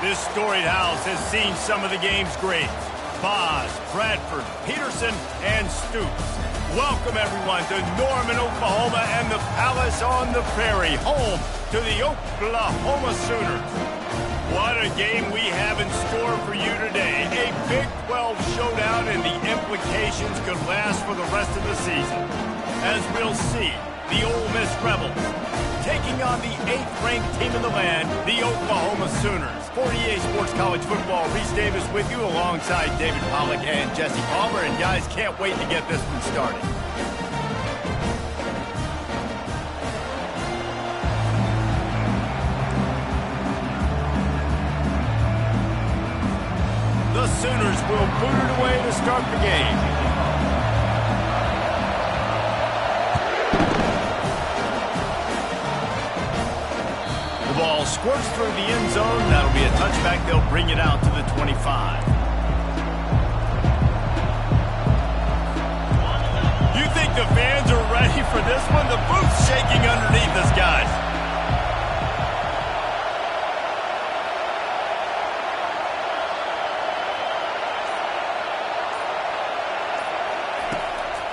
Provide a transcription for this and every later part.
This storied house has seen some of the game's greats. Boz, Bradford, Peterson, and Stoops. Welcome, everyone, to Norman, Oklahoma, and the Palace on the Prairie, home to the Oklahoma Sooners. What a game we have in store for you today. A Big 12 showdown, and the implications could last for the rest of the season. As we'll see, the Ole Miss Rebels taking on the 8th-ranked team in the land, the Oklahoma Sooners. 48 Sports College Football, Reese Davis with you alongside David Pollack and Jesse Palmer. And guys, can't wait to get this one started. The Sooners will boot it away to start the game. The ball squirts through the end zone. That'll be a touchback. They'll bring it out to the 25. You think the fans are ready for this one? The boot's shaking underneath us, guys.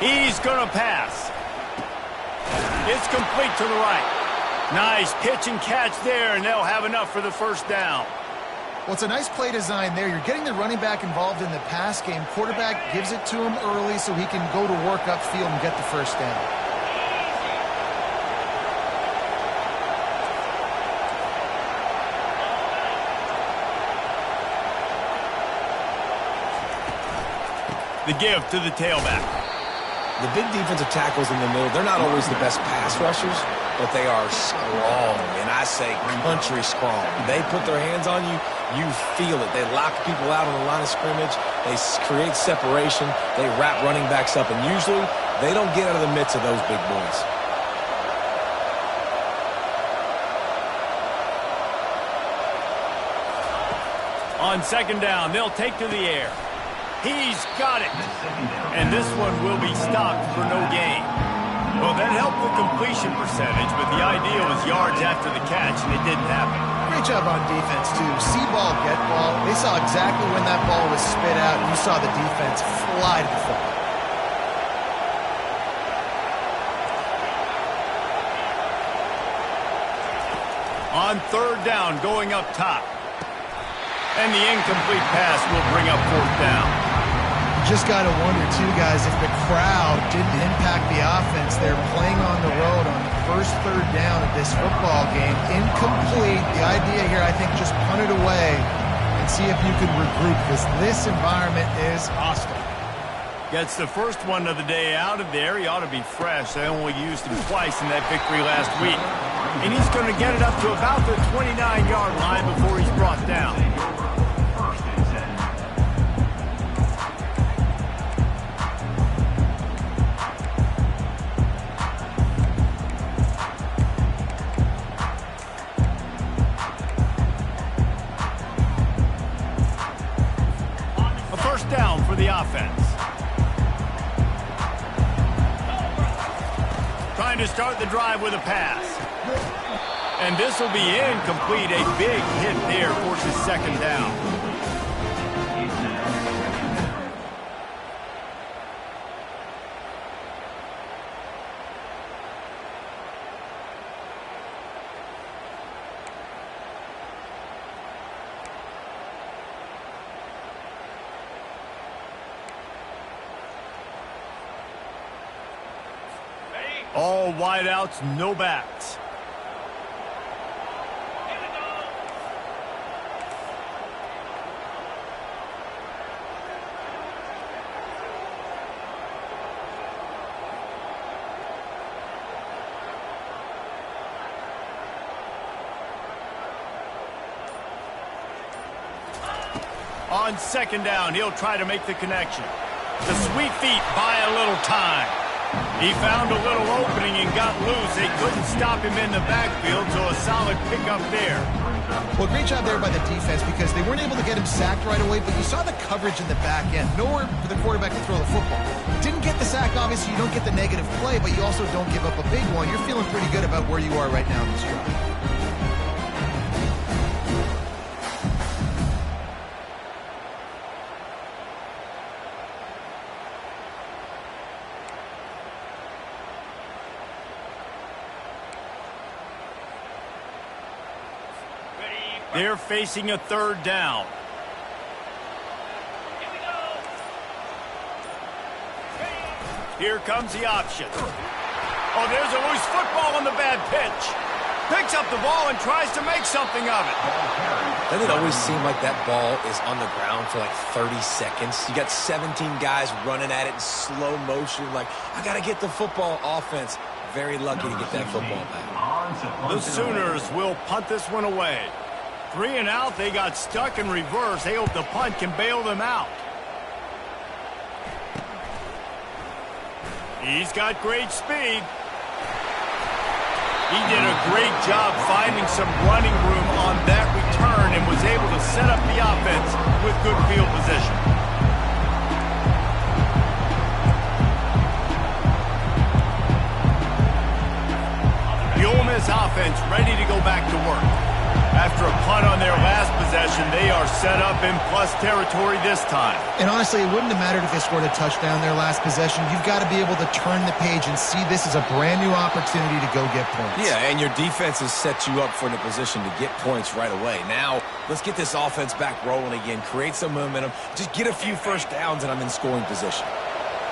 He's going to pass. It's complete to the right. Nice pitch and catch there, and they'll have enough for the first down. Well, it's a nice play design there. You're getting the running back involved in the pass game. Quarterback gives it to him early so he can go to work upfield and get the first down. The give to the tailback. The big defensive tackles in the middle, they're not always the best pass rushers, but they are strong, and I say country strong. They put their hands on you, you feel it. They lock people out on the line of scrimmage. They create separation. They wrap running backs up, and usually they don't get out of the midst of those big boys. On second down, they'll take to the air. He's got it. And this one will be stopped for no gain. Well, that helped the completion percentage, but the idea was yards after the catch, and it didn't happen. Great job on defense, too. See ball, get ball. They saw exactly when that ball was spit out. You saw the defense fly to the football. On third down, going up top. And the incomplete pass will bring up fourth down. Just got to wonder, too, guys, if the crowd didn't impact the offense. They're playing on the road on the first third down of this football game. Incomplete. The idea here, I think, just punt it away and see if you can regroup, because this environment is hostile. Gets the first one of the day out of there. He ought to be fresh. They only used him twice in that victory last week. And he's going to get it up to about the 29-yard line before he's brought down. A first down for the offense. Trying to start the drive with a pass. And this will be incomplete. A big hit there forces second down. All wideouts, no backs. On second down, he'll try to make the connection. The sweet feet buy a little time. He found a little opening and got loose. They couldn't stop him in the backfield, so a solid pickup there. Well, great job there by the defense, because they weren't able to get him sacked right away, but you saw the coverage in the back end. Nowhere for the quarterback to throw the football. Didn't get the sack, obviously. You don't get the negative play, but you also don't give up a big one. You're feeling pretty good about where you are right now in this drive. They're facing a third down. Here comes the option. Oh, there's a loose football on the bad pitch. Picks up the ball and tries to make something of it. Doesn't it always seem like that ball is on the ground for like 30 seconds? You got 17 guys running at it in slow motion. Like, I got to get the football. Offense, very lucky to get that football back. The Sooners will punt this one away. 3 and out. They got stuck in reverse. They hope the punt can bail them out. He's got great speed. He did a great job finding some running room on that return and was able to set up the offense with good field position. The Ole Miss offense ready to go back to work. After a punt on their last possession, they are set up in plus territory this time. And honestly, it wouldn't have mattered if they scored a touchdown their last possession. You've got to be able to turn the page and see this as a brand new opportunity to go get points. Yeah, and your defense has set you up for the position to get points right away. Now, let's get this offense back rolling again, create some momentum, just get a few first downs, and I'm in scoring position.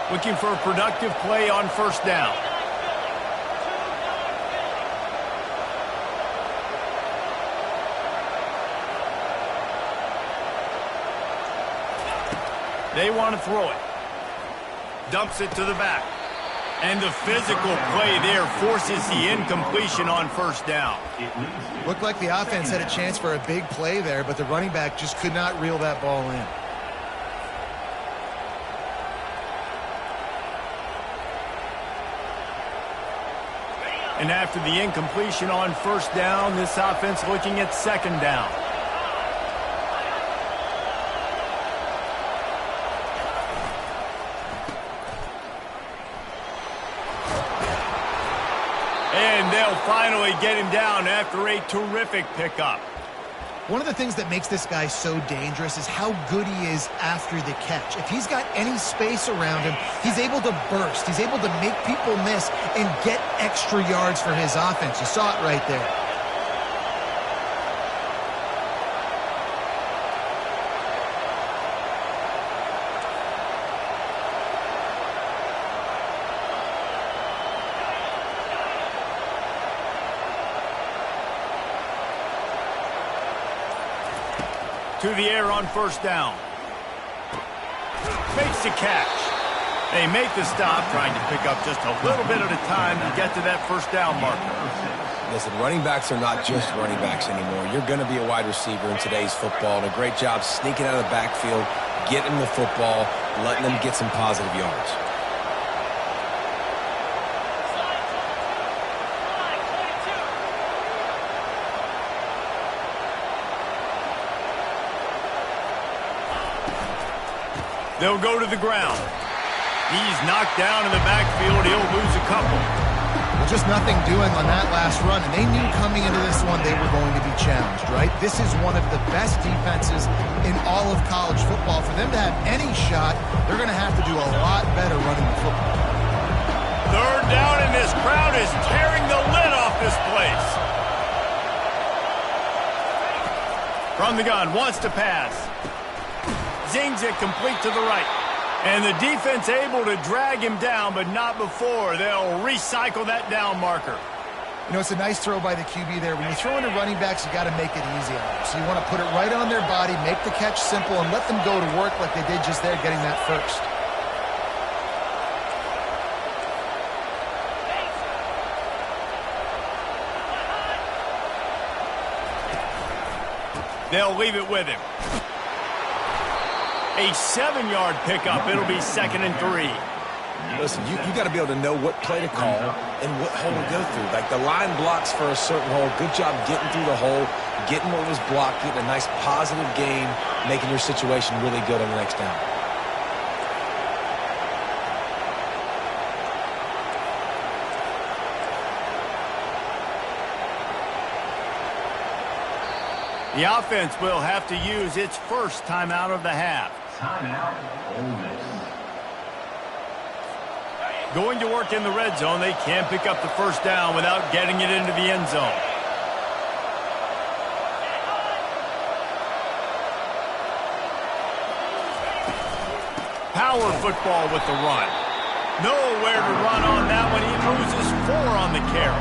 Looking for a productive play on first down. They want to throw it. Dumps it to the back. And the physical play there forces the incompletion on first down. Looked like the offense had a chance for a big play there, but the running back just could not reel that ball in. And after the incompletion on first down, this offense looking at second down. And they'll finally get him down after a terrific pickup. One of the things that makes this guy so dangerous is how good he is after the catch. If he's got any space around him, he's able to burst. He's able to make people miss and get extra yards for his offense. You saw it right there. To the air on first down. Makes the catch. They make the stop, trying to pick up just a little bit at a time to get to that first down marker. Listen, running backs are not just running backs anymore. You're going to be a wide receiver in today's football, and a great job sneaking out of the backfield, getting the football, letting them get some positive yards. They'll go to the ground. He's knocked down in the backfield. He'll lose a couple. Well, just nothing doing on that last run, and they knew coming into this one they were going to be challenged, right? This is one of the best defenses in all of college football. For them to have any shot, they're going to have to do a lot better running the football. Third down, and this crowd is tearing the lid off this place. From the gun, wants to pass. Zings it complete to the right. And the defense able to drag him down, but not before. They'll recycle that down marker. You know, it's a nice throw by the QB there. When you throw into running backs, you got to make it easy on them. So you want to put it right on their body, make the catch simple, and let them go to work like they did just there, getting that first. They'll leave it with him. A 7-yard pickup. It'll be 2nd and 3. Listen, you got to be able to know what play to call and what hole to go through. Like, the line blocks for a certain hole. Good job getting through the hole, getting what was blocked, getting a nice positive gain, making your situation really good on the next down. The offense will have to use its first timeout of the half. Timeout, Ole Miss. Going to work in the red zone. They can't pick up the first down without getting it into the end zone. Power football with the run. Nowhere to run on that one. He loses 4 on the carry.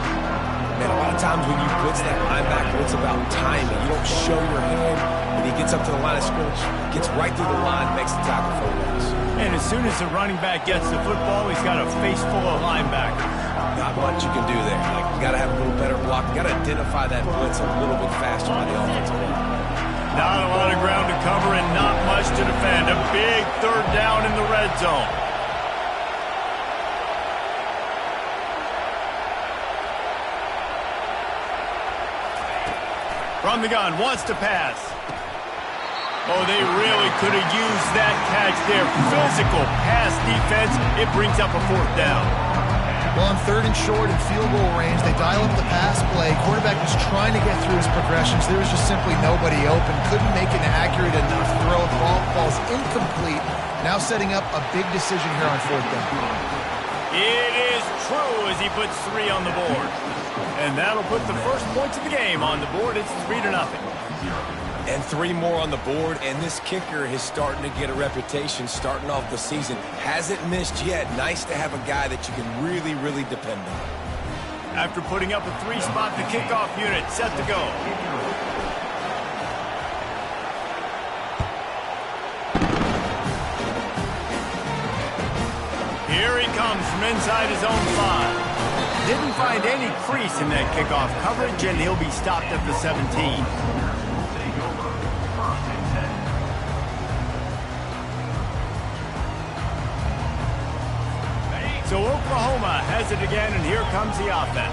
Man, a lot of times when you blitz that linebacker, it's about timing. You don't show your hand. When he gets up to the line of scrimmage, gets right through the line, makes the tackle for a loss. And as soon as the running back gets the football, he's got a face full of linebackers. Not much you can do there. Like, you got to have a little better block. You got to identify that blitz a little bit faster by the offensive line. Not a lot of ground to cover and not much to defend. A big 3rd down in the red zone. From the gun, wants to pass. Oh, they really could have used that catch there. Physical pass defense. It brings up a 4th down. Well, on 3rd and short and field goal range, they dial up the pass play. Quarterback was trying to get through his progressions. There was just simply nobody open. Couldn't make an accurate enough throw. The ball falls incomplete. Now setting up a big decision here on 4th down. It is true as he puts 3 on the board. And that'll put the first points of the game on the board. It's 3-0. And 3 more on the board, and this kicker is starting to get a reputation starting off the season. Hasn't missed yet. Nice to have a guy that you can really, really depend on. After putting up a 3-spot, the kickoff unit set to go. Here he comes from inside his own 5. Didn't find any crease in that kickoff coverage, and he'll be stopped at the 17. So Oklahoma has it again, and here comes the offense.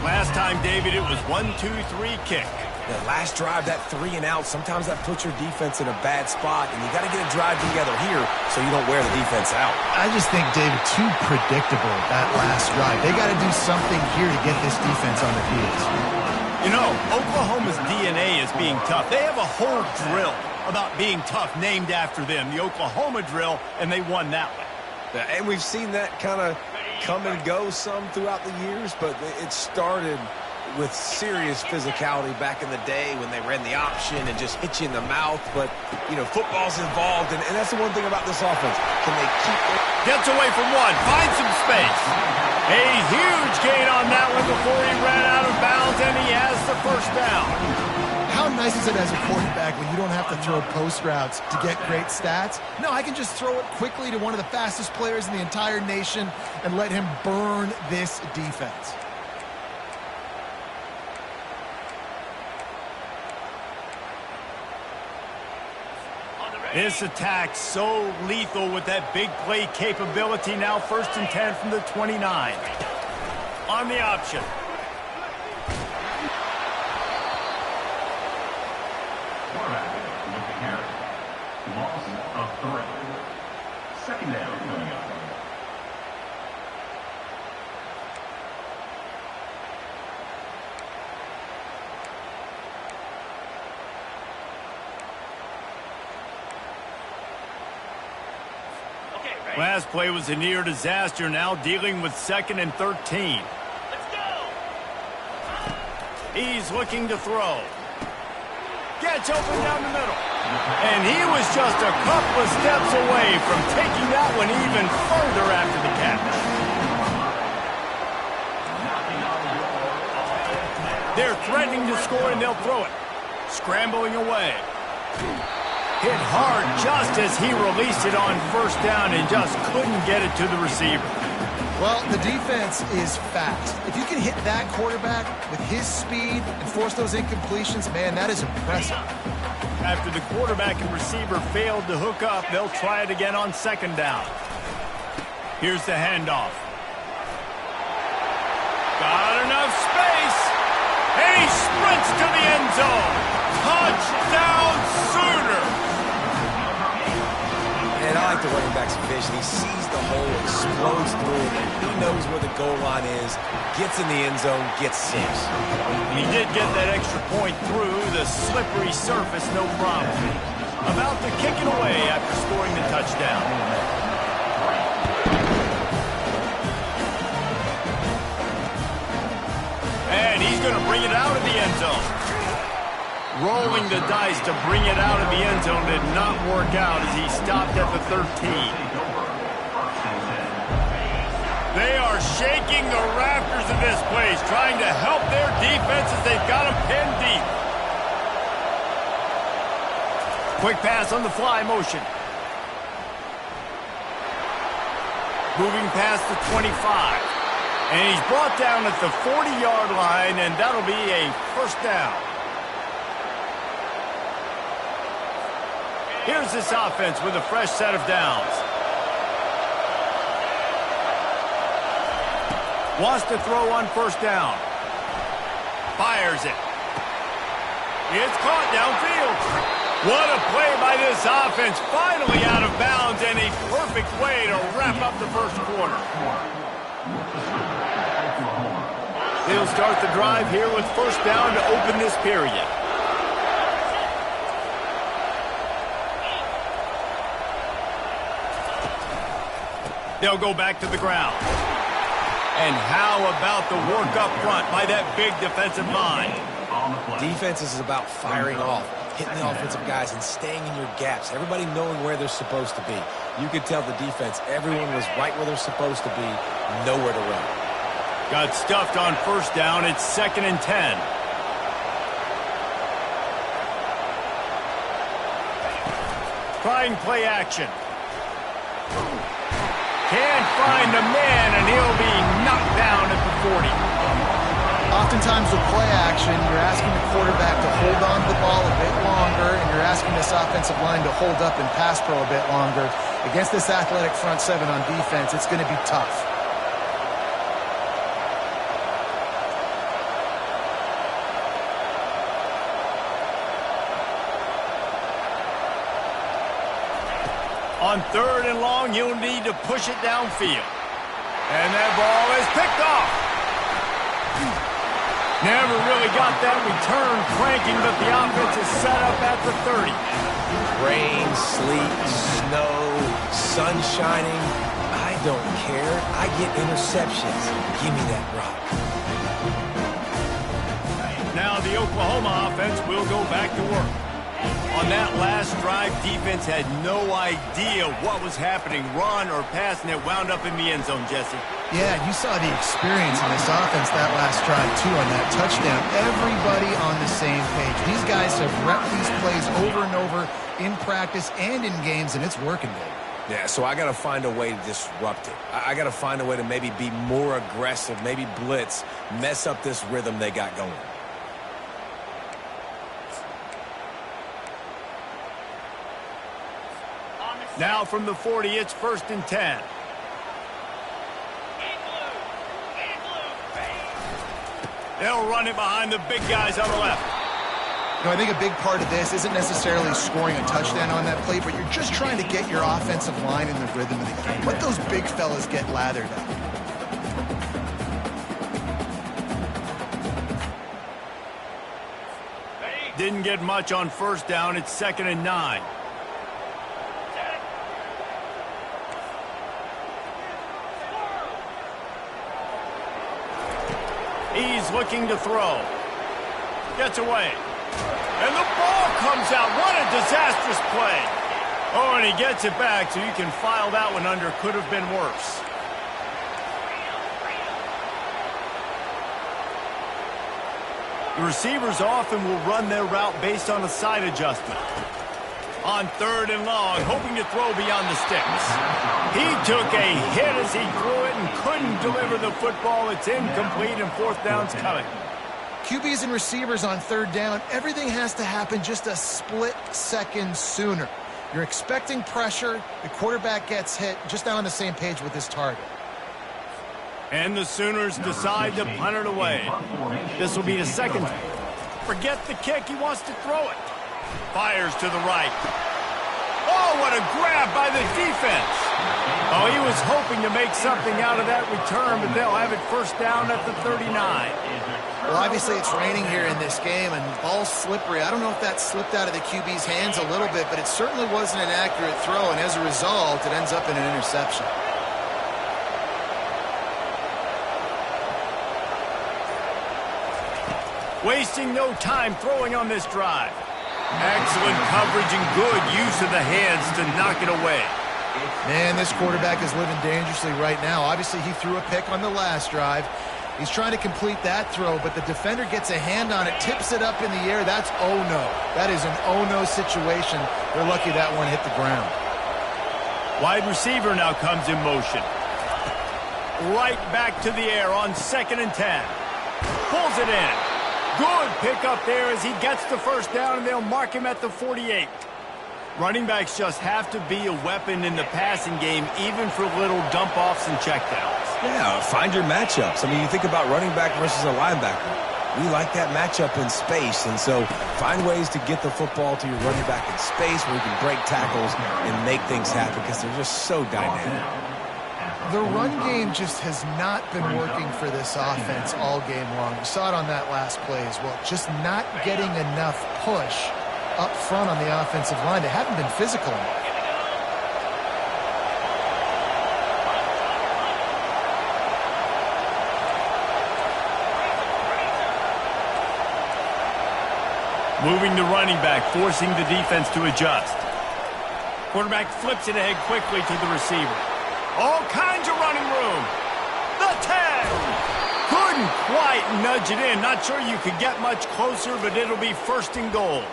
Last time, David, it was 1-2-3 kick. The last drive, that 3 and out, sometimes that puts your defense in a bad spot, and you got to get a drive together here so you don't wear the defense out. I just think, David, too predictable, that last drive. They got to do something here to get this defense on their heels. You know, Oklahoma's DNA is being tough. They have a whole drill about being tough named after them, the Oklahoma drill, and they won that one. And we've seen that kind of come and go some throughout the years, but it started with serious physicality back in the day when they ran the option and just hit you in the mouth. But, you know, football's involved, and that's the one thing about this offense. Can they keep it? Gets away from one, finds some space. A huge gain on that one before he ran out of bounds, and he has the 1st down. How nice is it as a quarterback when you don't have to throw post routes to get great stats? No, I can just throw it quickly to one of the fastest players in the entire nation and let him burn this defense. This attack so lethal with that big play capability. Now 1st and 10 from the 29. On the option. Quarterback with the carry. Loss of 3. 2nd down coming up. Last play was a near disaster, now dealing with 2nd and 13. Let's go! He's looking to throw. Gets open down the middle. And he was just a couple of steps away from taking that one even further after the catch. They're threatening to score, and they'll throw it. Scrambling away. Hit hard just as he released it on 1st down and just couldn't get it to the receiver. Well, the defense is fast. If you can hit that quarterback with his speed and force those incompletions, man, that is impressive. After the quarterback and receiver failed to hook up, they'll try it again on 2nd down. Here's the handoff. Got enough space. And he sprints to the end zone. Touchdown Sooner. And I like the running back's vision. He sees the hole, explodes through it. He knows where the goal line is, gets in the end zone, gets 6. He did get that extra point through the slippery surface, no problem. About to kick it away after scoring the touchdown. And he's going to bring it out of the end zone. Rolling the dice to bring it out of the end zone did not work out as he stopped at the 13. They are shaking the rafters of this place, trying to help their defense as they've got them pinned deep. Quick pass on the fly motion. Moving past the 25. And he's brought down at the 40-yard line, and that'll be a first down. Here's this offense with a fresh set of downs. Wants to throw on first down. Fires it. It's caught downfield. What a play by this offense. Finally out of bounds, and a perfect way to wrap up the first quarter. They'll start the drive here with first down to open this period. They'll go back to the ground. And how about the work up front by that big defensive line? Defense is about firing off, hitting the offensive guys and staying in your gaps. Everybody knowing where they're supposed to be. You could tell the defense, everyone was right where they're supposed to be, nowhere to run. Got stuffed on first down. It's 2nd and 10. Trying play action. Can't find the man, and he'll be knocked down at the 40. Oftentimes with play action, you're asking the quarterback to hold on to the ball a bit longer, and you're asking this offensive line to hold up and pass pro a bit longer. Against this athletic front seven on defense, it's going to be tough. On 3rd and long, you'll need to push it downfield. And that ball is picked off. Never really got that return cranking, but the offense is set up at the 30. Rain, sleet, snow, sun shining. I don't care. I get interceptions. Give me that rock. Now the Oklahoma offense will go back to work. On that last drive, defense had no idea what was happening, run or pass, and it wound up in the end zone, Jesse. Yeah, you saw the experience in this offense that last drive, too, on that touchdown. Everybody on the same page. These guys have repped these plays over and over in practice and in games, and it's working, baby. Yeah, so I got to find a way to disrupt it. I got to find a way to maybe be more aggressive, maybe blitz, mess up this rhythm they got going. Now from the 40, it's 1st and 10. They'll run it behind the big guys on the left. You know, I think a big part of this isn't necessarily scoring a touchdown on that play, but you're just trying to get your offensive line in the rhythm of the game. Let those big fellas get lathered up. Didn't get much on first down. It's 2nd and 9. He's looking to throw. Gets away. And the ball comes out. What a disastrous play. Oh, and he gets it back, so you can file that one under. Could have been worse. The receivers often will run their route based on a side adjustment. On 3rd and long, hoping to throw beyond the sticks. He took a hit as he threw it and couldn't deliver the football. It's incomplete, and 4th down's coming. QBs and receivers on 3rd down, everything has to happen just a split second sooner. You're expecting pressure, the quarterback gets hit, just not on the same page with his target. And the Sooners decide to punt it away. This will be the 2nd. Forget the kick, he wants to throw it. Fires to the right. Oh, what a grab by the defense. Oh, he was hoping to make something out of that return, but they'll have it first down at the 39. Well, obviously it's raining here in this game, and the ball's slippery. I don't know if that slipped out of the QB's hands a little bit, but it certainly wasn't an accurate throw, and as a result, it ends up in an interception. wasting no time throwing on this drive. Excellent coverage and good use of the hands to knock it away. Man, this quarterback is living dangerously right now. Obviously, he threw a pick on the last drive. He's trying to complete that throw, but the defender gets a hand on it, tips it up in the air. That's oh-no. That is an oh-no situation. They're lucky that one hit the ground. Wide receiver now comes in motion. Right back to the air on 2nd and 10. Pulls it in. Good pickup there as he gets the first down, and they'll mark him at the 48. Running backs just have to be a weapon in the passing game, even for little dump-offs and checkdowns. Yeah, find your matchups. I mean, you think about running back versus a linebacker. We like that matchup in space, and so find ways to get the football to your running back in space where you can break tackles and make things happen because they're just so dynamic. The run game just has not been working for this offense all game long. You saw it on that last play as well. Just not getting enough push up front on the offensive line. They haven't been physical enough. Moving the running back, forcing the defense to adjust. Quarterback flips it ahead quickly to the receiver. All kinds of running room. The 10. Couldn't quite nudge it in. Not sure you could get much closer, but it'll be 1st and goal.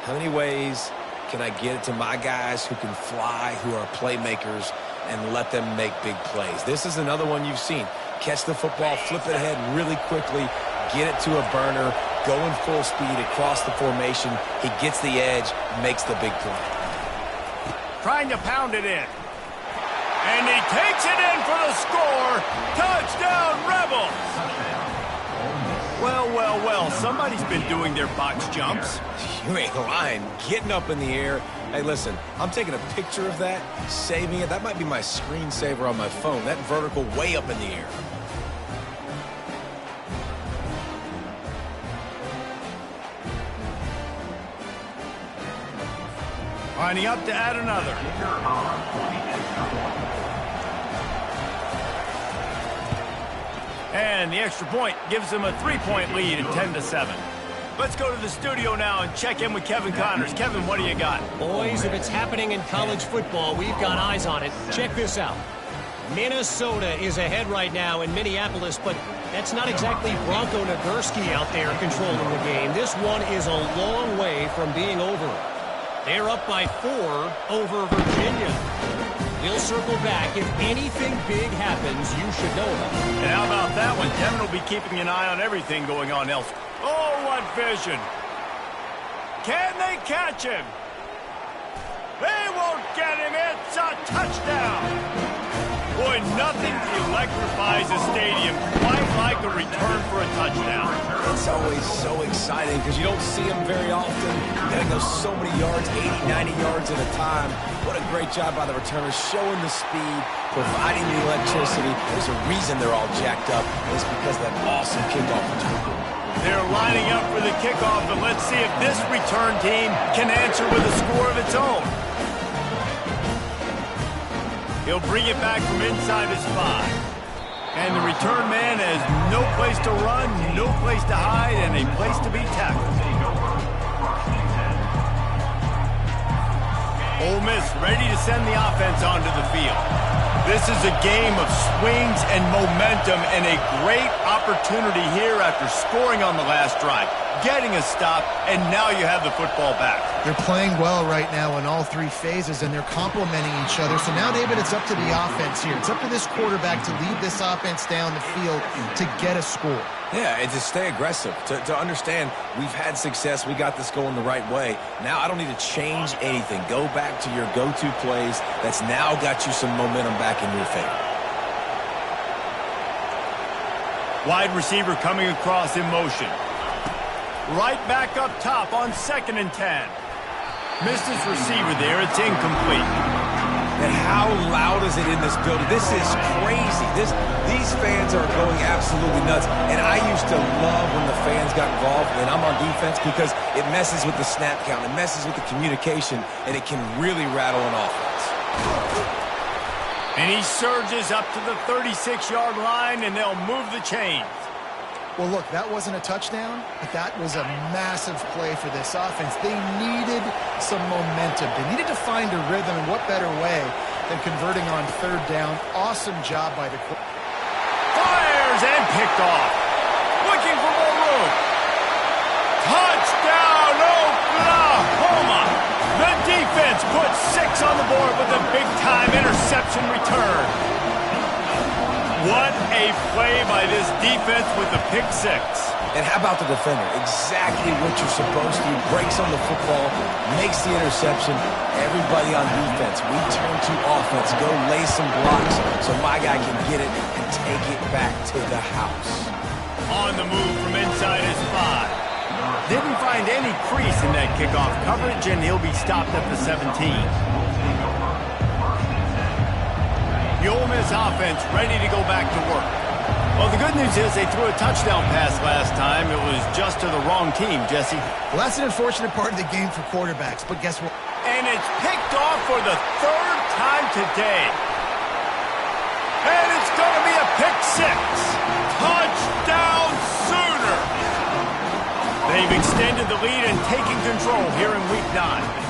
How many ways can I get it to my guys who can fly, who are playmakers, and let them make big plays? This is another one you've seen. Catch the football, flip it ahead really quickly, get it to a burner, going full speed across the formation. He gets the edge, makes the big play. Trying to pound it in. And he takes it in for the score. Touchdown, Rebels. Well, well, well, somebody's been doing their box jumps. You ain't lying. Getting up in the air. Hey, listen, I'm taking a picture of that, saving it. That might be my screensaver on my phone. That vertical way up in the air. Lining up to add another. And the extra point gives them a 3-point lead at 10-7. Let's go to the studio now and check in with Kevin Connors. Kevin, what do you got? Boys, if it's happening in college football, we've got eyes on it. Check this out. Minnesota is ahead right now in Minneapolis, but that's not exactly Bronco Nagurski out there controlling the game. This one is a long way from being over. They're up by 4 over Virginia. We'll circle back. If anything big happens, you should know about it. And how about that one? Kevin will be keeping an eye on everything going on elsewhere. Oh, what vision. Can they catch him? They won't get him. It's a touchdown. Boy, nothing electrifies a stadium quite like a return for a touchdown. It's always so exciting because you don't see them very often. You gotta go so many yards, 80, 90 yards at a time. What a great job by the returners, showing the speed, providing the electricity. There's a reason they're all jacked up. It's because of that awesome kickoff return. They're lining up for the kickoff, and let's see if this return team can answer with a score of its own. He'll bring it back from inside his 5. And the return man has no place to run, no place to hide, and a place to be tackled. Ole Miss ready to send the offense onto the field. This is a game of swings and momentum and a great opportunity here after scoring on the last drive, getting a stop, and now you have the football back. They're playing well right now in all 3 phases, and they're complementing each other. So now, David, it's up to the offense here. It's up to this quarterback to lead this offense down the field to get a score. Yeah, and to stay aggressive, to understand we've had success, we got this going the right way. Now I don't need to change anything. Go back to your go-to plays. That's now got you some momentum back in your favor. Wide receiver coming across in motion. Right back up top on 2nd and 10. Missed his receiver there. It's incomplete. And how loud is it in this building? This is crazy. These fans are going absolutely nuts. And I used to love when the fans got involved when I'm on defense because it messes with the snap count. It messes with the communication, and it can really rattle an offense. And he surges up to the 36-yard line, and they'll move the chains. Well, look, that wasn't a touchdown, but that was a massive play for this offense. They needed some momentum. They needed to find a rhythm, and what better way than converting on third down. Awesome job by the quarterback. Fires and picked off. Looking for more room. Touchdown, Oklahoma! The defense puts 6 on the board with a big-time interception return. What a play by this defense with the pick 6. And how about the defender? Exactly what you're supposed to do. Breaks on the football, makes the interception. Everybody on defense, we turn to offense. Go lay some blocks so my guy can get it and take it back to the house. On the move from inside his 5. Didn't find any crease in that kickoff coverage, and he'll be stopped at the 17. The Ole Miss offense ready to go back to work. Well, the good news is they threw a touchdown pass last time. It was just to the wrong team, Jesse. Well, that's an unfortunate part of the game for quarterbacks, but guess what? And it's picked off for the 3rd time today. And it's going to be a pick 6. Touchdown Sooner! They've extended the lead and taken control here in Week 9.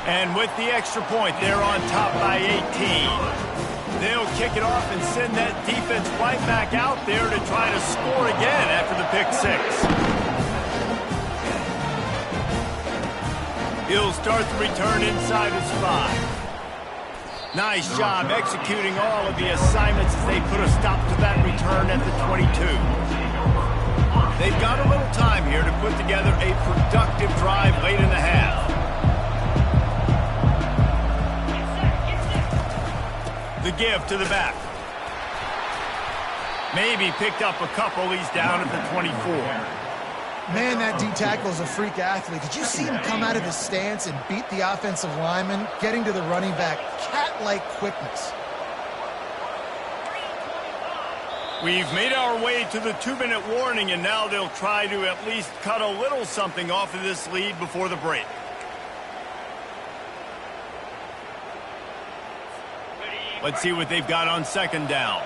And with the extra point, they're on top by 18. They'll kick it off and send that defense right back out there to try to score again after the pick 6. He'll start the return inside his 5. Nice job executing all of the assignments as they put a stop to that return at the 22. They've got a little time here to put together a productive drive late in the half. The give to the back. Maybe picked up a couple. He's down at the 24. Man, that D-tackle is a freak athlete. Did you see him come out of his stance and beat the offensive lineman, getting to the running back? Cat-like quickness. We've made our way to the 2-minute warning, and now they'll try to at least cut a little something off of this lead before the break. Let's see what they've got on 2nd down.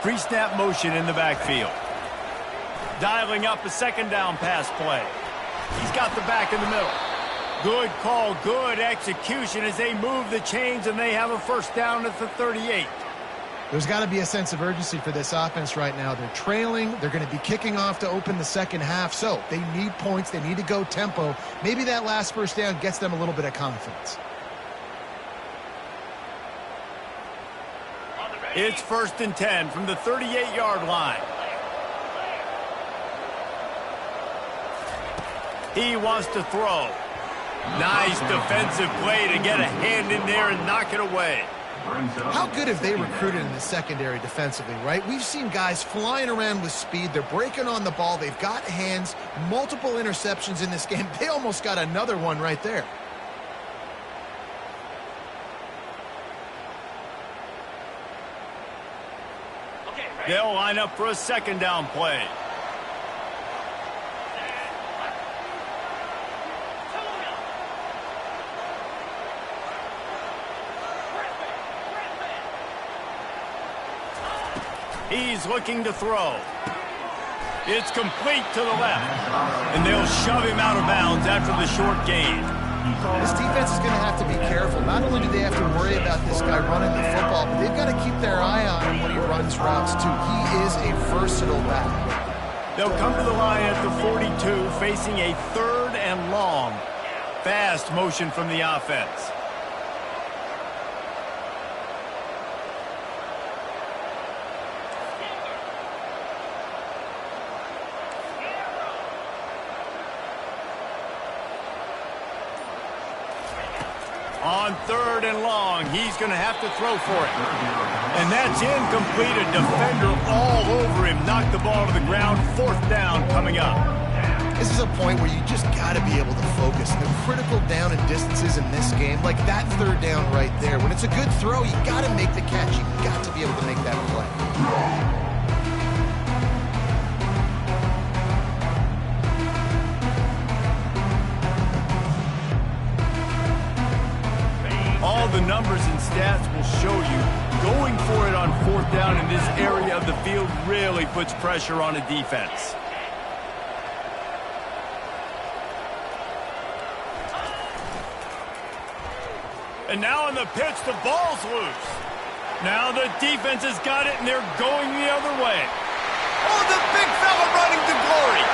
Pre-snap motion in the backfield. Dialing up a 2nd down pass play. He's got the back in the middle. Good call, good execution as they move the chains, and they have a 1st down at the 38. There's got to be a sense of urgency for this offense right now. They're trailing. They're going to be kicking off to open the 2nd half. So they need points. They need to go tempo. Maybe that last 1st down gets them a little bit of confidence. It's 1st and 10 from the 38-yard line. He wants to throw. Nice defensive play to get a hand in there and knock it away. How good have they recruited in the secondary defensively, right? We've seen guys flying around with speed. They're breaking on the ball. They've got hands, multiple interceptions in this game. They almost got another one right there. They'll line up for a 2nd down play. He's looking to throw. It's complete to the left. And they'll shove him out of bounds after the short gain. This defense is going to have to be careful. Not only do they have to worry about this guy running the football, but they've got to keep their eye on him when he runs routes, too. He is a versatile back. They'll come to the line at the 42, facing a 3rd and long. Fast motion from the offense. On 3rd and long, he's going to have to throw for it. And that's incomplete. A defender all over him. Knocked the ball to the ground. 4th down coming up. This is a point where you just got to be able to focus. The critical down and distances in this game, like that 3rd down right there. When it's a good throw, you got to make the catch. You got to be able to make that play. fourth down in this area of the field really puts pressure on a defense. And now on the pitch, the ball's loose. Now the defense has got it, and they're going the other way. Oh, the big fella running to glory.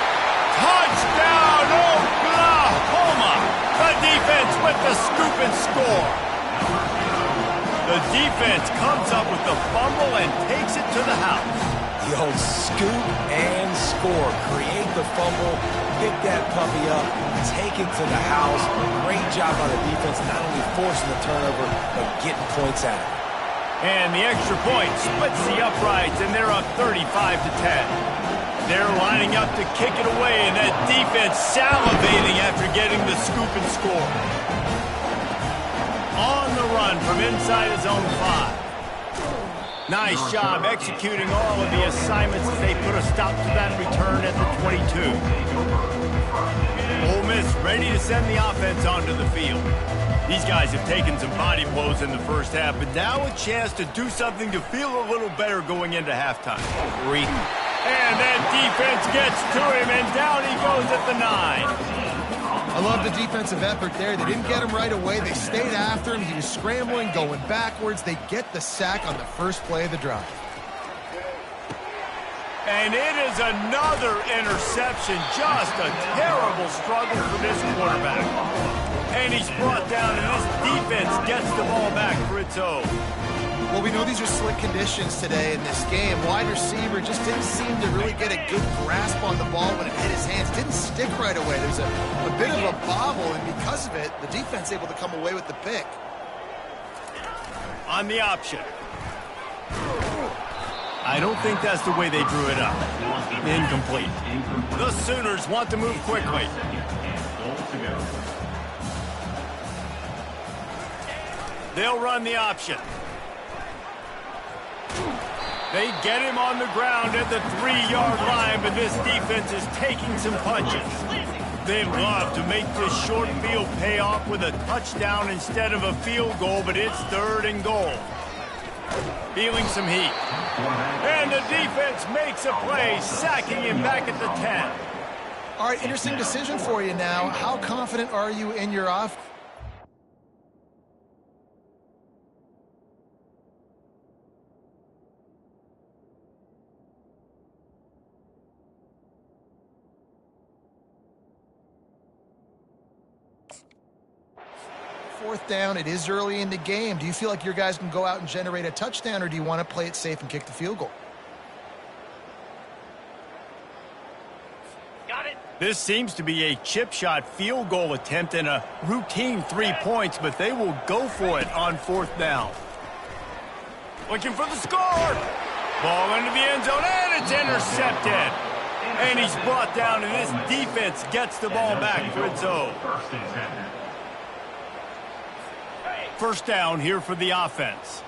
Touchdown, Oklahoma. The defense with the scoop and score. The defense comes up with the fumble and takes it to the house. The old scoop and score. Create the fumble, pick that puppy up, take it to the house. Great job by the defense, not only forcing the turnover, but getting points out. And the extra point splits the uprights, and they're up 35-10. They're lining up to kick it away, and that defense salivating after getting the scoop and score. On the run from inside his own 5. Nice job executing all of the assignments as they put a stop to that return at the 22. Ole Miss ready to send the offense onto the field. These guys have taken some body blows in the first half, but now a chance to do something to feel a little better going into halftime. And that defense gets to him, and down he goes at the 9. I love the defensive effort there. They didn't get him right away. They stayed after him. He was scrambling, going backwards. They get the sack on the first play of the drive. And it is another interception. Just a terrible struggle for this quarterback. And he's brought down, and this defense gets the ball back for its own. Well, we know these are slick conditions today in this game. Wide receiver just didn't seem to really get a good grasp on the ball when it hit his hands. Didn't stick right away. There's a bit of a bobble, and because of it, the defense able to come away with the pick. On the option. I don't think that's the way they drew it up. Incomplete. The Sooners want to move quickly. They'll run the option. They get him on the ground at the 3-yard line, but this defense is taking some punches. They'd love to make this short field pay off with a touchdown instead of a field goal, but it's 3rd and goal. Feeling some heat. And the defense makes a play, sacking him back at the 10. All right, interesting decision for you now. How confident are you in your offense? Fourth down, it is early in the game. Do you feel like your guys can go out and generate a touchdown, or do you want to play it safe and kick the field goal? Got it. This seems to be a chip shot field goal attempt and a routine 3 points, but they will go for it on 4th down. Looking for the score. Ball into the end zone, and it's intercepted. And he's brought down, and this defense gets the ball back for its own. First down here for the offense.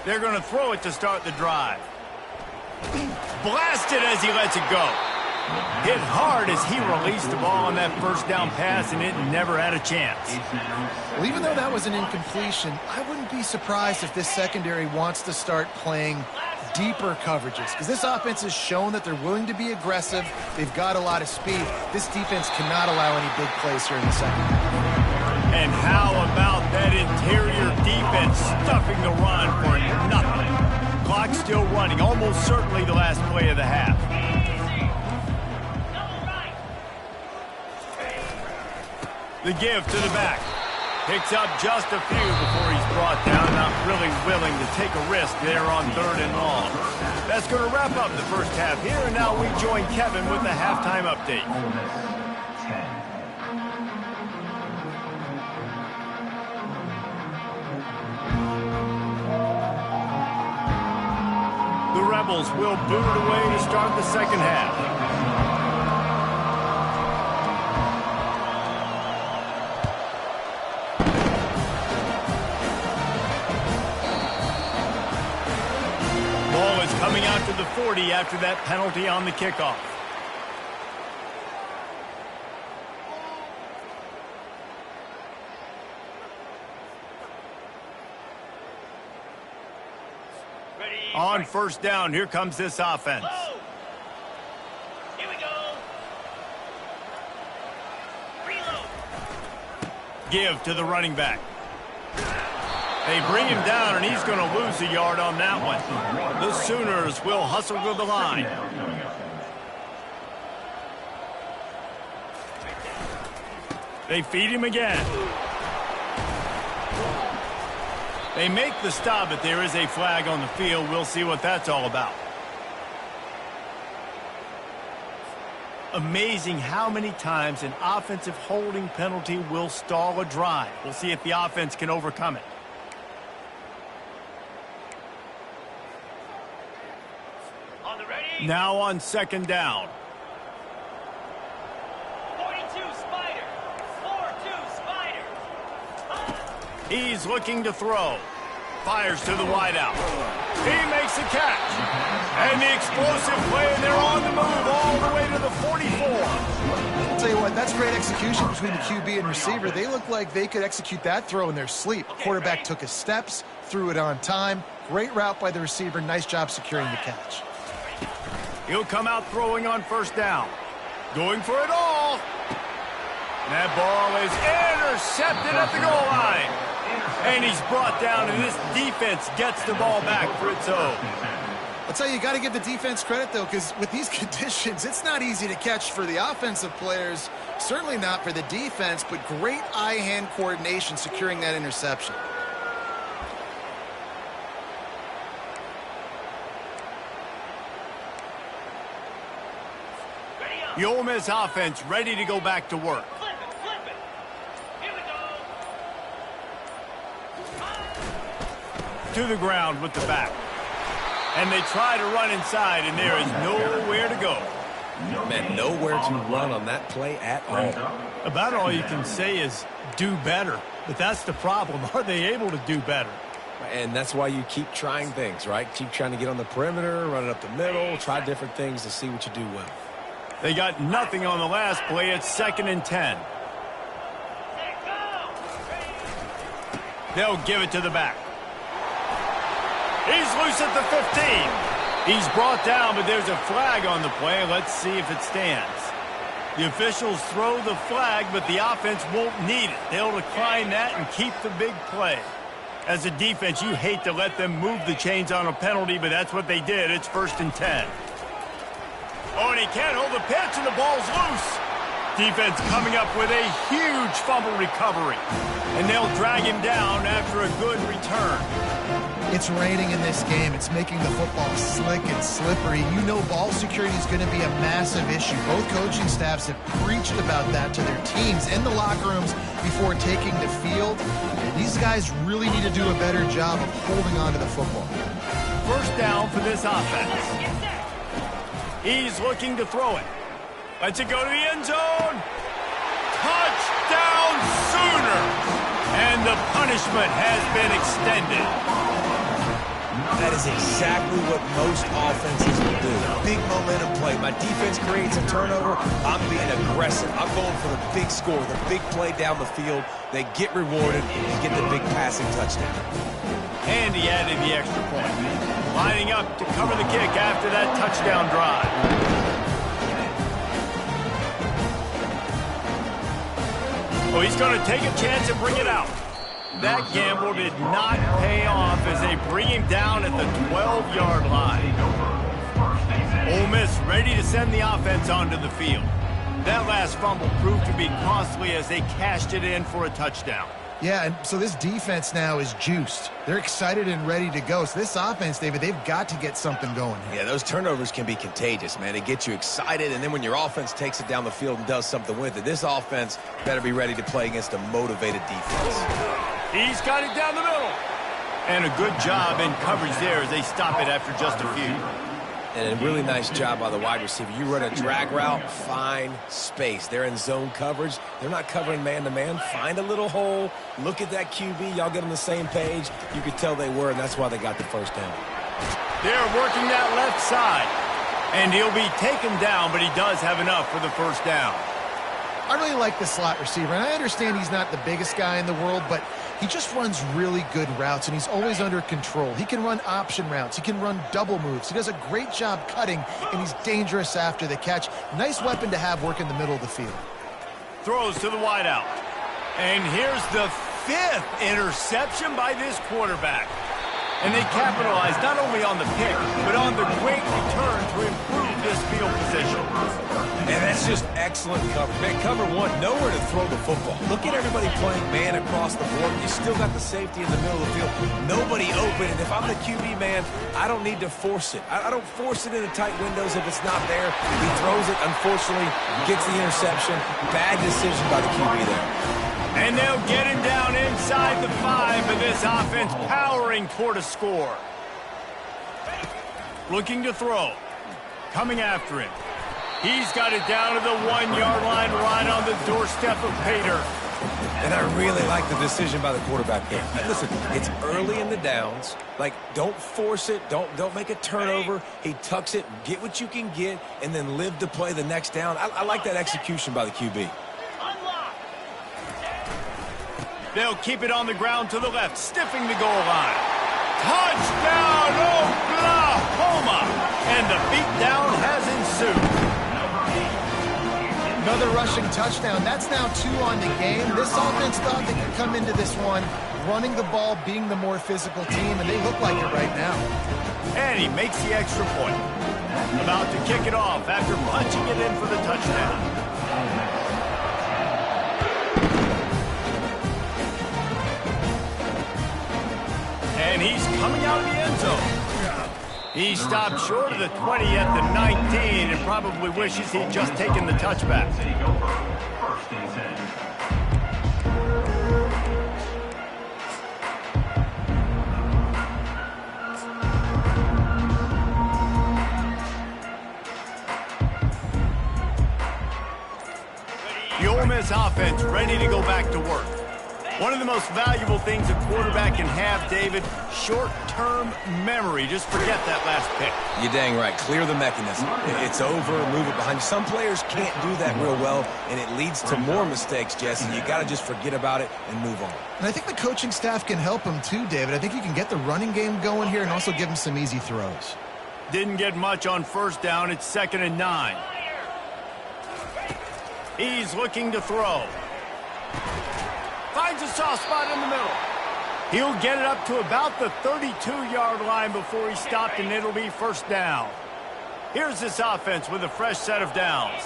They're going to throw it to start the drive. Blasted as he lets it go. Hit hard as he released the ball on that first down pass, and it never had a chance. Well, even though that was an incompletion, I wouldn't be surprised if this secondary wants to start playing deeper coverages, because this offense has shown that they're willing to be aggressive. They've got a lot of speed. This defense cannot allow any big plays here in the second. And how about that interior defense stuffing the run for nothing? Clock still running, almost certainly the last play of the half. The give to the back. Picks up just a few before he's brought down. Not really willing to take a risk there on 3rd and long. That's going to wrap up the first half here, and now we join Kevin with the halftime update. The Rebels will boot it away to start the second half. out to the 40 after that penalty on the kickoff. On first down, here comes this offense. Here we go. Reload. Give to the running back. They bring him down, and he's going to lose a yard on that one. The Sooners will hustle to the line. They feed him again. They make the stop, but there is a flag on the field. We'll see what that's all about. Amazing how many times an offensive holding penalty will stall a drive. We'll see if the offense can overcome it. On the ready. Now on second down. 42 Spider. 4-2 Spider. He's looking to throw. Fires to the wideout. He makes the catch. And the explosive play, and they're on the move all the way to the 44. I'll tell you what, that's great execution between the QB and receiver. They look like they could execute that throw in their sleep. Quarterback took his steps, threw it on time. Great route by the receiver. Nice job securing the catch. He'll come out throwing on first down. Going for it all. That ball is intercepted at the goal line. And he's brought down, and this defense gets the ball back for its own. I'll tell you, you got to give the defense credit, though, because with these conditions, it's not easy to catch for the offensive players. Certainly not for the defense, but great eye-hand coordination securing that interception. The Ole Miss offense ready to go back to work. Flip it. Here we go. To the ground with the back. And they try to run inside, and there is nowhere to go. Man, nowhere to run on that play at all. About all you can say is do better. But that's the problem. Are they able to do better? And that's why you keep trying things, right? Keep trying to get on the perimeter, run it up the middle, try different things to see what you do well. They got nothing on the last play. It's 2nd and 10. They'll give it to the back. He's loose at the 15. He's brought down, but there's a flag on the play. Let's see if it stands. The officials throw the flag, but the offense won't need it. They'll decline that and keep the big play. As a defense, you hate to let them move the chains on a penalty, but that's what they did. It's 1st and 10. Oh, and he can't hold the pitch, and the ball's loose. Defense coming up with a huge fumble recovery. And they'll drag him down after a good return. It's raining in this game. It's making the football slick and slippery. You know ball security is going to be a massive issue. Both coaching staffs have preached about that to their teams in the locker rooms before taking the field. And these guys really need to do a better job of holding on to the football. First down for this offense. He's looking to throw it. Lets it go to the end zone. Touchdown Sooners! And the punishment has been extended. That is exactly what most offenses will do. Big momentum play. My defense creates a turnover. I'm being aggressive. I'm going for the big score, the big play down the field. They get rewarded and get the big passing touchdown. And he added the extra point. Lining up to cover the kick after that touchdown drive. Oh, he's going to take a chance and bring it out. That gamble did not pay off as they bring him down at the 12-yard line. Ole Miss ready to send the offense onto the field. That last fumble proved to be costly as they cashed it in for a touchdown. Yeah, and so this defense now is juiced. They're excited and ready to go. So this offense, David, they've got to get something going here. Yeah, those turnovers can be contagious, man. They get you excited, and then when your offense takes it down the field and does something with it, this offense better be ready to play against a motivated defense. He's got it down the middle. And a good job in coverage there as they stop it after just a few. And a really nice job by the wide receiver. You run a drag route, find space. They're in zone coverage. They're not covering man-to-man. Find a little hole. Look at that QB. Y'all get on the same page. You could tell they were, and that's why they got the first down. They're working that left side. And he'll be taken down, but he does have enough for the first down. I really like the slot receiver, and I understand he's not the biggest guy in the world, but he just runs really good routes, and he's always under control. He can run option routes. He can run double moves. He does a great job cutting, and he's dangerous after the catch. Nice weapon to have work in the middle of the field. Throws to the wideout. And here's the 5th interception by this quarterback. And they capitalize not only on the pick, but on the great return to improve this field position. And that's just excellent cover. Man, cover one, nowhere to throw the football. Look at everybody playing man across the board. You still got the safety in the middle of the field. Nobody open. And if I'm the QB man, I don't need to force it. I don't force it into tight windows if it's not there. He throws it, unfortunately, gets the interception. Bad decision by the QB there. And they'll get him down inside the 5, but this offense powering toward a score. Looking to throw. Coming after him. He's got it down to the 1-yard line right on the doorstep of Pater. And I really like the decision by the quarterback there. Listen, it's early in the downs. Like, don't force it. Don't make a turnover. He tucks it, get what you can get, and then live to play the next down. I like that execution by the QB. They'll keep it on the ground to the left, stiffing the goal line. Touchdown, Oklahoma! And the beatdown has ensued. Another rushing touchdown. That's now 2 on the game. This offense thought they could come into this one running the ball, being the more physical team, and they look like it right now. And he makes the extra point. About to kick it off after punching it in for the touchdown. And he's coming out of the end zone. He stopped short of the 20 at the 19 and probably wishes he'd just taken the touchback. First and 10. The Ole Miss offense ready to go back to work. One of the most valuable things a quarterback can have, David, short-term memory. Just forget that last pick. You're dang right. Clear the mechanism. It's over. Move it behind you. Some players can't do that real well, and it leads to more mistakes, Jesse. You got to just forget about it and move on. And I think the coaching staff can help him too, David. I think you can get the running game going here and also give him some easy throws. Didn't get much on first down. It's 2nd and 9. He's looking to throw. Finds a soft spot in the middle. He'll get it up to about the 32-yard line before he stopped, and it'll be first down. Here's this offense with a fresh set of downs.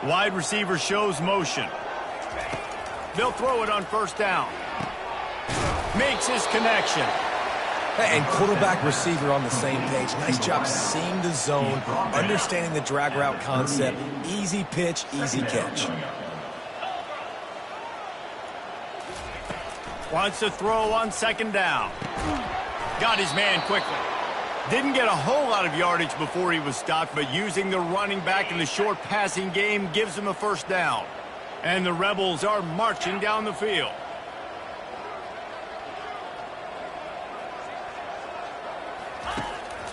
Wide receiver shows motion. They'll throw it on first down. Makes his connection. And quarterback receiver on the same page. Nice job seeing the zone, understanding the drag route concept. Easy pitch, easy catch. Wants to throw on 2nd down. Got his man quickly. Didn't get a whole lot of yardage before he was stopped, but using the running back in the short passing game gives him a first down. And the Rebels are marching down the field.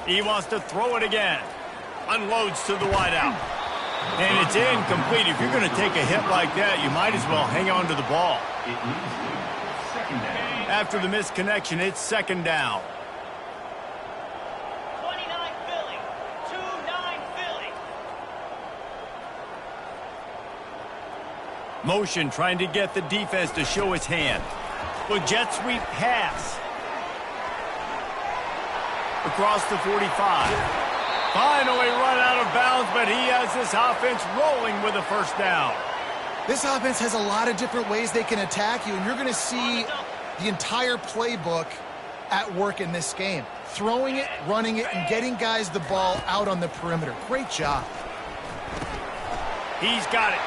He wants to throw it again. Unloads to the wideout. And it's incomplete. If you're going to take a hit like that, you might as well hang on to the ball. After the misconnection, it's 2nd down. 29 Philly. 2-9 Philly. Motion trying to get the defense to show its hand. With jet sweep pass. Across the 45. Finally run out of bounds, but he has this offense rolling with a first down. This offense has a lot of different ways they can attack you, and you're going to see the entire playbook at work in this game. Throwing it, running it, and getting guys the ball out on the perimeter. Great job. He's got it.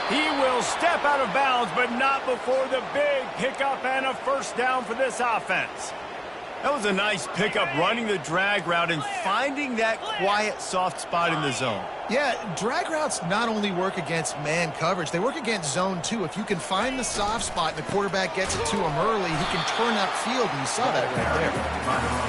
He will step out of bounds, but not before the big pickup and a first down for this offense. That was a nice pickup, running the drag route and finding that quiet, soft spot in the zone. Yeah, drag routes not only work against man coverage, they work against zone too. If you can find the soft spot and the quarterback gets it to him early, he can turn that field, and you saw that right there.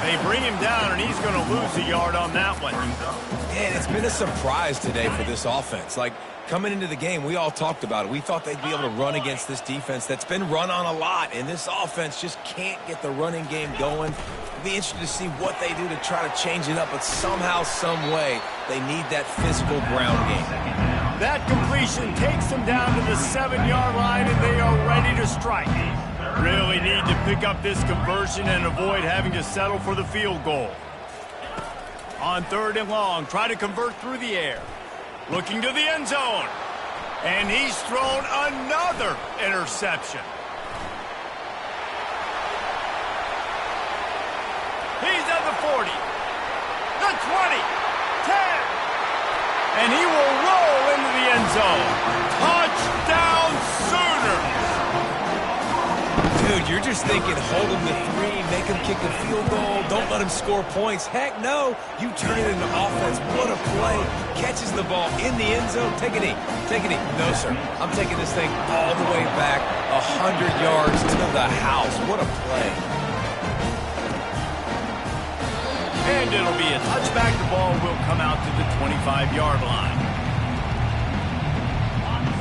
They bring him down, and he's going to lose a yard on that one. And it's been a surprise today for this offense. Like, coming into the game, we all talked about it. We thought they'd be able to run against this defense that's been run on a lot, and this offense just can't get the running game going. It'll be interesting to see what they do to try to change it up, but somehow, some way, they need that physical ground game. That completion takes them down to the 7-yard line, and they are ready to strike. Really need to pick up this conversion and avoid having to settle for the field goal. On 3rd and long, try to convert through the air. Looking to the end zone. And he's thrown another interception. He's at the 40, the 20, 10. And he will roll into the end zone. Touchdown Sooners! Dude, you're just thinking, hold him to 3, make him kick a field goal, don't let him score points. Heck no, you turn it into offense. What a play. Catches the ball in the end zone. Take a knee. Take a knee. No, sir. I'm taking this thing all the way back 100 yards to the house. What a play. And it'll be a touchback. The ball will come out to the 25-yard line.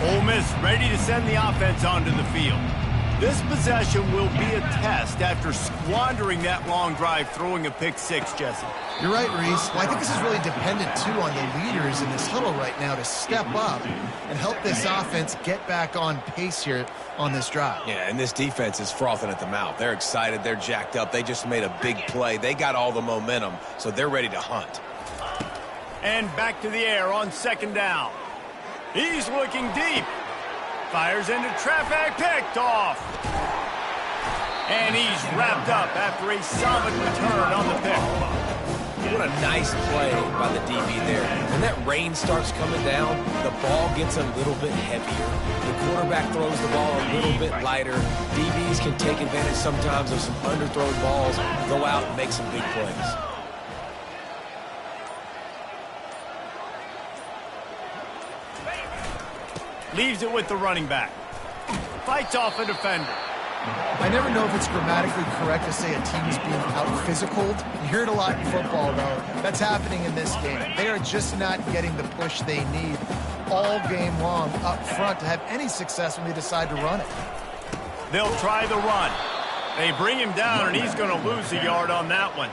Ole Miss ready to send the offense onto the field. This possession will be a test after squandering that long drive, throwing a pick 6, Jesse. You're right, Reese. Well, I think this is really dependent, too, on the leaders in this huddle right now to step up and help this offense get back on pace here on this drive. Yeah, and this defense is frothing at the mouth. They're excited. They're jacked up. They just made a big play. They got all the momentum, so they're ready to hunt. And back to the air on 2nd down. He's looking deep. Fires into traffic, picked off. And he's wrapped up after a solid return on the pick. What a nice play by the DB there. When that rain starts coming down, the ball gets a little bit heavier. The quarterback throws the ball a little bit lighter. DBs can take advantage sometimes of some underthrown balls, go out and make some big plays. Leaves it with the running back. Fights off a defender. I never know if it's grammatically correct to say a team is being out-physicaled. You hear it a lot in football, though. That's happening in this game. They are just not getting the push they need all game long up front to have any success when they decide to run it. They'll try the run. They bring him down, and he's going to lose a yard on that one.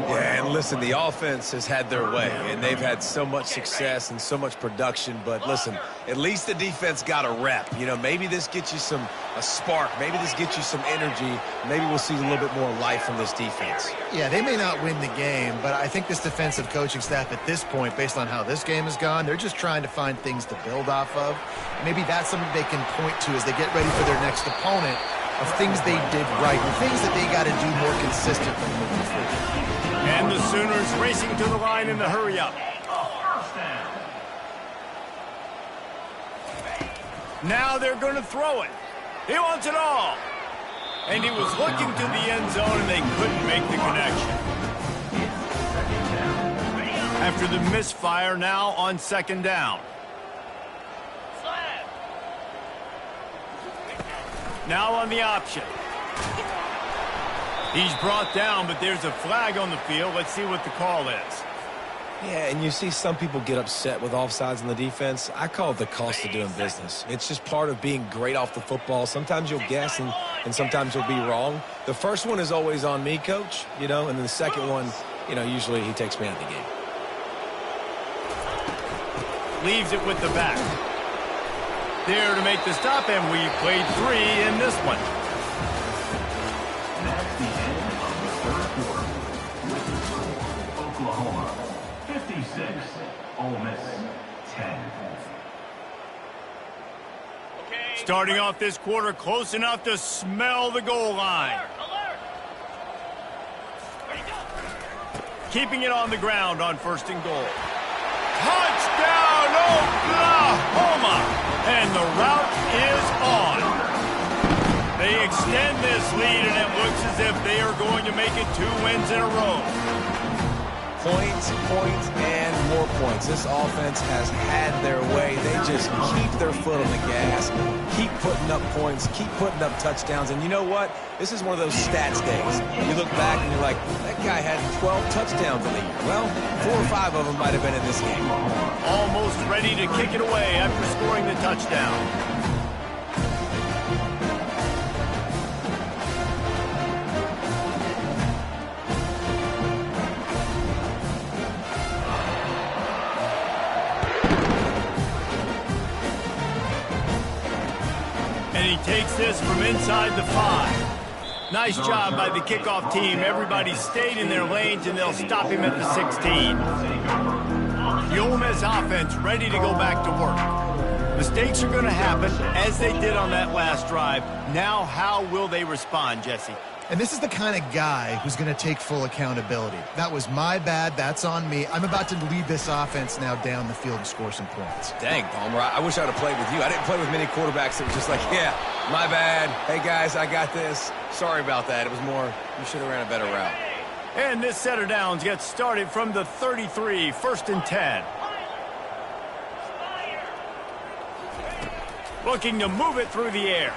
Yeah, and listen, the offense has had their way, and they've had so much success and so much production. But listen, at least the defense got a rep. You know, maybe this gets you a spark. Maybe this gets you some energy. Maybe we'll see a little bit more life from this defense. Yeah, they may not win the game, but I think this defensive coaching staff at this point, based on how this game has gone, they're just trying to find things to build off of. Maybe that's something they can point to as they get ready for their next opponent, of things they did right, and things that they got to do more consistently moving forward. And the Sooners racing to the line in the hurry-up. Now they're going to throw it. He wants it all. And he was looking to the end zone, and they couldn't make the connection. After the misfire, now on 2nd down. Now on the option. He's brought down, but there's a flag on the field. Let's see what the call is. Yeah, and you see some people get upset with offsides on the defense. I call it the cost of doing business. It's just part of being great off the football. Sometimes you'll guess, and sometimes you'll be wrong. The first one is always on me, Coach, and then the second one, usually he takes me out of the game. Leaves it with the back. There to make the stop, and we played 3 in this one. That's the end of the 3rd quarter. With the score, Oklahoma 56, Ole Miss 10. Starting off this quarter close enough to smell the goal line. Alert! Ready, go! Keeping it on the ground on 1st and goal. Touchdown, Oklahoma! And the route is on. They They extend this lead, and it looks as if they are going to make it 2 wins in a row. Points, points, and more points. This offense has had their way. They just keep their foot on the gas, keep putting up points, keep putting up touchdowns. And you know what? This is one of those stats days. You look back and you're like, that guy had 12 touchdowns in the year. Well, 4 or 5 of them might have been in this game. Almost ready to kick it away after scoring the touchdown. And he takes this from inside the 5. Nice job by the kickoff team. Everybody stayed in their lanes, and they'll stop him at the 16. The Ole Miss offense ready to go back to work. Mistakes are going to happen, as they did on that last drive. Now, how will they respond, Jesse? And this is the kind of guy who's going to take full accountability. That was my bad. That's on me. I'm about to lead this offense now down the field and score some points. Dang, Palmer, I wish I'd have played with you. I didn't play with many quarterbacks that were just like, yeah, my bad. Hey, guys, I got this. Sorry about that. It was more, you should have ran a better route. And this set of downs gets started from the 33, 1st and 10. Looking to move it through the air.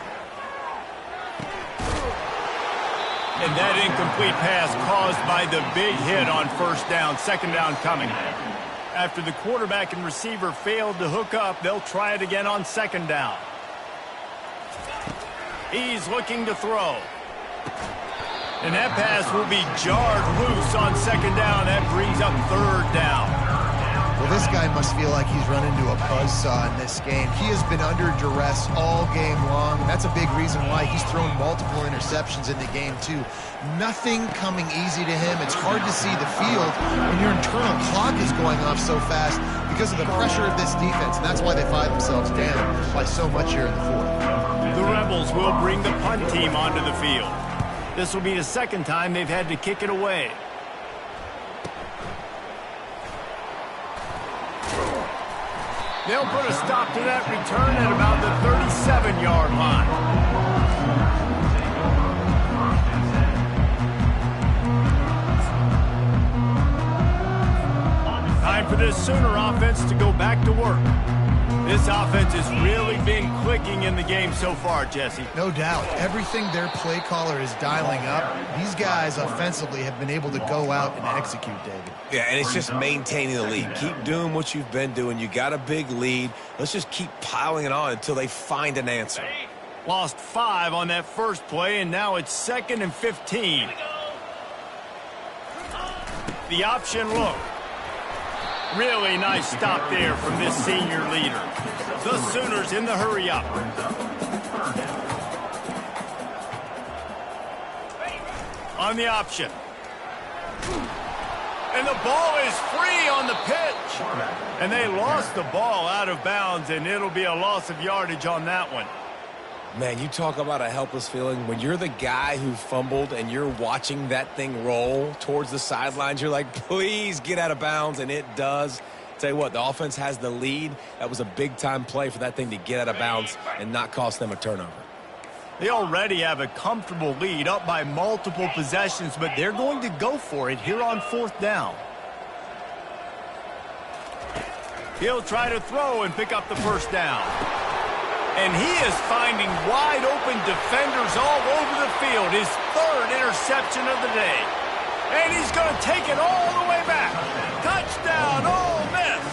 And that incomplete pass caused by the big hit on 1st down, 2nd down coming. After the quarterback and receiver failed to hook up, they'll try it again on 2nd down. He's looking to throw. And that pass will be jarred loose on 2nd down. That brings up 3rd down. Well, this guy must feel like he's run into a buzzsaw in this game. He has been under duress all game long, and that's a big reason why he's thrown multiple interceptions in the game, too. Nothing coming easy to him. It's hard to see the field when your internal clock is going off so fast because of the pressure of this defense, and that's why they find themselves down by so much here in the 4th. The Rebels will bring the punt team onto the field. This will be the 2nd time they've had to kick it away. They'll put a stop to that return at about the 37-yard line. Time for this Sooner offense to go back to work. This offense has really been clicking in the game so far, Jesse. No doubt. Everything their play caller is dialing up, these guys offensively have been able to go out and execute, David. Yeah, and it's just maintaining the lead. Keep doing what you've been doing. You got a big lead. Let's just keep piling it on until they find an answer. Lost 5 on that first play, and now it's 2nd and 15. The option look. Really nice stop there from this senior leader. The Sooners in the hurry up. On the option. And the ball is free on the pitch. And they lost the ball out of bounds, and it'll be a loss of yardage on that one. Man, you talk about a helpless feeling. When you're the guy who fumbled and you're watching that thing roll towards the sidelines, you're like, please get out of bounds, and it does. Tell you what, the offense has the lead. That was a big-time play for that thing to get out of bounds and not cost them a turnover. They already have a comfortable lead up by multiple possessions, but they're going to go for it here on 4th down. He'll try to throw and pick up the 1st down. And he is finding wide-open defenders all over the field. His 3rd interception of the day. And he's going to take it all the way back. Touchdown, Ole Miss.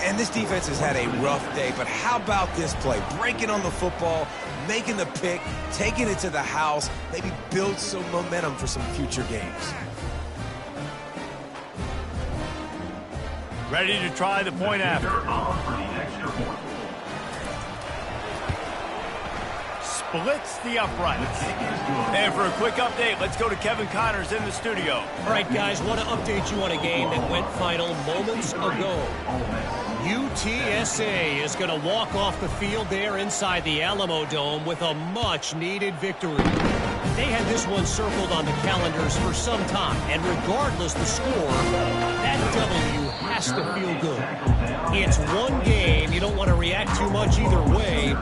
And this defense has had a rough day, but how about this play? Breaking on the football, making the pick, taking it to the house, maybe build some momentum for some future games. Ready to try the point after. Splits the uprights. And for a quick update, let's go to Kevin Connors in the studio. All right, guys, want to update you on a game that went final moments ago. UTSA is going to walk off the field there inside the Alamo Dome with a much-needed victory. They had this one circled on the calendars for some time, and regardless the score, that W has to feel good. It's one game you don't want to react expect too much either way,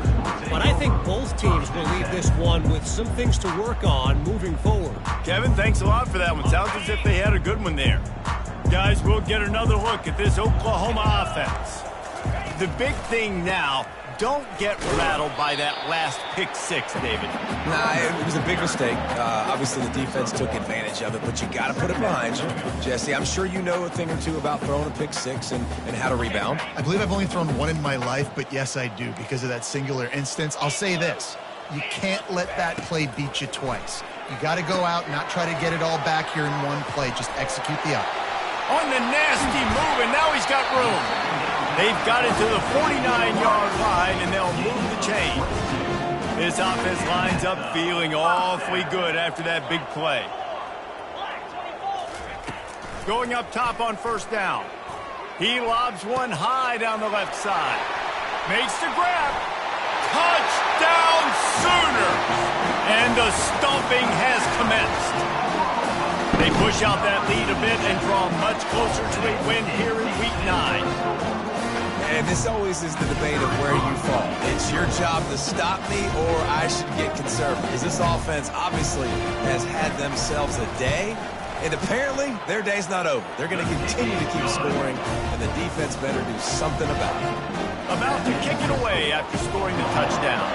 but I think both teams will leave this one with some things to work on moving forward. Kevin, thanks a lot for that one. Sounds as if they had a good one there. Guys, we'll get another look at this Oklahoma offense. The big thing now, don't get rattled by that last pick-6, David. Nah, it was a big mistake. Obviously, the defense took advantage of it, but you got to put it behind you. Jesse, I'm sure you know a thing or two about throwing a pick-6 and how to rebound. I believe I've only thrown one in my life, but yes, I do because of that singular instance. I'll say this. You can't let that play beat you twice. You got to go out and not try to get it all back here in one play. Just execute the out. On the nasty move, and now he's got room. They've got it to the 49-yard line, and they'll move the chain. This offense lines up feeling awfully good after that big play. Going up top on first down. He lobs one high down the left side. Makes the grab. Touchdown Sooners! And the stomping has commenced. They push out that lead a bit and draw much closer to a win here in Week 9. And this always is the debate of where you fall. It's your job to stop me, or I should get conservative. Because this offense obviously has had themselves a day, and apparently their day's not over. They're going to continue to keep scoring, and the defense better do something about it. About to kick it away after scoring the touchdown.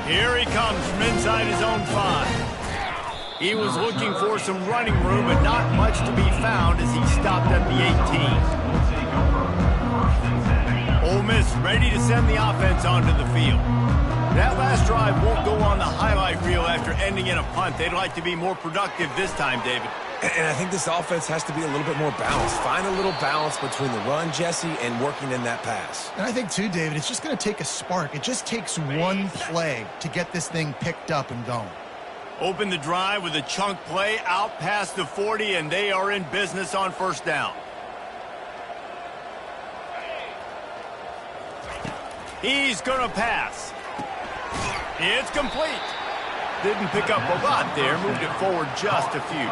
Here he comes from inside his own 5. He was looking for some running room, but not much to be found as he stopped at the 18. Ole Miss ready to send the offense onto the field. That last drive won't go on the highlight reel after ending in a punt. They'd like to be more productive this time, David. And I think this offense has to be a little bit more balanced. Find a little balance between the run, Jesse, and working in that pass. And I think, too, David, it's just going to take a spark. It just takes one play to get this thing picked up and going. Open the drive with a chunk play out past the 40, and they are in business on first down. He's going to pass. It's complete. Didn't pick up a lot there. Moved it forward just a few.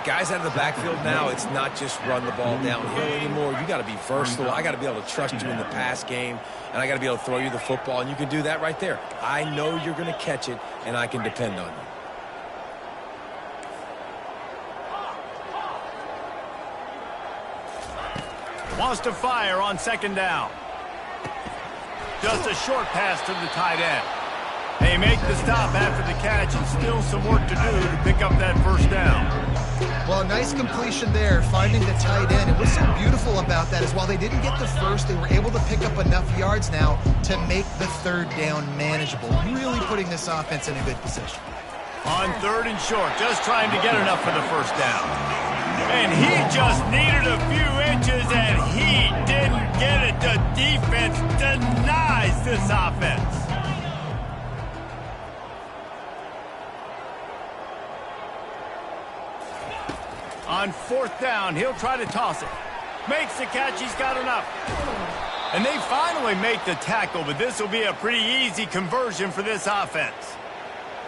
Guys out of the backfield now, it's not just run the ball downhill anymore. You got to be versatile. I got to be able to trust you in the pass game, and I got to be able to throw you the football, and you can do that right there. I know you're going to catch it, and I can depend on you. Wants to fire on second down. Just a short pass to the tight end. They make the stop after the catch, and still some work to do to pick up that first down. Well, nice completion there, finding the tight end. And what's so beautiful about that is while they didn't get the first, they were able to pick up enough yards now to make the third down manageable, really putting this offense in a good position. On third and short, just trying to get enough for the first down. And he just needed a few inches, and he didn't get it. The defense denies this offense. On fourth down, he'll try to toss it. Makes the catch, he's got enough. And they finally make the tackle, but this will be a pretty easy conversion for this offense.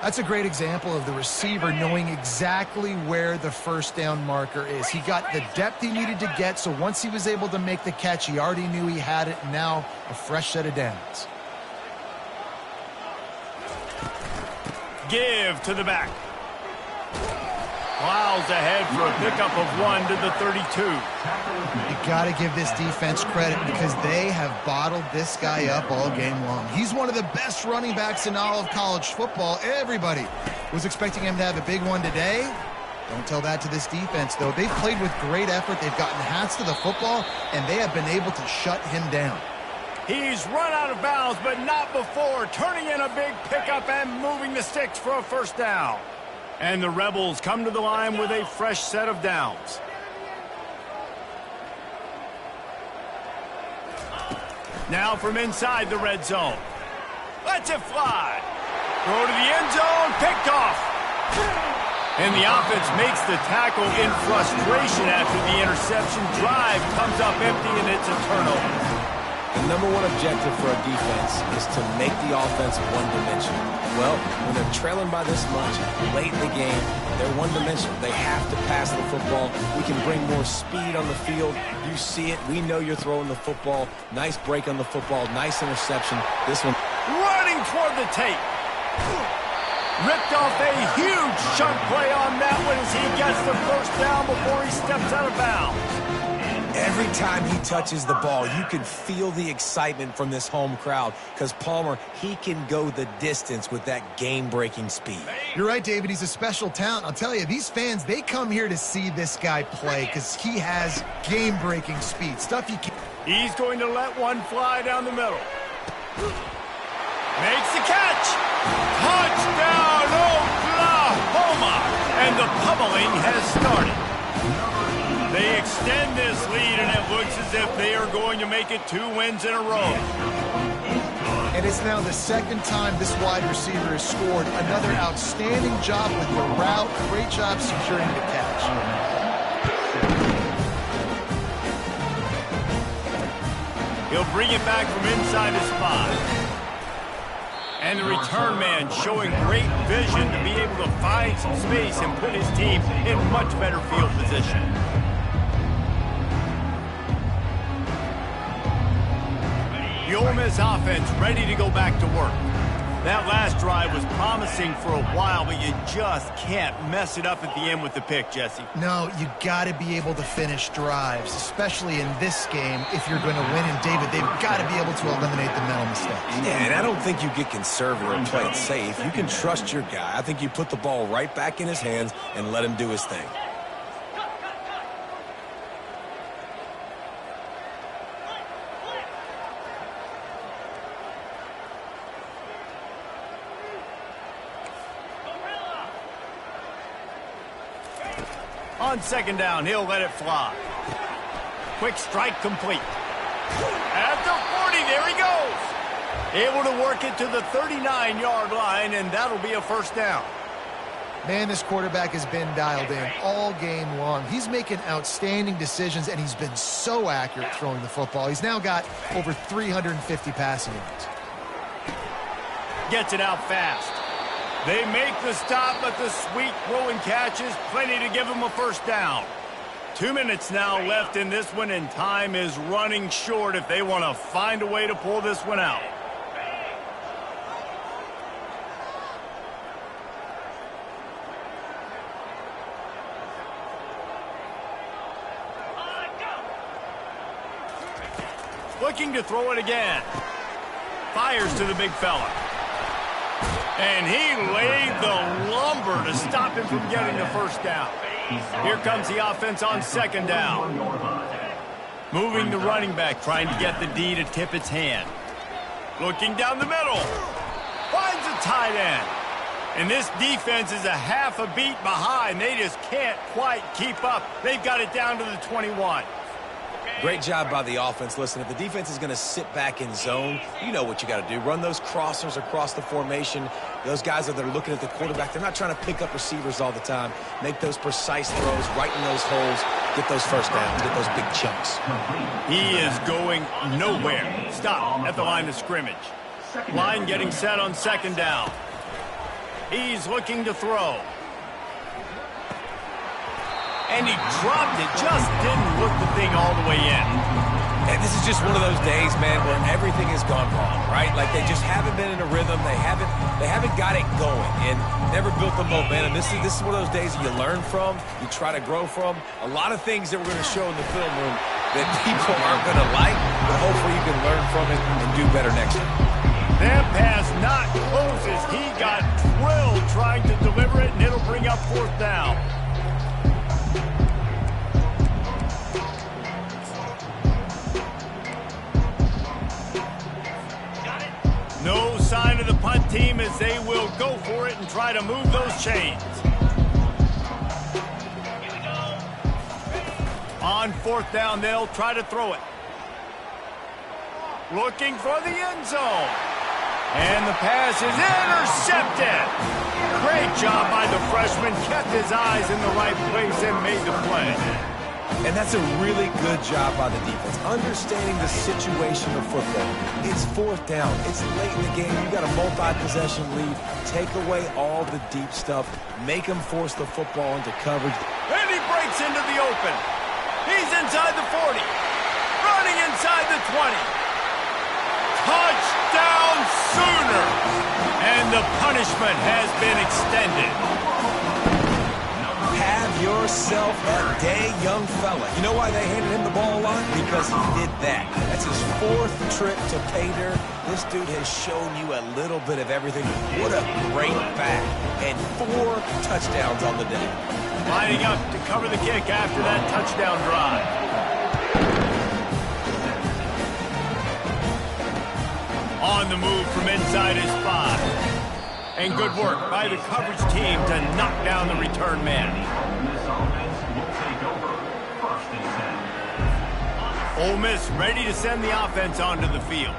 That's a great example of the receiver knowing exactly where the first down marker is. He got the depth he needed to get, so once he was able to make the catch, he already knew he had it, and now a fresh set of downs. Give to the back. Plows ahead for a pickup of 1 to the 32. You got to give this defense credit because they have bottled this guy up all game long. He's one of the best running backs in all of college football. Everybody was expecting him to have a big one today. Don't tell that to this defense, though. They've played with great effort. They've gotten hats to the football, and they have been able to shut him down. He's run out of bounds, but not before turning in a big pickup and moving the sticks for a first down. And the Rebels come to the line with a fresh set of downs. Now from inside the red zone. Lets it fly. Throw to the end zone. Picked off. And the offense makes the tackle in frustration after the interception. Drive comes up empty, and it's a turnover. The number one objective for a defense is to make the offense one-dimensional. Well, when they're trailing by this much late in the game, they're one-dimensional. They have to pass the football. We can bring more speed on the field. You see it. We know you're throwing the football. Nice break on the football. Nice interception. This one. Running toward the tape. Ripped off a huge chunk play on that one as he gets the first down before he steps out of bounds. Every time he touches the ball, you can feel the excitement from this home crowd because Palmer, he can go the distance with that game-breaking speed. You're right, David. He's a special talent. I'll tell you, these fans, they come here to see this guy play because he has game-breaking speed. Stuff you can't. He's going to let one fly down the middle. Makes the catch. Touchdown, Oklahoma. And the pummeling has started. They extend this lead, and it looks as if they are going to make it 2 wins in a row. And it's now the second time this wide receiver has scored. Another outstanding job with the route. Great job securing the catch. He'll bring it back from inside his 5. And the return man showing great vision to be able to find some space and put his team in much better field position. The Ole Miss offense ready to go back to work. That last drive was promising for a while, but you just can't mess it up at the end with the pick, Jesse. No, you got to be able to finish drives, especially in this game. If you're going to win, and David, they've got to be able to eliminate the mental mistakes. Yeah, and I don't think you get conservative and play it safe. You can trust your guy. I think you put the ball right back in his hands and let him do his thing. On second down, he'll let it fly. Quick strike complete. At the 40, there he goes. Able to work it to the 39-yard line, and that'll be a first down. Man, this quarterback has been dialed in all game long. He's making outstanding decisions, and he's been so accurate throwing the football. He's now got over 350 passing yards. Gets it out fast. They make the stop, but the sweet throwing catch is plenty to give them a first down. 2 minutes now left in this one, and time is running short if they want to find a way to pull this one out. Looking to throw it again. Fires to the big fella. And he laid the lumber to stop him from getting the first down. Here comes the offense on second down. Moving the running back, trying to get the D to tip its hand. Looking down the middle. Finds a tight end. And this defense is a half a beat behind. They just can't quite keep up. They've got it down to the 21. Great job by the offense. Listen, if the defense is going to sit back in zone, you know what you got to do. Run those crossers across the formation. Those guys that are looking at the quarterback, they're not trying to pick up receivers all the time. Make those precise throws, right in those holes, get those first downs, get those big chunks. He is going nowhere. Stop at the line of scrimmage. Line getting set on second down. He's looking to throw. And he dropped it, just didn't look the thing all the way in. And this is just one of those days, man, where everything has gone wrong, right? Like they just haven't been in a rhythm. They haven't got it going and never built the momentum. This is one of those days that you learn from, you try to grow from. A lot of things that we're going to show in the film room that people aren't going to like, but hopefully you can learn from it and do better next time. That pass not close as he got drilled trying to deliver it, and it'll bring up fourth down. No sign of the punt team as they will go for it and try to move those chains. On fourth down, they'll try to throw it. Looking for the end zone. And the pass is intercepted. Great job by the freshman. Kept his eyes in the right place and made the play. And that's a really good job by the defense, understanding the situation of football. It's fourth down. It's late in the game. You got a multi-possession lead. Take away all the deep stuff. Make them force the football into coverage. And he breaks into the open. He's inside the 40. Running inside the 20. Touchdown Sooners! And the punishment has been extended. Have yourself a day, young fella. You know why they handed him the ball a lot? Because he did that. That's his fourth trip to pay dirt. This dude has shown you a little bit of everything. What a great back. And 4 touchdowns on the day. Lining up to cover the kick after that touchdown drive. On the move from inside his 5. And good work by the coverage team to knock down the return man. This offense will take over. First and 10. Ole Miss ready to send the offense onto the field.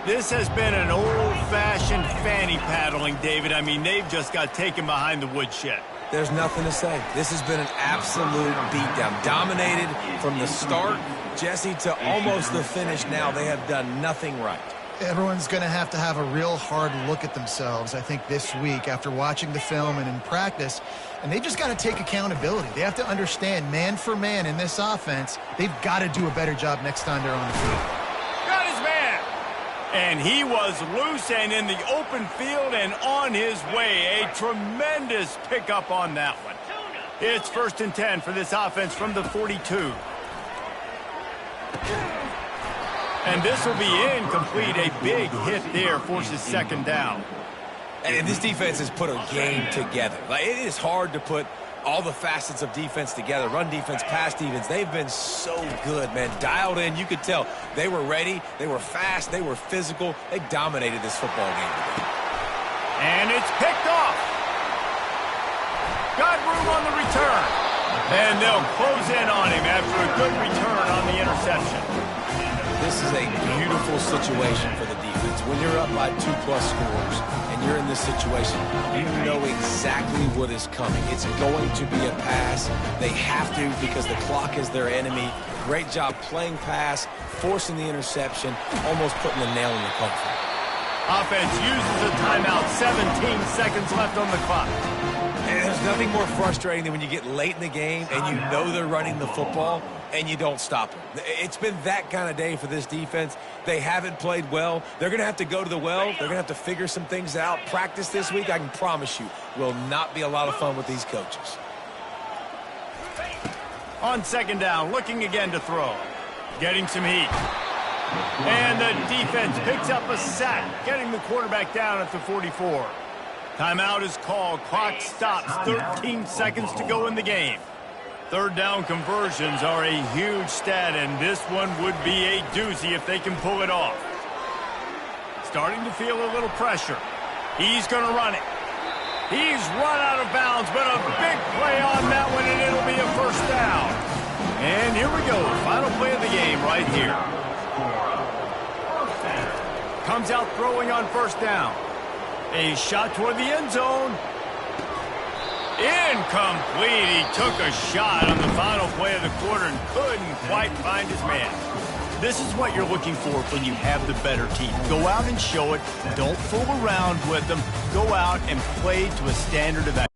This has been an old-fashioned fanny paddling, David. I mean, they've just got taken behind the woodshed. There's nothing to say. This has been an absolute beatdown. Dominated from the start, Jesse, to almost the finish now. They have done nothing right. Everyone's going to have a real hard look at themselves, I think, this week after watching the film and in practice. And they've just got to take accountability. They have to understand, man for man in this offense, they've got to do a better job next time they're on the field. Got his man! And he was loose and in the open field and on his way. A tremendous pickup on that one. It's 1st and 10 for this offense from the 42. And this will be incomplete. A big hit there forces 2nd down. And this defense has put a game together. Like, it is hard to put all the facets of defense together. Run defense, pass defense. They've been so good, man. Dialed in. You could tell they were ready. They were fast. They were physical. They dominated this football game today. And it's picked off. Got room on the return. And they'll close in on him after a good return on the interception. This is a beautiful situation for the defense. When you're up by 2+ scores and you're in this situation, you know exactly what is coming. It's going to be a pass. They have to because the clock is their enemy. Great job playing pass, forcing the interception, almost putting the nail in the coffin. Offense uses a timeout. 17 seconds left on the clock. And there's nothing more frustrating than when you get late in the game and you know they're running the football and you don't stop them. It's been that kind of day for this defense. They haven't played well. They're going to have to go to the well. They're going to have to figure some things out. Practice this week, I can promise you, will not be a lot of fun with these coaches. On 2nd down, looking again to throw. Getting some heat. And the defense picks up a sack, getting the quarterback down at the 44. Timeout is called. Clock stops. 13 seconds to go in the game. 3rd down conversions are a huge stat, and this one would be a doozy if they can pull it off. Starting to feel a little pressure. He's going to run it. He's run out of bounds, but a big play on that one, and it'll be a 1st down. And here we go. Final play of the game right here. Comes out throwing on 1st down. A shot toward the end zone. Incomplete. He took a shot on the final play of the quarter and couldn't quite find his man. This is what you're looking for when you have the better team. Go out and show it. Don't fool around with them. Go out and play to a standard of excellence.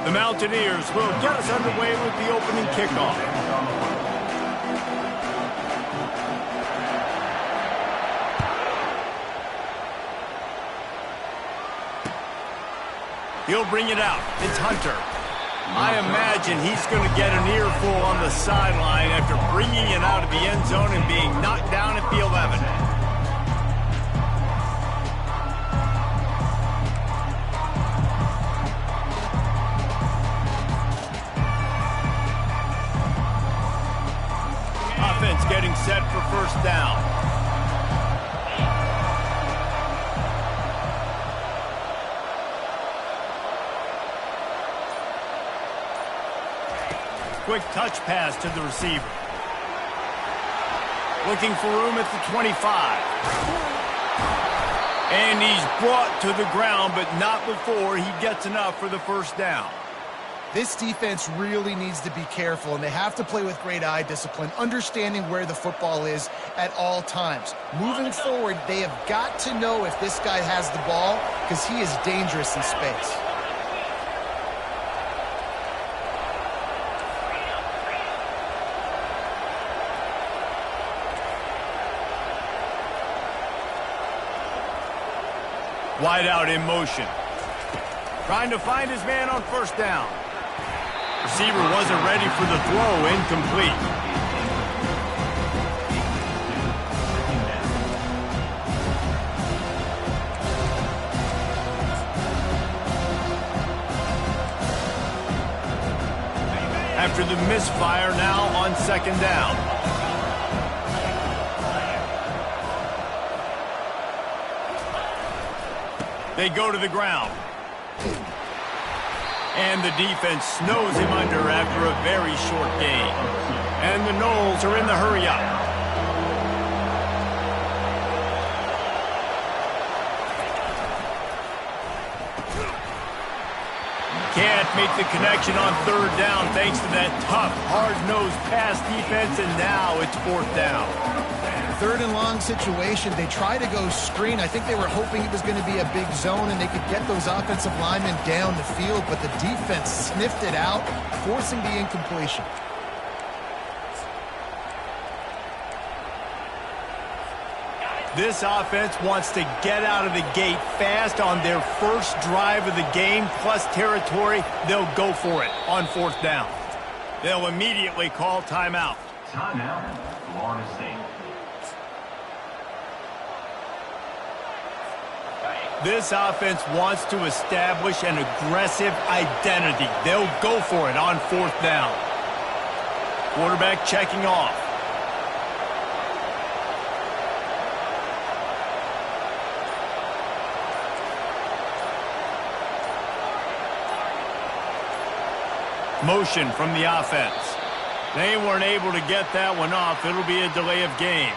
The Mountaineers will get us underway with the opening kickoff. He'll bring it out. It's Hunter. I imagine he's going to get an earful on the sideline after bringing it out of the end zone and being knocked down at the 11. Offense getting set for first down. Quick touch pass to the receiver. Looking for room at the 25. And he's brought to the ground, but not before he gets enough for the first down. This defense really needs to be careful, and they have to play with great eye discipline, understanding where the football is at all times. Moving forward, they have got to know if this guy has the ball, because he is dangerous in space. Wide out in motion. Trying to find his man on first down. Receiver wasn't ready for the throw. Incomplete. After the misfire, now on second down. They go to the ground. And the defense snows him under after a very short gain. And the Knowles are in the hurry-up. Can't make the connection on third down thanks to that tough, hard-nosed pass defense, and now it's fourth down. Third and long situation, they try to go screen. I think they were hoping it was going to be a big zone and they could get those offensive linemen down the field, but the defense sniffed it out, forcing the incompletion. This offense wants to get out of the gate fast on their first drive of the game, plus territory. They'll go for it on fourth down. They'll immediately call timeout. Timeout, Florida State. This offense wants to establish an aggressive identity. They'll go for it on fourth down. Quarterback checking off. Motion from the offense. They weren't able to get that one off. It'll be a delay of game.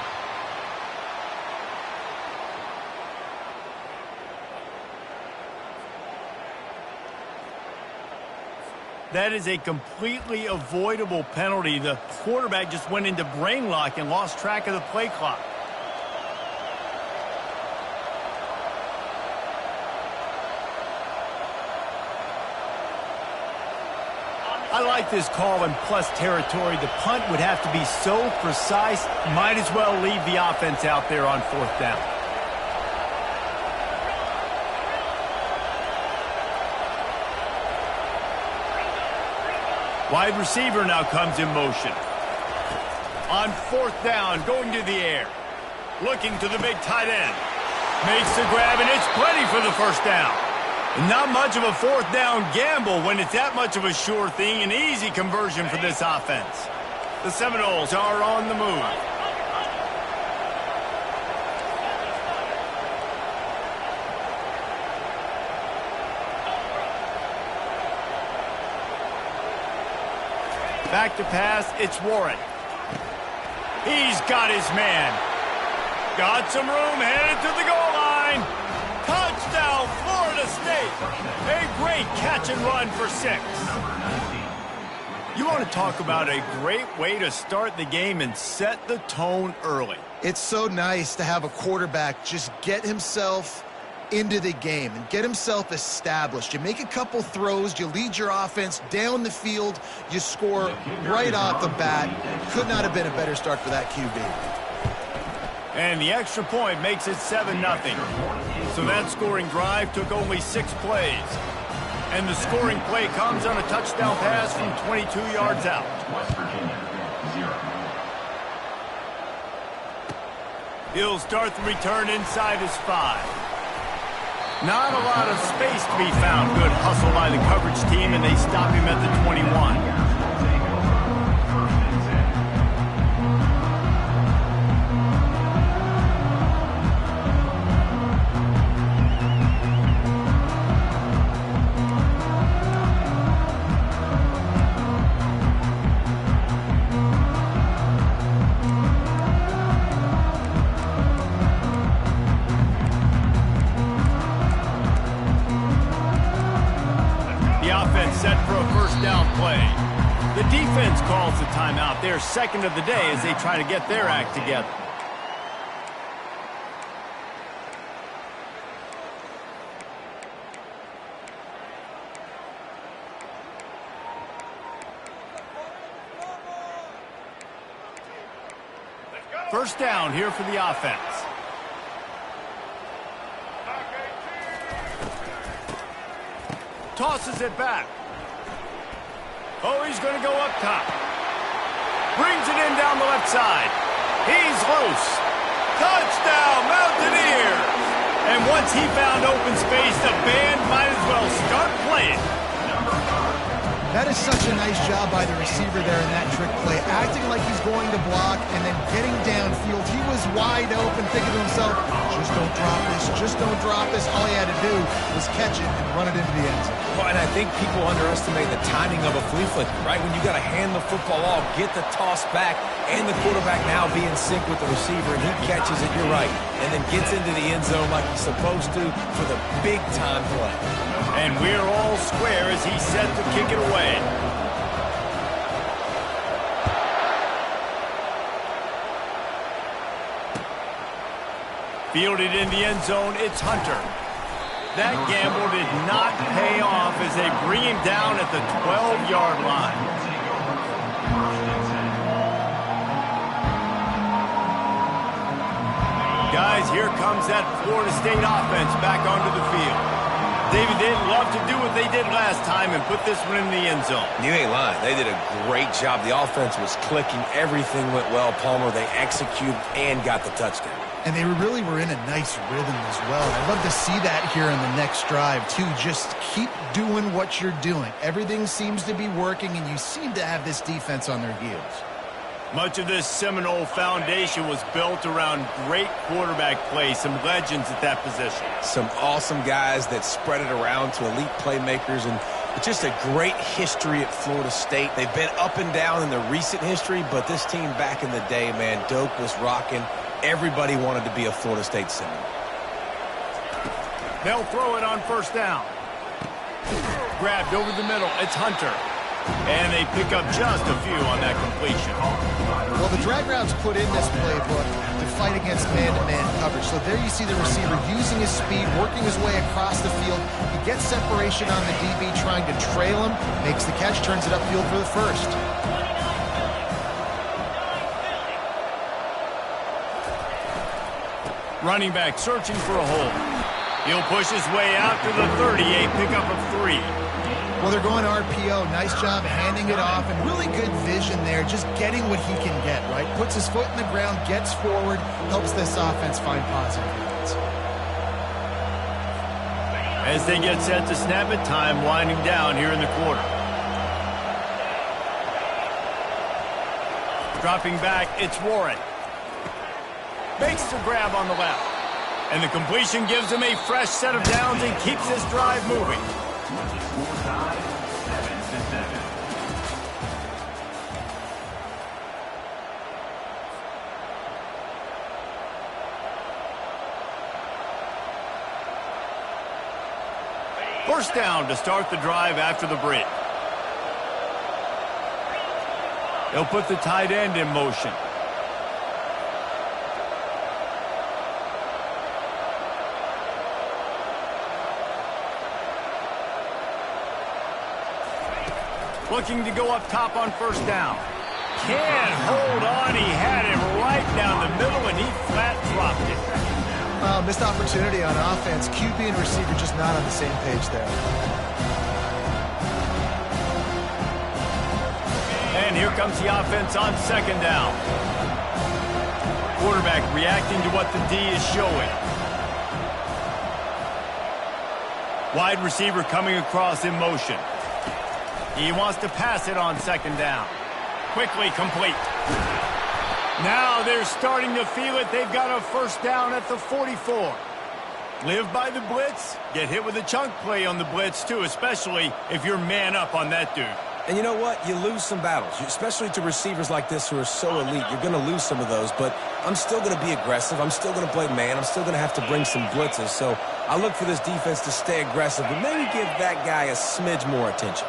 That is a completely avoidable penalty. The quarterback just went into brain lock and lost track of the play clock. I like this call in plus territory. The punt would have to be so precise, might as well leave the offense out there on fourth down. Wide receiver now comes in motion. On fourth down, going to the air. Looking to the big tight end. Makes the grab, and it's plenty for the first down. Not much of a fourth down gamble when it's that much of a sure thing. An easy conversion for this offense. The Seminoles are on the move. Back to pass, it's Warren. He's got his man. Got some room, headed to the goal line. Touchdown, Florida State. A great catch and run for 6. You want to talk about a great way to start the game and set the tone early. It's so nice to have a quarterback just get himself into the game and get himself established. You make a couple throws, you lead your offense down the field, you score right off the bat. Could not have been a better start for that QB. And the extra point makes it 7-0. So that scoring drive took only 6 plays. And the scoring play comes on a touchdown pass from 22 yards out. West Virginia, 0. He'll start the return inside his 5. Not a lot of space to be found. Good hustle by the coverage team, and they stop him at the 21. Set for a first down play. The defense calls the timeout. Their second of the day as they try to get their act together. First down here for the offense. Tosses it back. Oh, he's going to go up top. Brings it in down the left side. He's loose. Touchdown, Mountaineers! And once he found open space, the band might as well start playing. That is such a nice job by the receiver there in that trick play, acting like he's going to block and then getting downfield. He was wide open, thinking to himself, just don't drop this, just don't drop this. All he had to do was catch it and run it into the end zone. Well, and I think people underestimate the timing of a flea flicker, right? When you got to hand the football off, get the toss back, and the quarterback now be in sync with the receiver, and he catches it, you're right, and then gets into the end zone like he's supposed to for the big-time play. And we're all square as he's set to kick it away. Fielded in the end zone, it's Hunter. That gamble did not pay off as they bring him down at the 12-yard line. Guys, here comes that Florida State offense back onto the field. David, they'd love to do what they did last time and put this one in the end zone. You ain't lying. They did a great job. The offense was clicking. Everything went well, Palmer. They executed and got the touchdown. And they really were in a nice rhythm as well. I'd love to see that here in the next drive, too. Just keep doing what you're doing. Everything seems to be working, and you seem to have this defense on their heels. Much of this Seminole foundation was built around great quarterback play, some legends at that position. Some awesome guys that spread it around to elite playmakers, and just a great history at Florida State. They've been up and down in the recent history, but this team back in the day, man, Doak was rocking. Everybody wanted to be a Florida State Seminole. They'll throw it on first down. Grabbed over the middle. It's Hunter. And they pick up just a few on that completion. Well, the drag routes put in this playbook to fight against man-to-man coverage. So there you see the receiver using his speed, working his way across the field. He gets separation on the DB, trying to trail him, makes the catch, turns it upfield for the first. Running back searching for a hole. He'll push his way out to the 30, a pickup of 3. Well, they're going RPO. Nice job handing it off, and really good vision there, just getting what he can get, right? Puts his foot in the ground, gets forward, helps this offense find positive yards. As they get set to snap it, time winding down here in the quarter. Dropping back, it's Warren. Makes the grab on the left. And the completion gives him a fresh set of downs and keeps this drive moving. First down to start the drive after the break. He'll put the tight end in motion. Looking to go up top on first down. Can't hold on. He had it right down the middle, and he flat dropped it. Missed opportunity on offense. QB and receiver just not on the same page there. And here comes the offense on second down. Quarterback reacting to what the D is showing. Wide receiver coming across in motion. He wants to pass it on second down. Quickly complete. Now they're starting to feel it. They've got a first down at the 44. Live by the blitz. Get hit with a chunk play on the blitz, too, especially if you're man up on that dude. And you know what? You lose some battles, especially to receivers like this who are so elite. You're going to lose some of those, but I'm still going to be aggressive. I'm still going to play man. I'm still going to have to bring some blitzes. So I look for this defense to stay aggressive, but maybe give that guy a smidge more attention.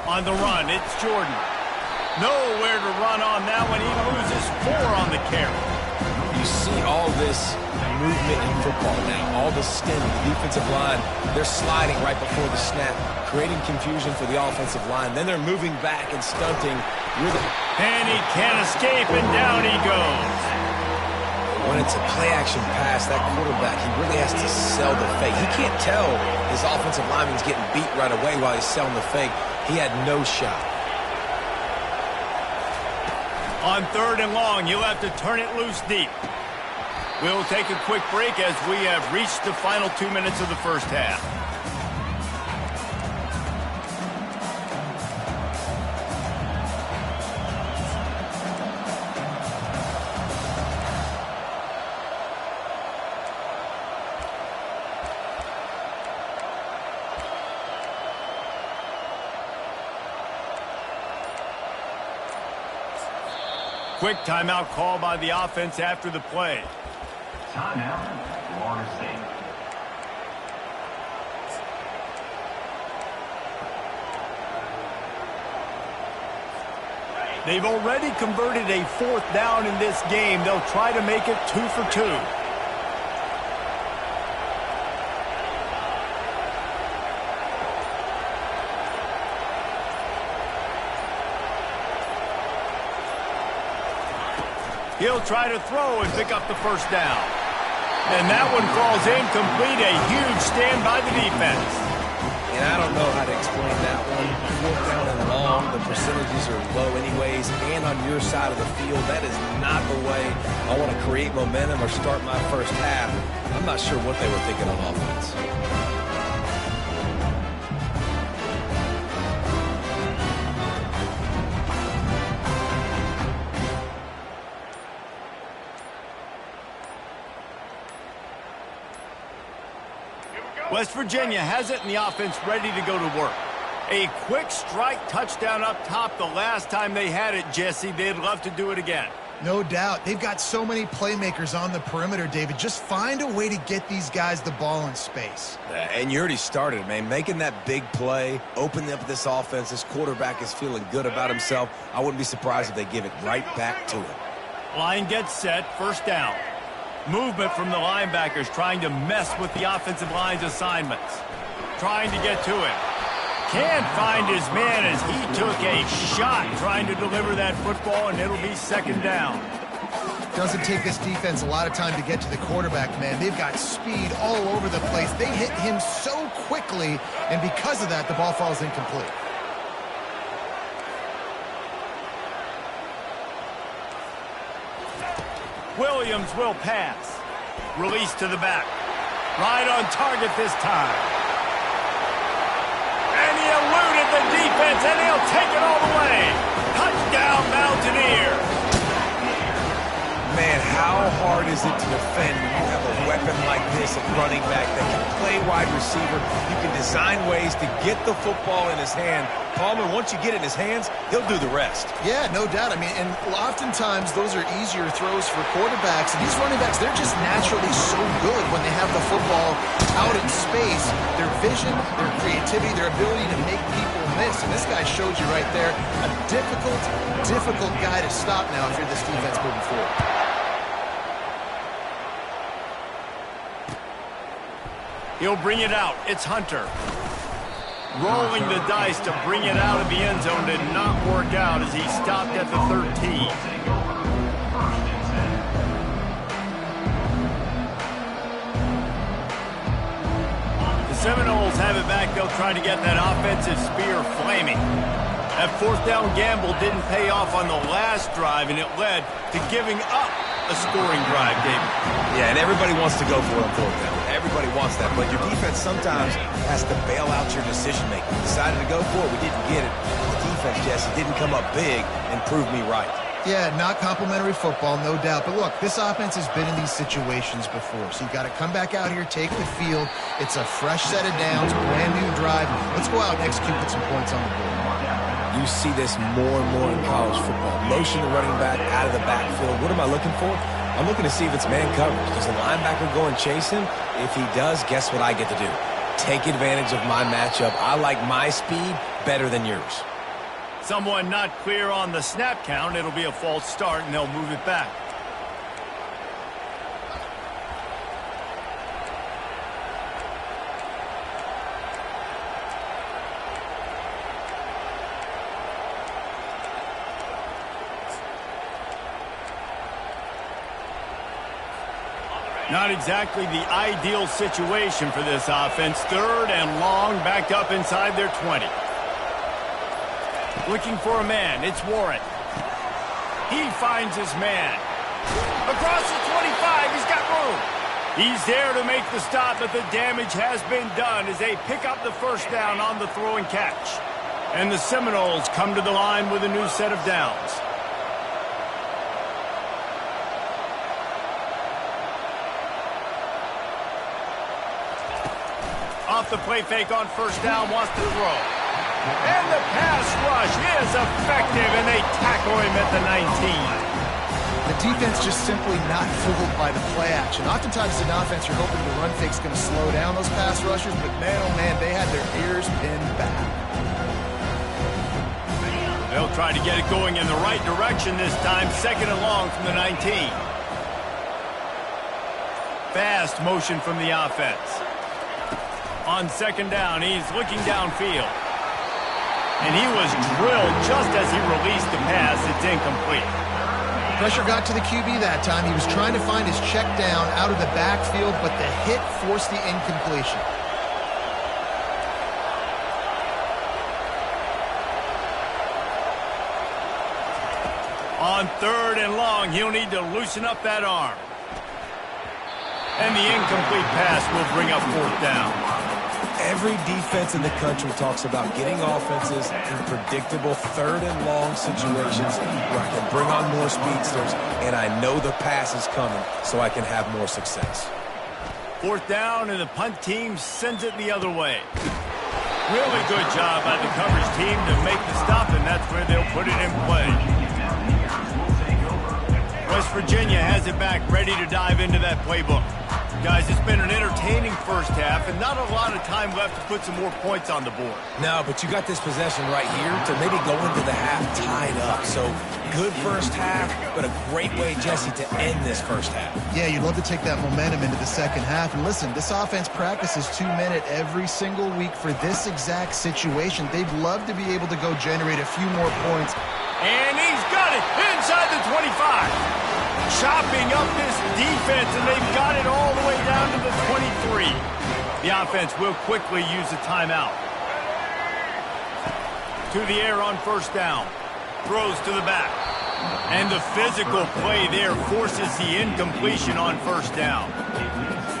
On the run, it's Jordan. Nowhere to run on that one. He loses 4 on the carry. You see all this movement in football now. All the stemming, the defensive line, they're sliding right before the snap, creating confusion for the offensive line. Then they're moving back and stunting. And he can't escape, and down he goes. When it's a play-action pass, that quarterback, he really has to sell the fake. He can't tell his offensive lineman's getting beat right away while he's selling the fake. He had no shot. On third and long, you'll have to turn it loose deep. We'll take a quick break as we have reached the final 2 minutes of the first half. Quick timeout call by the offense after the play. Timeout, Florida State. They've already converted a 4th down in this game. They'll try to make it 2 for 2. He'll try to throw and pick up the first down. And that one falls incomplete. A huge stand by the defense. And I don't know how to explain that one. 4th down and long, the percentages are low anyways, and on your side of the field, that is not the way I want to create momentum or start my first half. I'm not sure what they were thinking on offense. West Virginia has it, and the offense ready to go to work. A quick strike touchdown up top the last time they had it, Jesse. They'd love to do it again. No doubt. They've got so many playmakers on the perimeter, David. Just find a way to get these guys the ball in space. And you already started, man. Making that big play, opening up this offense. This quarterback is feeling good about himself. I wouldn't be surprised if they give it right back to him. Line gets set, first down. Movement from the linebackers trying to mess with the offensive line's assignments. Trying to get to him. Can't find his man as he took a shot trying to deliver that football, and it'll be second down. Doesn't take this defense a lot of time to get to the quarterback, man. They've got speed all over the place. They hit him so quickly, and because of that, the ball falls incomplete. Williams will pass. Release to the back. Right on target this time. And he eluded the defense, and he'll take it all the way. Touchdown, Mountaineer. Man, how hard is it to defend when you have a weapon like this at running back that can play wide receiver? You can design ways to get the football in his hand. Palmer, once you get it in his hands, he'll do the rest. Yeah, no doubt. I mean, and oftentimes those are easier throws for quarterbacks. And these running backs, they're just naturally so good when they have the football out in space. Their vision, their creativity, their ability to make people miss. And this guy shows you right there, a difficult guy to stop now if you're this defense moving forward. He'll bring it out. It's Hunter. Rolling the dice to bring it out of the end zone did not work out as he stopped at the 13. The Seminoles have it back. They'll try to get that offensive spear flaming. That fourth down gamble didn't pay off on the last drive, and it led to giving up a scoring drive, David. Yeah, and everybody wants to go for it on fourth down. Everybody wants that, but your defense sometimes has to bail out your decision-making. Decided to go for it, we didn't get it. The defense, Jesse, didn't come up big and prove me right. Yeah, not complimentary football, no doubt. But look, this offense has been in these situations before, so you've got to come back out here, take the field. It's a fresh set of downs, brand new drive. Let's go out and execute with some points on the board. You see this more and more in college football. Motion the running back out of the backfield. What am I looking for? I'm looking to see if it's man coverage. Does the linebacker go and chase him? If he does, guess what I get to do? Take advantage of my matchup. I like my speed better than yours. Someone not clear on the snap count. It'll be a false start, and they'll move it back. Not exactly the ideal situation for this offense. Third and long, backed up inside their 20. Looking for a man, it's Warren. He finds his man. Across the 25, he's got room. He's there to make the stop, but the damage has been done as they pick up the first down on the throw and catch. And the Seminoles come to the line with a new set of downs. Off the play fake on first down, wants to throw. And the pass rush is effective, and they tackle him at the 19. The defense just simply not fooled by the play action. Oftentimes as an offense, you're hoping the run fake's going to slow down those pass rushers, but man, oh man, they had their ears pinned back. They'll try to get it going in the right direction this time, second and long from the 19. Fast motion from the offense. On second down, he's looking downfield. And he was drilled just as he released the pass. It's incomplete. Pressure got to the QB that time. He was trying to find his check down out of the backfield, but the hit forced the incompletion. On third and long, he'll need to loosen up that arm. And the incomplete pass will bring up fourth down. Every defense in the country talks about getting offenses in predictable third and long situations where I can bring on more speedsters and I know the pass is coming so I can have more success. Fourth down, and the punt team sends it the other way. Really good job by the coverage team to make the stop, and that's where they'll put it in play. West Virginia has it back, ready to dive into that playbook. Guys, it's been an entertaining first half and not a lot of time left to put some more points on the board. No, but you got this possession right here to maybe go into the half tied up. So good first half, but a great way, Jesse, to end this first half. Yeah, you'd love to take that momentum into the second half. And listen, this offense practices 2-minute every single week for this exact situation. They'd love to be able to go generate a few more points. And he's got it inside the 25. Chopping up this defense, and they've got it all the way down to the 23. The offense will quickly use a timeout. To the air on first down. Throws to the back. And the physical play there forces the incompletion on first down.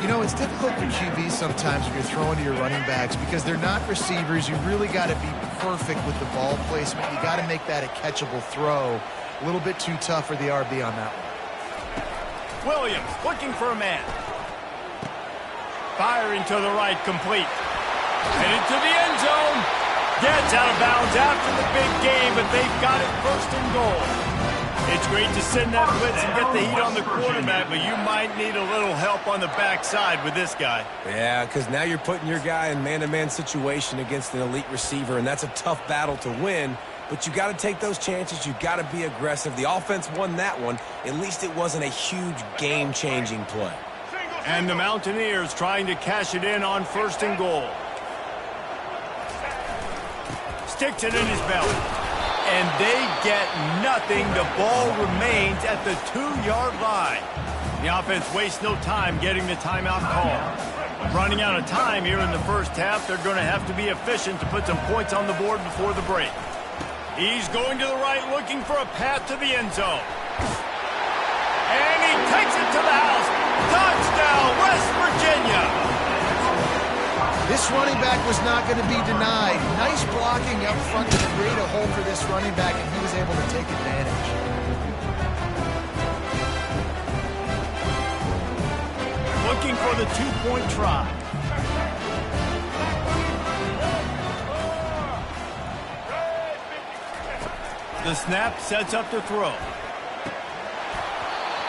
You know, it's difficult for QBs sometimes when you're throwing to your running backs because they're not receivers. You really got to be perfect with the ball placement. You got to make that a catchable throw. A little bit too tough for the RB on that one. Williams looking for a man. Firing to the right, complete. Headed to the end zone. Gets out of bounds after the big game, but they've got it first and goal. It's great to send that blitz and get the heat on the quarterback, but you might need a little help on the backside with this guy. Yeah, because now you're putting your guy in man-to-man situation against an elite receiver, and that's a tough battle to win. But you got to take those chances. You got to be aggressive. The offense won that one. At least it wasn't a huge game-changing play. And the Mountaineers trying to cash it in on first and goal. sticks it in his belt. And they get nothing. The ball remains at the 2-yard line. The offense wastes no time getting the timeout call. Running out of time here in the first half, they're going to have to be efficient to put some points on the board before the break. He's going to the right, looking for a path to the end zone. And he takes it to the house. Touchdown, West Virginia. This running back was not going to be denied. Nice blocking up front to create a hole for this running back, and he was able to take advantage. Looking for the 2-point try. The snap sets up the throw.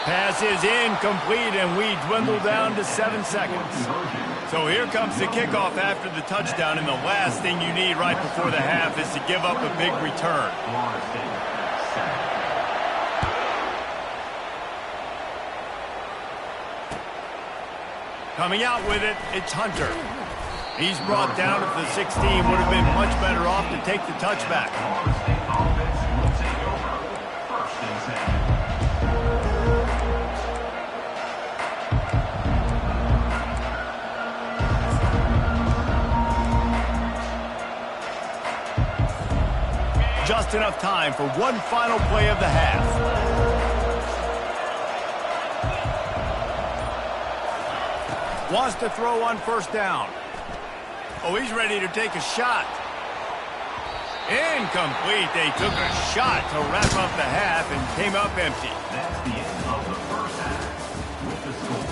Pass is incomplete, and we dwindle down to 7 seconds. So here comes the kickoff after the touchdown, and the last thing you need right before the half is to give up a big return. Coming out with it, it's Hunter. He's brought down at the 16. Would have been much better off to take the touchback. Just enough time for one final play of the half. Wants to throw on first down. Oh, he's ready to take a shot. Incomplete. They took a shot to wrap up the half and came up empty. That's the end of the first half. With the score,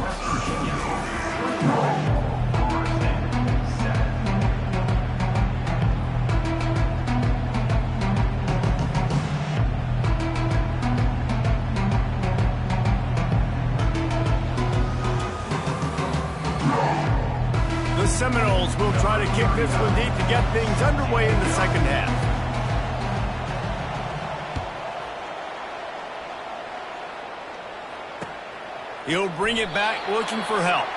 West Virginia 31, The Seminoles will try to kick this one deep to get things underway in the second half. He'll bring it back looking for help.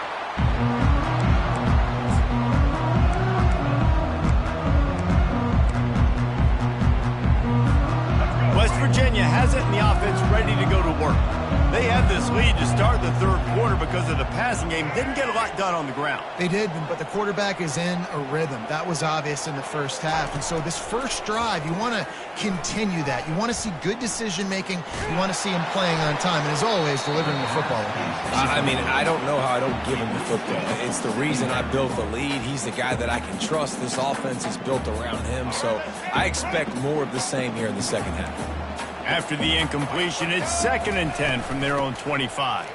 West Virginia has it and the offense ready to go to work. They had this lead to start the third quarter because of the passing game. Didn't get a lot done on the ground. They did, but the quarterback is in a rhythm. That was obvious in the first half. And so this first drive, you want to continue that. You want to see good decision-making. You want to see him playing on time. And as always, delivering the football. I mean, I don't know how I don't give him the football. It's the reason I built the lead. He's the guy that I can trust. This offense is built around him. So I expect more of the same here in the second half. After the incompletion, it's 2nd and 10 from their own 25.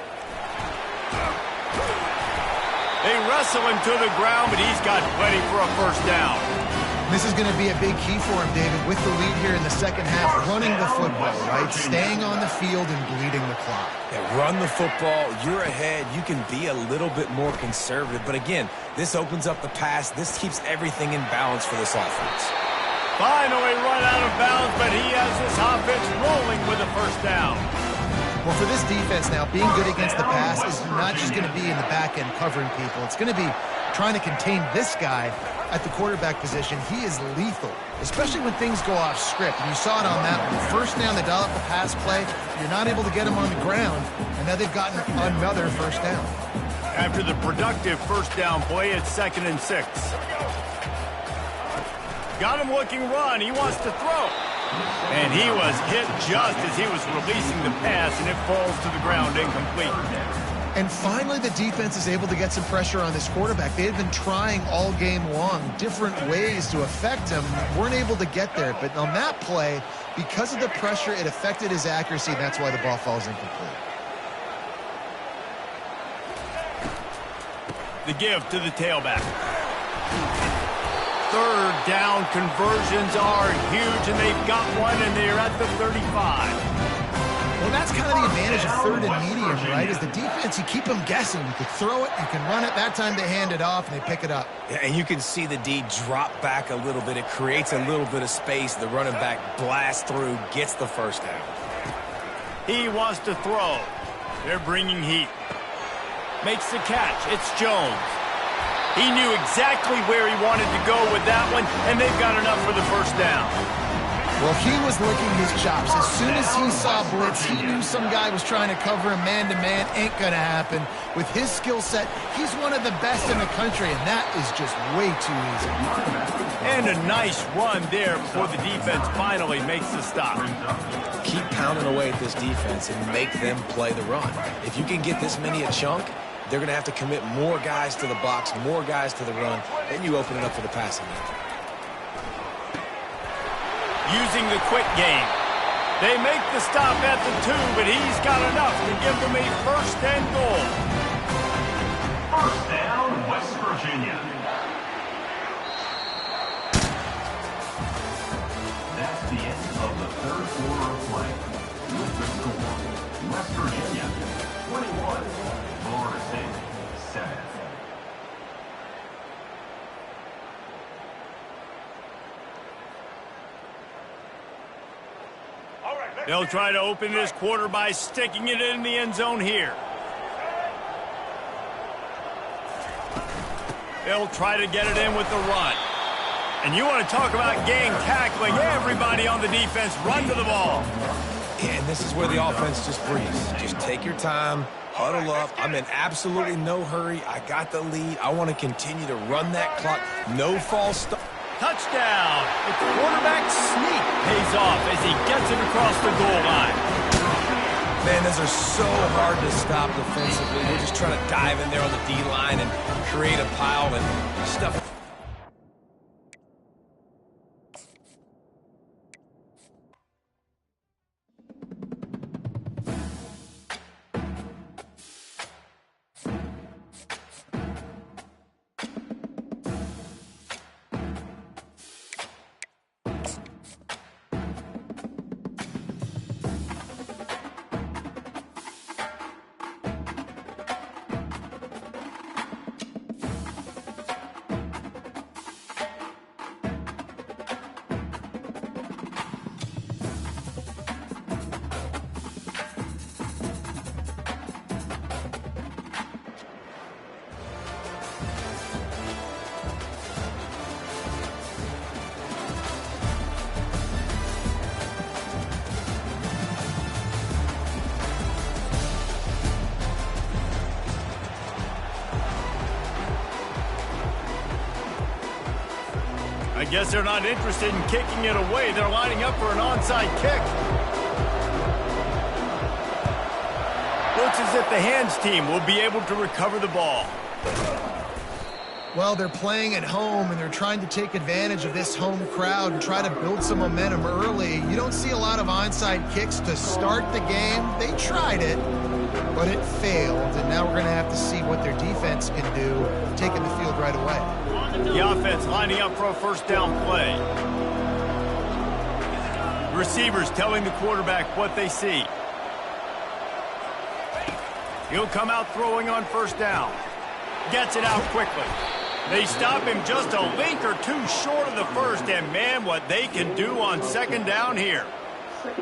They wrestle him to the ground, but he's got plenty for a first down. This is going to be a big key for him, David, with the lead here in the second half, running the football, right? Staying on the field and bleeding the clock. Yeah, run the football. You're ahead. You can be a little bit more conservative. But again, this opens up the pass. This keeps everything in balance for this offense. Finally run out of bounds, but he has this offense rolling with a first down. Well, for this defense now, being good against the pass is not just going to be in the back end covering people. It's going to be trying to contain this guy at the quarterback position. He is lethal, especially when things go off script. And you saw it on that one. First down, they dial up the pass play. You're not able to get him on the ground, and now they've gotten another first down. After the productive first down play, it's 2nd and 6. Got him looking run. He wants to throw. And he was hit just as he was releasing the pass, and it falls to the ground incomplete. And finally, the defense is able to get some pressure on this quarterback. They had been trying all game long different ways to affect him. Weren't able to get there. But on that play, because of the pressure, it affected his accuracy, and that's why the ball falls incomplete. The give to the tailback. Third down conversions are huge, and they've got one, and they're at the 35. Well, that's kind of the advantage of third and medium, right? Is the defense, you keep them guessing. You can throw it, you can run it. That time they hand it off, and they pick it up. Yeah, and you can see the D drop back a little bit. It creates a little bit of space. The running back blasts through, gets the first down. He wants to throw. They're bringing heat. Makes the catch. It's Jones. He knew exactly where he wanted to go with that one, and they've got enough for the first down. Well, he was licking his chops. As soon as he saw blitz, he knew some guy was trying to cover him man-to-man. Ain't going to happen. With his skill set, he's one of the best in the country, and that is just way too easy. And a nice run there before the defense finally makes the stop. Keep pounding away at this defense and make them play the run. If you can get this many a chunk, they're going to have to commit more guys to the box, more guys to the run. Then you open it up for the passing game. Using the quick game. They make the stop at the 2, but he's got enough to give them a first and goal. First down, West Virginia. That's the end of the third quarter of play. With the score, West Virginia 21, Florida State 7. They'll try to open this quarter by sticking it in the end zone here. They'll try to get it in with the run. And you want to talk about gang tackling. Everybody on the defense run to the ball. Yeah, and this is where the offense just breathes. Just take your time, huddle up. I'm in absolutely no hurry. I got the lead. I want to continue to run that clock. No false start. Touchdown! The quarterback sneak pays off as he gets it across the goal line. Man, those are so hard to stop defensively. We're just trying to dive in there on the D-line and create a pile and stuff. I guess they're not interested in kicking it away. They're lining up for an onside kick. Looks as if the hands team will be able to recover the ball. Well, they're playing at home, and they're trying to take advantage of this home crowd and try to build some momentum early. You don't see a lot of onside kicks to start the game. They tried it, but it failed, and now we're going to have to see what their defense can do, taking the field right away. The offense lining up for a first down play. Receivers telling the quarterback what they see. He'll come out throwing on first down. Gets it out quickly. They stop him just a link or two short of the first, and man, what they can do on second down here.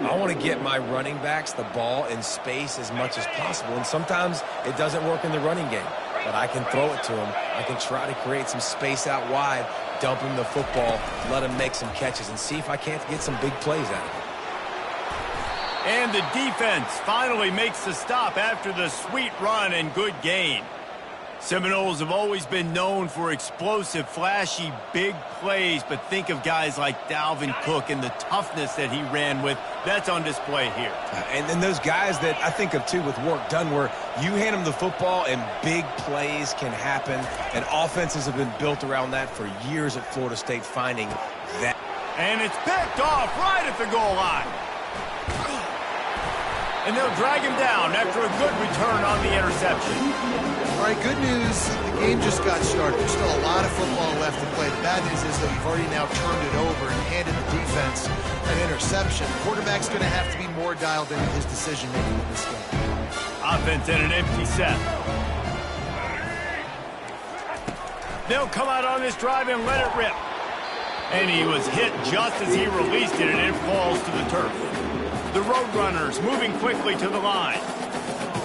I want to get my running backs the ball in space as much as possible, and sometimes it doesn't work in the running game, but I can throw it to them. I can try to create some space out wide, dump him the football, let him make some catches, and see if I can't get some big plays out of it. And the defense finally makes the stop after the sweet run and good gain. Seminoles have always been known for explosive, flashy, big plays, but think of guys like Dalvin Cook and the toughness that he ran with. That's on display here. And then those guys that I think of, too, with work done, where you hand them the football and big plays can happen, and offenses have been built around that for years at Florida State, finding that. And it's picked off right at the goal line. And they'll drag him down after a good return on the interception. All right, good news. The game just got started. There's still a lot of football left to play. The bad news is that you've already now turned it over and handed the defense an interception. The quarterback's going to have to be more dialed into his decision-making in this game. Offense in an empty set. They'll come out on this drive and let it rip. And he was hit just as he released it, and it falls to the turf. The Roadrunners moving quickly to the line.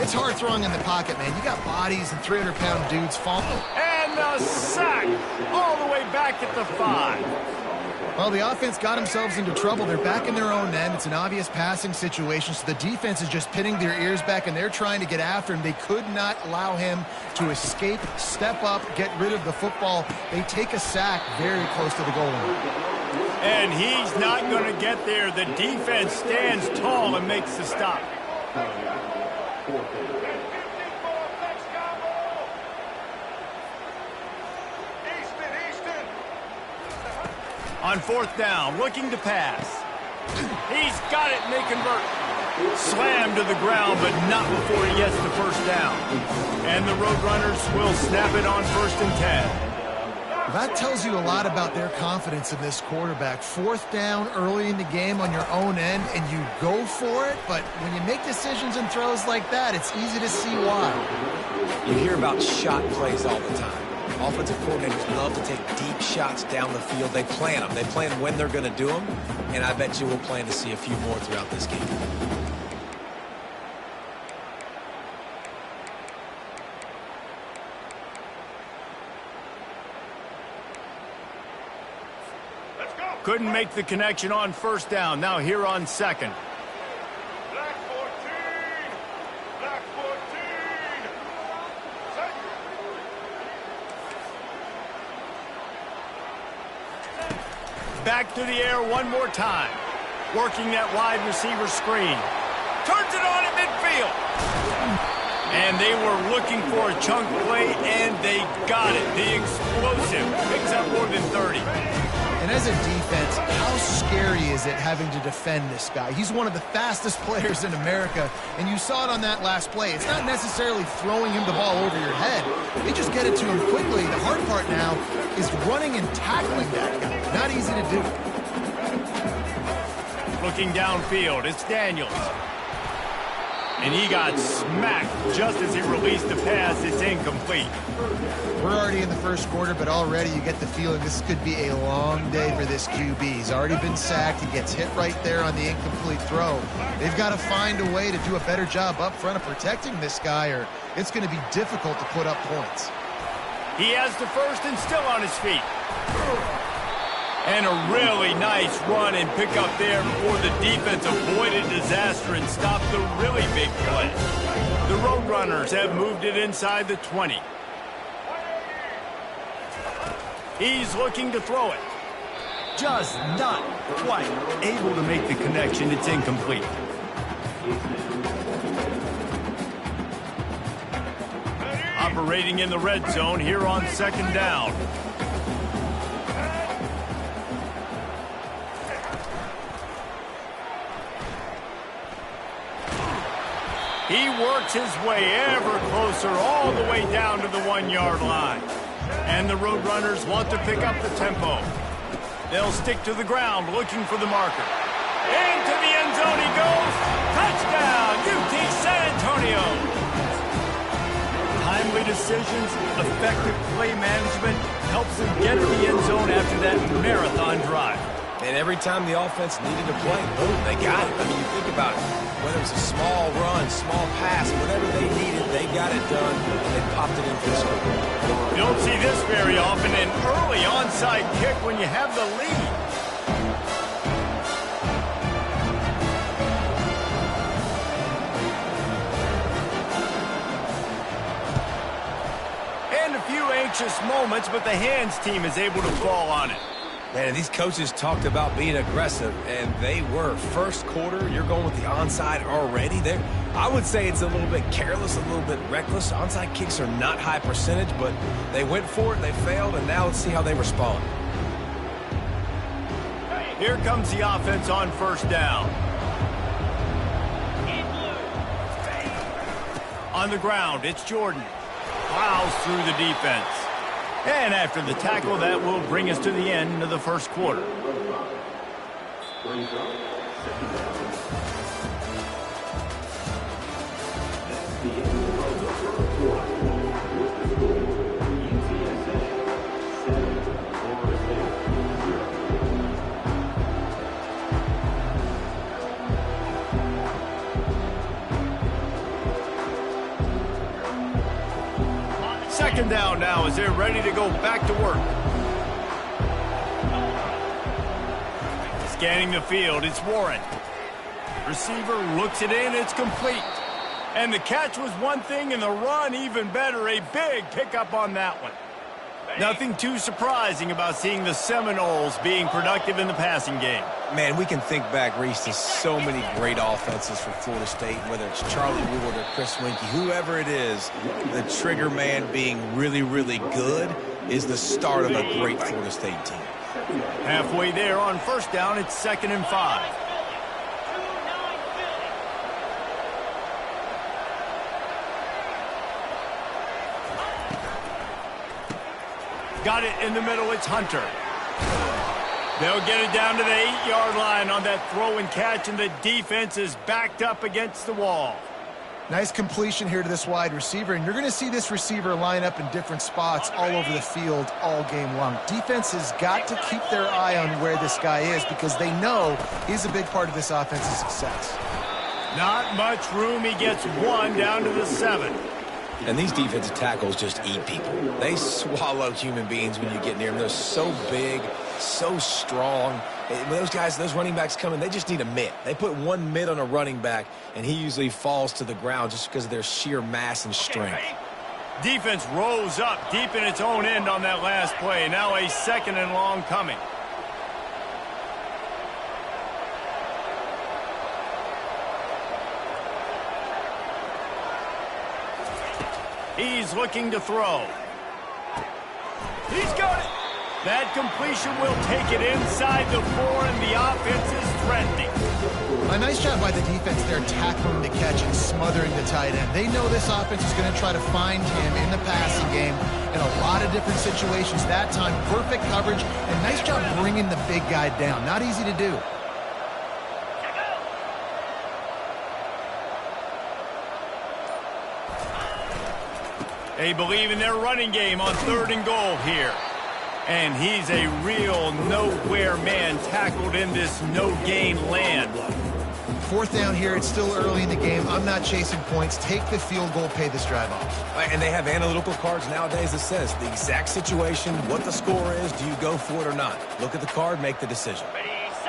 It's hard throwing in the pocket, man. You got bodies and 300-pound dudes falling. And And a sack all the way back at the 5. Well, the offense got themselves into trouble. They're back in their own end. It's an obvious passing situation, so the defense is just pinning their ears back, and they're trying to get after him. They could not allow him to escape, step up, get rid of the football. They take a sack very close to the goal line. And he's not going to get there. The defense stands tall and makes the stop. On 4th down, looking to pass. He's got it, and they convert. Slammed to the ground, but not before he gets the first down. And the Roadrunners will snap it on 1st and 10. That tells you a lot about their confidence in this quarterback. 4th down early in the game on your own end, and you go for it, but when you make decisions and throws like that, it's easy to see why. You hear about shot plays all the time. Offensive coordinators love to take deep shots down the field. They plan them. They plan when they're going to do them, and I bet you we'll plan to see a few more throughout this game. Let's go. Couldn't make the connection on 1st down. Now here on 2nd. Black 14. Black 14. Set. Back to the air one more time. Working that wide receiver screen. Turns it on at midfield. And they were looking for a chunk play, and they got it. The explosive picks up more than 30. And as a defense, how scary is it having to defend this guy? He's one of the fastest players in America, and you saw it on that last play. It's not necessarily throwing him the ball over your head. They just get it to him quickly. The hard part now is running and tackling that guy. Not easy to do. Looking downfield, it's Daniels. And he got smacked just as he released the pass. It's incomplete. We're already in the first quarter, but already you get the feeling this could be a long day for this QB. He's already been sacked. He gets hit right there on the incomplete throw. They've got to find a way to do a better job up front of protecting this guy, or it's going to be difficult to put up points. He has the first and still on his feet. And a really nice run and pick up there before the defense avoided disaster and stopped the really big play. The Roadrunners have moved it inside the 20. He's looking to throw it. Just not quite able to make the connection. It's incomplete. Operating in the red zone here on 2nd down. He works his way ever closer all the way down to the 1-yard line. And the Roadrunners want to pick up the tempo. They'll stick to the ground looking for the marker. Into the end zone he goes. Touchdown, UT San Antonio. Timely decisions, effective play management helps them get to the end zone after that marathon drive. And every time the offense needed to play, boom, they got it. I mean, you think about it. Whether it was a small run, small pass, whatever they needed, they got it done, and they popped it in for the score. You don't see this very often, an early onside kick when you have the lead. And a few anxious moments, but the hands team is able to fall on it. Man, these coaches talked about being aggressive, and they were. First quarter, you're going with the onside already. I would say it's a little bit careless, a little bit reckless. Onside kicks are not high percentage, but they went for it, they failed, and now let's see how they respond. Here comes the offense on 1st down. On the ground, it's Jordan. Plows through the defense. And after the tackle, that will bring us to the end of the first quarter. Second down now as they're ready to go back to work. Scanning the field, it's Warren. Receiver looks it in, it's complete. And the catch was one thing, and the run even better. A big pickup on that one. Nothing too surprising about seeing the Seminoles being productive in the passing game. Man, we can think back, Reese, to so many great offenses for Florida State, whether it's Charlie Ward or Chris Winkie, whoever it is, the trigger man being really, really good is the start of a great Florida State team. Halfway there on first down, it's 2nd and 5. Got it in the middle, it's Hunter. They'll get it down to the 8-yard line on that throw and catch, and the defense is backed up against the wall. Nice completion here to this wide receiver, and you're going to see this receiver line up in different spots all over the field all game long. Defense has got to keep their eye on where this guy is because they know he's a big part of this offense's success. Not much room. He gets one down to the 7. And these defensive tackles just eat people. They swallow human beings when you get near them. They're so big, so strong. When those guys, those running backs come in, they just need a mitt. They put one mitt on a running back, and he usually falls to the ground just because of their sheer mass and strength. Defense rose up deep in its own end on that last play. Now a 2nd and long coming. He's looking to throw. He's got it. That completion will take it inside the 4, and the offense is threatening. A nice job by the defense there tackling the catch and smothering the tight end. They know this offense is going to try to find him in the passing game in a lot of different situations. That time, perfect coverage, and nice job bringing the big guy down. Not easy to do. They believe in their running game on 3rd and goal here. And he's a real nowhere man tackled in this no-gain land. 4th down here. It's still early in the game. I'm not chasing points. Take the field goal, pay this drive off. And they have analytical cards nowadays that says the exact situation, what the score is, do you go for it or not? Look at the card, make the decision.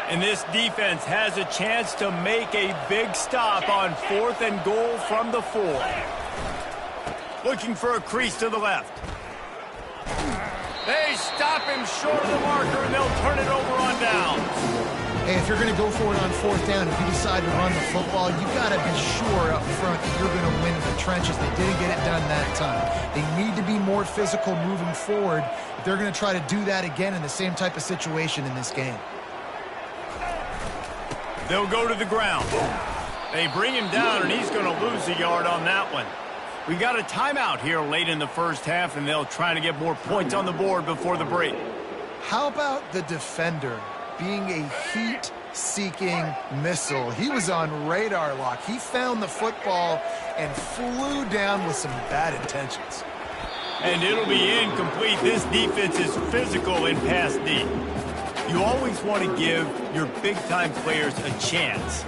And this defense has a chance to make a big stop on 4th and goal from the 4. Looking for a crease to the left. They stop him short of the marker, and they'll turn it over on downs. Hey, if you're going to go for it on 4th down, if you decide to run the football, you've got to be sure up front that you're going to win in the trenches. They didn't get it done that time. They need to be more physical moving forward if they're going to try to do that again in the same type of situation in this game. They'll go to the ground. They bring him down, and he's going to lose a yard on that one. We got a timeout here late in the first half, and they'll try to get more points on the board before the break. How about the defender being a heat-seeking missile? He was on radar lock. He found the football and flew down with some bad intentions. And it'll be incomplete. This defense is physical in pass D. You always want to give your big-time players a chance.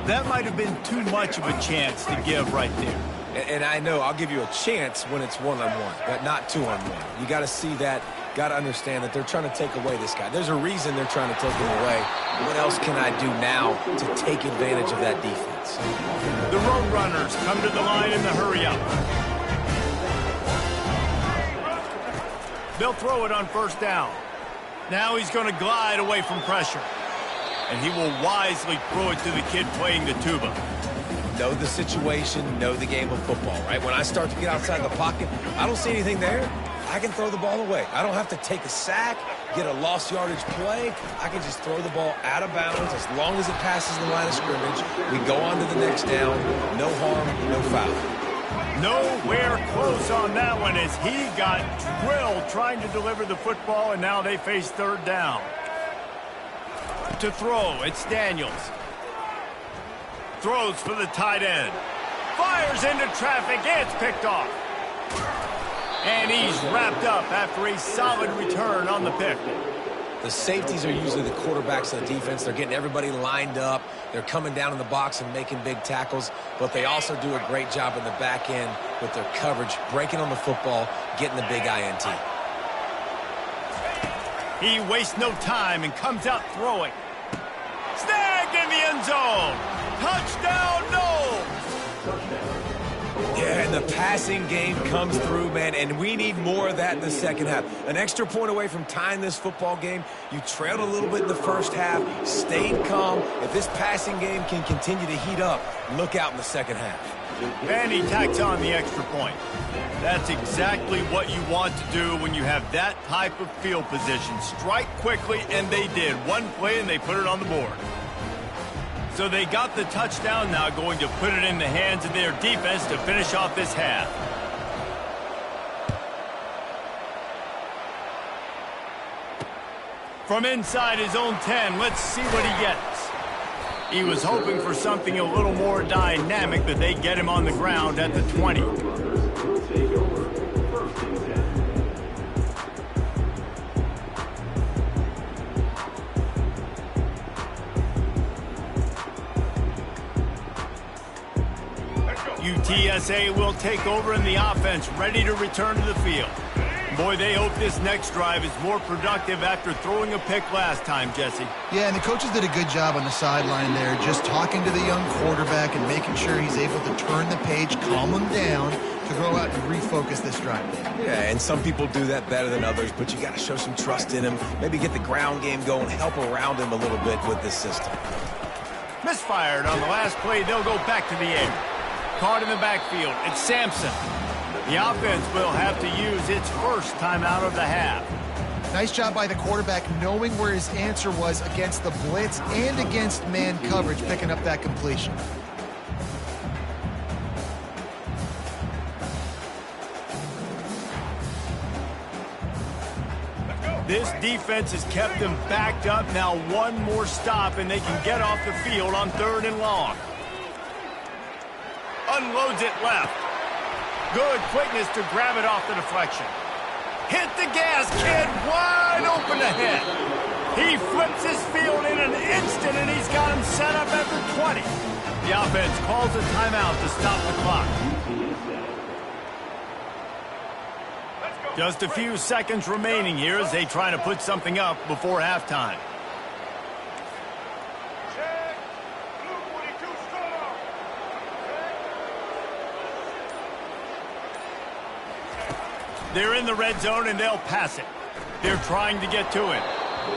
That might have been too much of a chance to give right there. And I know I'll give you a chance when it's one-on-one, but not two-on-one. You got to see that, got to understand that they're trying to take away this guy. There's a reason they're trying to take him away. What else can I do now to take advantage of that defense? The road runners come to the line in the hurry-up. They'll throw it on 1st down. Now he's going to glide away from pressure. And he will wisely throw it to the kid playing the tuba. Know the situation, know the game of football, right? When I start to get outside the pocket, I don't see anything there. I can throw the ball away. I don't have to take a sack, get a lost yardage play. I can just throw the ball out of bounds as long as it passes the line of scrimmage. We go on to the next down. No harm, no foul. Nowhere close on that one as he got drilled trying to deliver the football, and now they face 3rd down. To throw, it's Daniels. Throws for the tight end. Fires into traffic. It's picked off. And he's wrapped up after a solid return on the pick. The safeties are usually the quarterbacks of the defense. They're getting everybody lined up. They're coming down in the box and making big tackles. But they also do a great job in the back end with their coverage, breaking on the football, getting the big INT. He wastes no time and comes out throwing. Snagged in the end zone. Touchdown, Knowles. Yeah, and the passing game comes through, man, and we need more of that in the second half. An extra point away from tying this football game. You trailed a little bit in the first half, stayed calm. If this passing game can continue to heat up, look out in the second half. And he tacks on the extra point. That's exactly what you want to do when you have that type of field position. Strike quickly, and they did. One play, and they put it on the board. So they got the touchdown, now going to put it in the hands of their defense to finish off this half. From inside his own 10, let's see what he gets. He was hoping for something a little more dynamic, but they get him on the ground at the 20. UTSA will take over in the offense, ready to return to the field. Boy, they hope this next drive is more productive after throwing a pick last time, Jesse. Yeah, and the coaches did a good job on the sideline there, just talking to the young quarterback and making sure he's able to turn the page, calm him down, to go out and refocus this drive. Yeah, and some people do that better than others, but you got to show some trust in him, maybe get the ground game going, help around him a little bit with this system. Misfired on the last play, they'll go back to the air. Caught in the backfield, it's Sampson. The offense will have to use its first timeout of the half. Nice job by the quarterback knowing where his answer was against the blitz and against man coverage, picking up that completion. This defense has kept them backed up. Now one more stop and they can get off the field on 3rd and long. Unloads it left. Good quickness to grab it off the deflection. Hit the gas, kid, wide open ahead. He flips his field in an instant, and he's got him set up at the 20. The offense calls a timeout to stop the clock. Just a few seconds remaining here as they try to put something up before halftime. They're in the red zone, and they'll pass it. They're trying to get to it.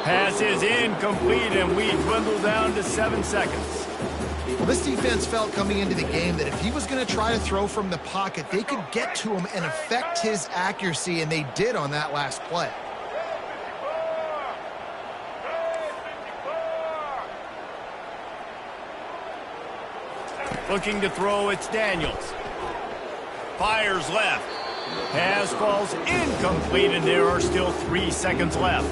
Pass is incomplete, and we dwindle down to 7 seconds. Well, this defense felt coming into the game that if he was going to try to throw from the pocket, they could get to him and affect his accuracy, and they did on that last play. Looking to throw, it's Daniels. Fires left. Pass falls incomplete, and there are still 3 seconds left.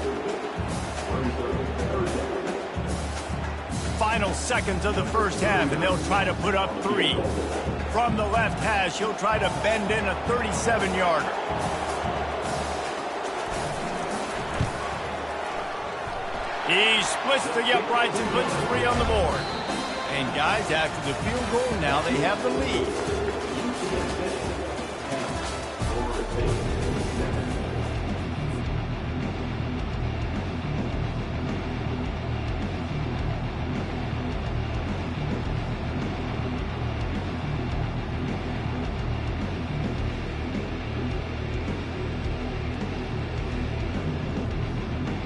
Final seconds of the first half, and they'll try to put up 3. From the left hash, he'll try to bend in a 37-yarder. He splits the uprights and puts 3 on the board. And guys, after the field goal, now they have the lead.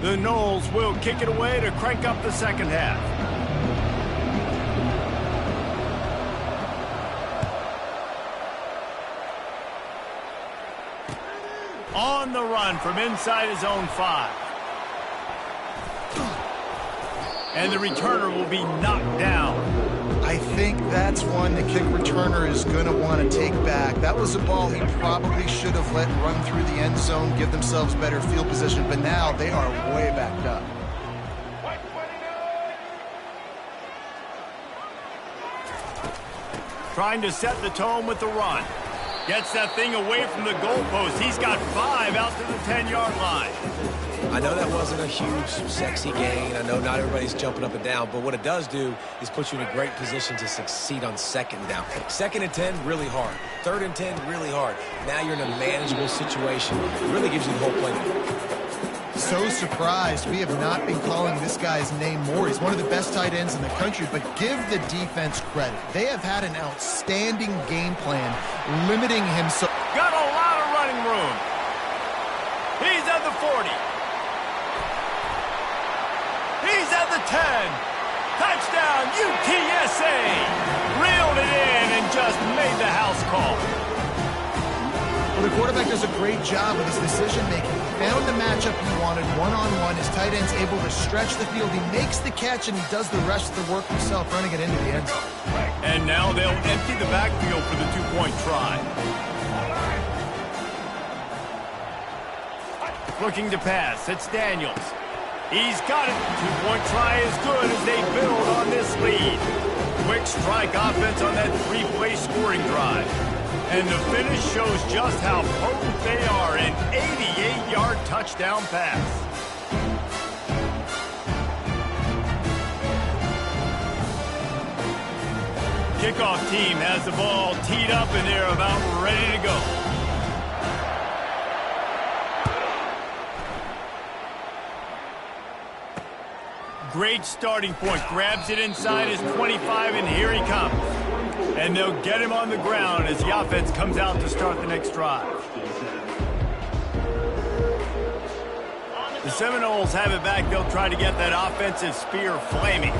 The Knowles will kick it away to crank up the second half. On the run from inside his own 5. And the returner will be knocked down. I think that's one the kick returner is going to want to take back. That was a ball he probably should have let run through the end zone, give themselves better field position, but now they are way backed up. Trying to set the tone with the run. Gets that thing away from the goalpost. He's got 5 out to the 10-yard line. I know that wasn't a huge, sexy gain. I know not everybody's jumping up and down, but what it does do is put you in a great position to succeed on 2nd down. 2nd and 10, really hard. 3rd and 10, really hard. Now you're in a manageable situation. It really gives you the whole playbook. So surprised we have not been calling this guy's name more. He's one of the best tight ends in the country, but give the defense credit. They have had an outstanding game plan, limiting him so... Got a lot of running room. He's at the 40. He's at the 10. Touchdown, UTSA. Reeled it in and just made the house call. Well, the quarterback does a great job with his decision-making. He found the matchup he wanted, one-on-one. His tight end's able to stretch the field. He makes the catch, and he does the rest of the work himself, running it into the end zone. And now they'll empty the backfield for the 2-point try. Looking to pass. It's Daniels. He's got it. 2-point try is good as they build on this lead. Quick strike offense on that 3-play scoring drive. And the finish shows just how potent they are. An 88-yard touchdown pass. Kickoff team has the ball teed up and they're about ready to go. Great starting point. Grabs it inside his 25, and here he comes. And they'll get him on the ground as the offense comes out to start the next drive. The Seminoles have it back. They'll try to get that offensive spear flaming.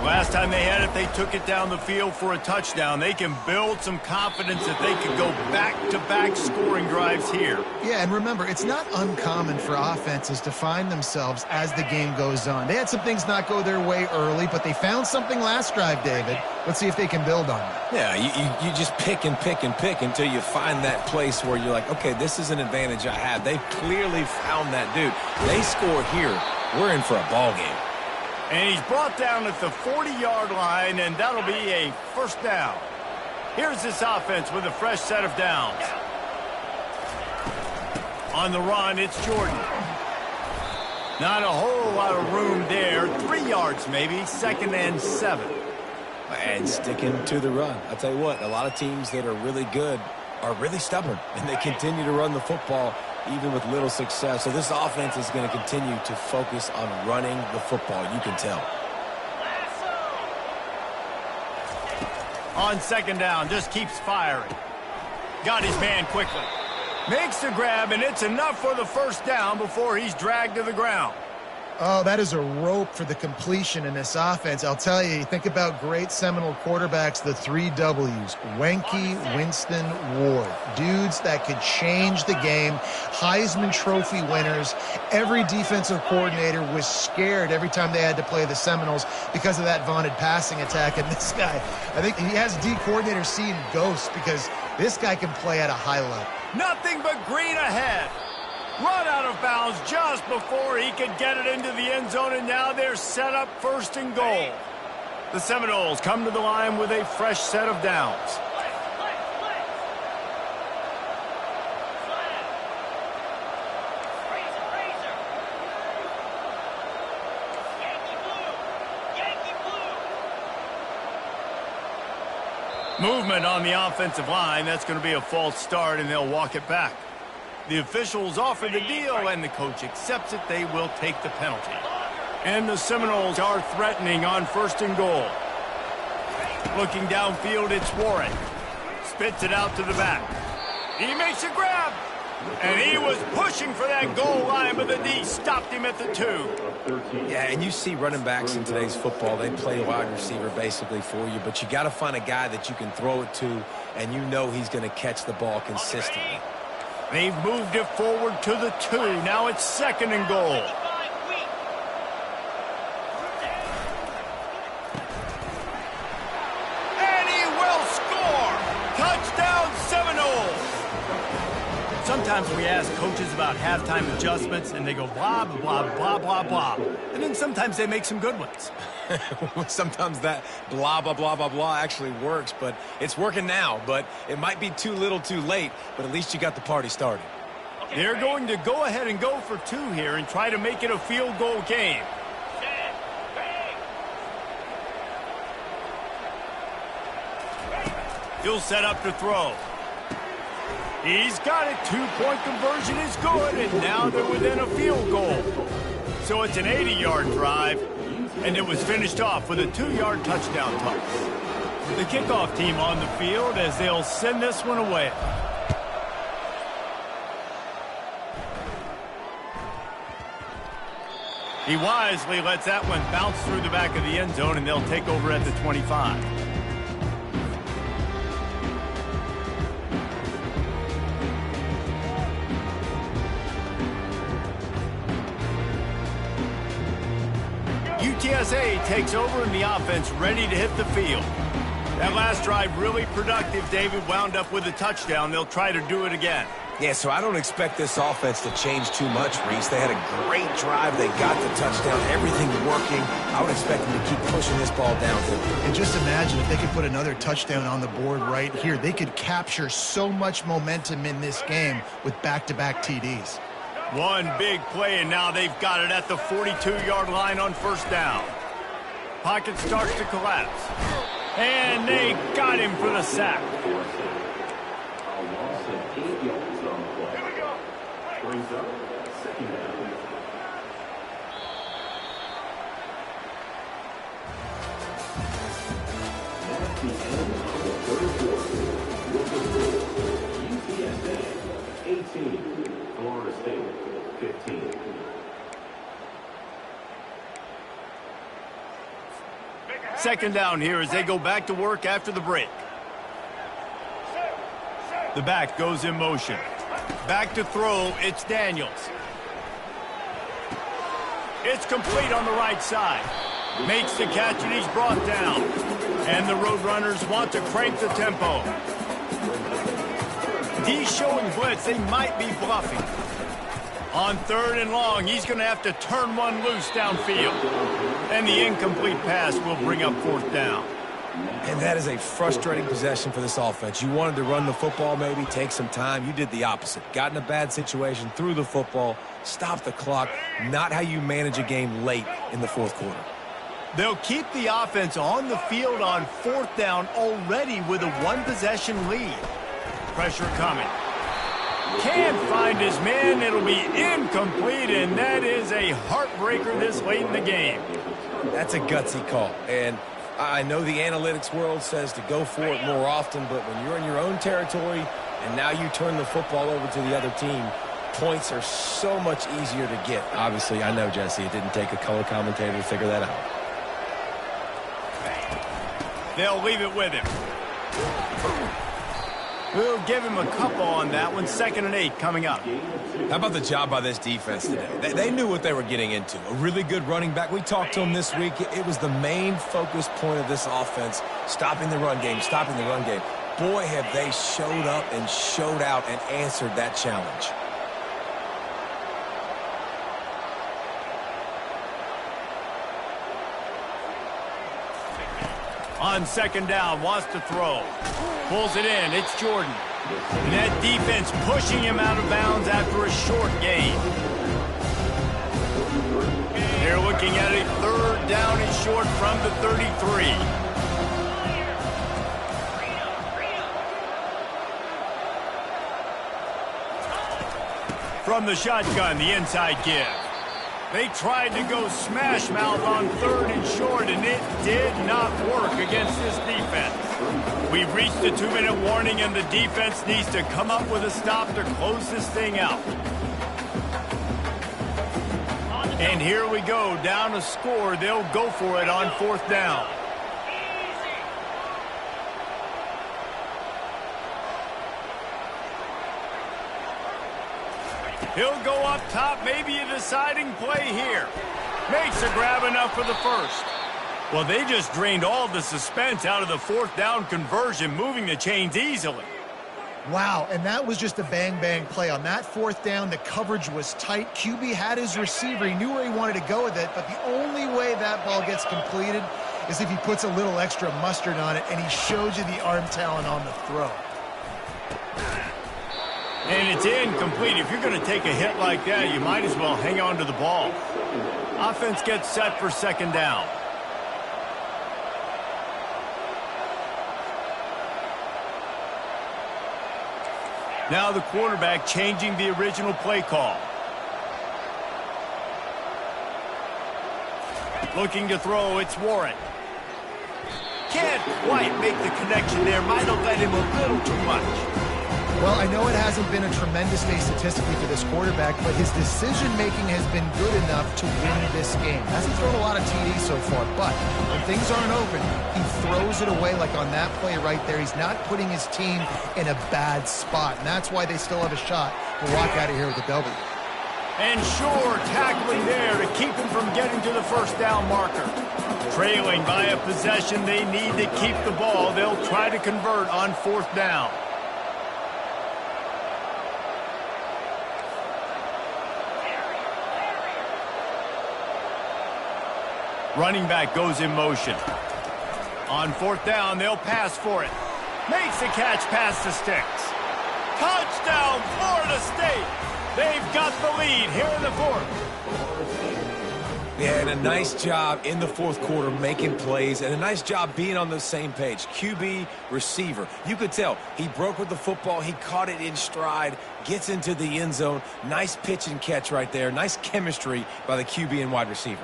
Last time they had it, they took it down the field for a touchdown. They can build some confidence that they could go back-to-back scoring drives here. Yeah, and remember, it's not uncommon for offenses to find themselves as the game goes on. They had some things not go their way early, but they found something last drive, David. Let's see if they can build on it. Yeah, you just pick and pick and pick until you find that place where you're like, okay, this is an advantage I have. They've clearly found that dude. They score here, we're in for a ball game. And he's brought down at the 40-yard line, and that'll be a first down. Here's this offense with a fresh set of downs. On the run, it's Jordan. Not a whole lot of room there. 3 yards maybe, 2nd and 7. And sticking to the run. I'll tell you what, a lot of teams that are really good are really stubborn, and they continue to run the football even with little success. So this offense is going to continue to focus on running the football. You can tell. On 2nd down, just keeps firing. Got his man quickly. Makes the grab, and it's enough for the first down before he's dragged to the ground. Oh, that is a rope for the completion in this offense. I'll tell you think about great Seminole quarterbacks, the 3 W's, Wenke, Winston, Ward. Dudes that could change the game, Heisman Trophy winners. Every defensive coordinator was scared every time they had to play the Seminoles because of that vaunted passing attack. And this guy, I think he has D coordinators seeing ghosts because this guy can play at a high level. Nothing but green ahead. Run out of bounds just before he could get it into the end zone, and now they're set up 1st and goal. The Seminoles come to the line with a fresh set of downs. Movement on the offensive line. That's going to be a false start, and they'll walk it back. The officials offer the deal, and the coach accepts it. They will take the penalty. And the Seminoles are threatening on 1st and goal. Looking downfield, it's Warren. Spits it out to the back. He makes a grab. And he was pushing for that goal line, but the D stopped him at the 2. Yeah, and you see running backs in today's football, they play wide receiver basically for you, but you got to find a guy that you can throw it to, and you know he's going to catch the ball consistently. They've moved it forward to the 2. Now it's 2nd and goal. And he will score. Touchdown Seminoles. So Sometimes we ask coaches about halftime adjustments, and they go blah, blah, blah, blah, blah. And then sometimes they make some good ones. Sometimes that blah, blah, blah, blah, blah actually works, but it's working now. But it might be too little too late, but at least you got the party started. They're going to go ahead and go for 2 here and try to make it a field goal game. He'll set up to throw. He's got it. 2-point conversion is good, and now they're within a field goal. So it's an 80-yard drive, and it was finished off with a 2-yard touchdown toss. The kickoff team on the field as they'll send this one away. He wisely lets that one bounce through the back of the end zone, and they'll take over at the 25. UTSA takes over in the offense, ready to hit the field. That last drive really productive. David wound up with a touchdown. They'll try to do it again. Yeah, so I don't expect this offense to change too much, Reese. They had a great drive. They got the touchdown. Everything working. I would expect them to keep pushing this ball downfield. And just imagine if they could put another touchdown on the board right here. They could capture so much momentum in this game with back-to-back TDs. One big play, and now they've got it at the 42-yard line on first down. Pocket starts to collapse. And they got him for the sack. Brings up second down. That's the end of the third quarter. With the score, UTSA 18, Florida State 15. Second down here as they go back to work after the break. The back goes in motion. Back to throw, it's Daniels. It's complete on the right side. Makes the catch, and he's brought down. And the Roadrunners want to crank the tempo. He's showing blitz. They might be bluffing. On 3rd and long, he's going to have to turn one loose downfield. And the incomplete pass will bring up 4th down. And that is a frustrating possession for this offense. You wanted to run the football, maybe take some time. You did the opposite. Got in a bad situation, threw the football, stopped the clock. Not how you manage a game late in the 4th quarter. They'll keep the offense on the field on 4th down already with a 1-possession lead. Pressure coming. Can't find his man. It'll be incomplete, and that is a heartbreaker this late in the game. That's a gutsy call, and I know the analytics world says to go for it more often, but when you're in your own territory and now you turn the football over to the other team, points are so much easier to get. Obviously, I know, Jesse, it didn't take a color commentator to figure that out. They'll leave it with him. We'll give him a couple on that one. 2nd and 8 coming up. How about the job by this defense today? They knew what they were getting into. A really good running back. We talked to him this week. It was the main focus point of this offense, stopping the run game, stopping the run game. Boy, have they showed up and showed out and answered that challenge. On 2nd down, wants to throw. Pulls it in. It's Jordan. And that defense pushing him out of bounds after a short gain. They're looking at a 3rd down and short from the 33. From the shotgun, the inside give. They tried to go smash mouth on 3rd and short, and it did not work against this defense. We've reached the 2-minute warning, and the defense needs to come up with a stop to close this thing out. And here we go, down a score. They'll go for it on 4th down. He'll go up top, maybe a deciding play here. Makes a grab enough for the first. Well, they just drained all the suspense out of the 4th down conversion, moving the chains easily. Wow, and that was just a bang-bang play. On that fourth down, the coverage was tight. QB had his receiver. He knew where he wanted to go with it, but the only way that ball gets completed is if he puts a little extra mustard on it, and he shows you the arm talent on the throw. And it's incomplete. If you're going to take a hit like that, you might as well hang on to the ball. Offense gets set for second down. Now the quarterback changing the original play call. Looking to throw, it's Warren. Can't quite make the connection there. Might have led him a little too much. Well, I know it hasn't been a tremendous day statistically for this quarterback, but his decision-making has been good enough to win this game. Hasn't thrown a lot of TDs so far, but when things aren't open, he throws it away like on that play right there. He's not putting his team in a bad spot, and that's why they still have a shot to walk out of here with a W. And sure, tackling there to keep him from getting to the first down marker. Trailing by a possession, they need to keep the ball. They'll try to convert on fourth down. Running back goes in motion. On fourth down, they'll pass for it. Makes the catch past the sticks. Touchdown, Florida State! They've got the lead here in the fourth. Yeah, and a nice job in the fourth quarter making plays, and a nice job being on the same page. QB, receiver. You could tell he broke with the football. He caught it in stride, gets into the end zone. Nice pitch and catch right there. Nice chemistry by the QB and wide receiver.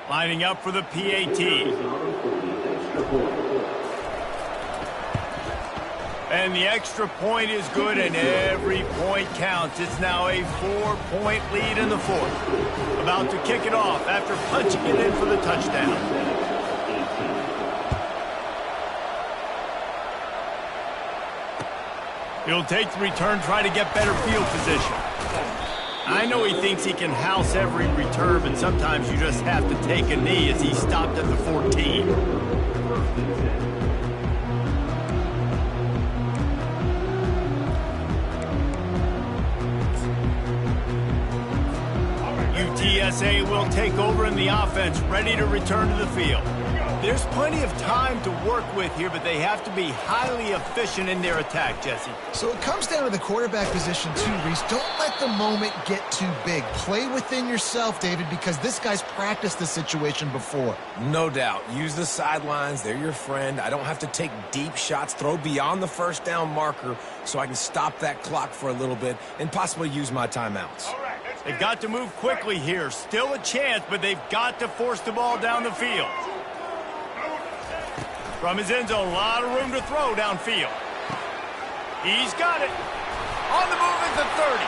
Lining up for the PAT. And the extra point is good, and every point counts. It's now a 4-point lead in the fourth. About to kick it off after punching it in for the touchdown. He'll take the return, try to get better field position. I know he thinks he can house every return, but sometimes you just have to take a knee as he stopped at the 14. UTSA will take over in the offense, ready to return to the field. There's plenty of time to work with here, but they have to be highly efficient in their attack, Jesse. So it comes down to the quarterback position too, Reese. Don't let the moment get too big. Play within yourself, David, because this guy's practiced the situation before. No doubt. Use the sidelines. They're your friend. I don't have to take deep shots. Throw beyond the first down marker so I can stop that clock for a little bit and possibly use my timeouts. They've got to move quickly here. Still a chance, but they've got to force the ball down the field. From his end zone, a lot of room to throw downfield. He's got it. On the move at the 30.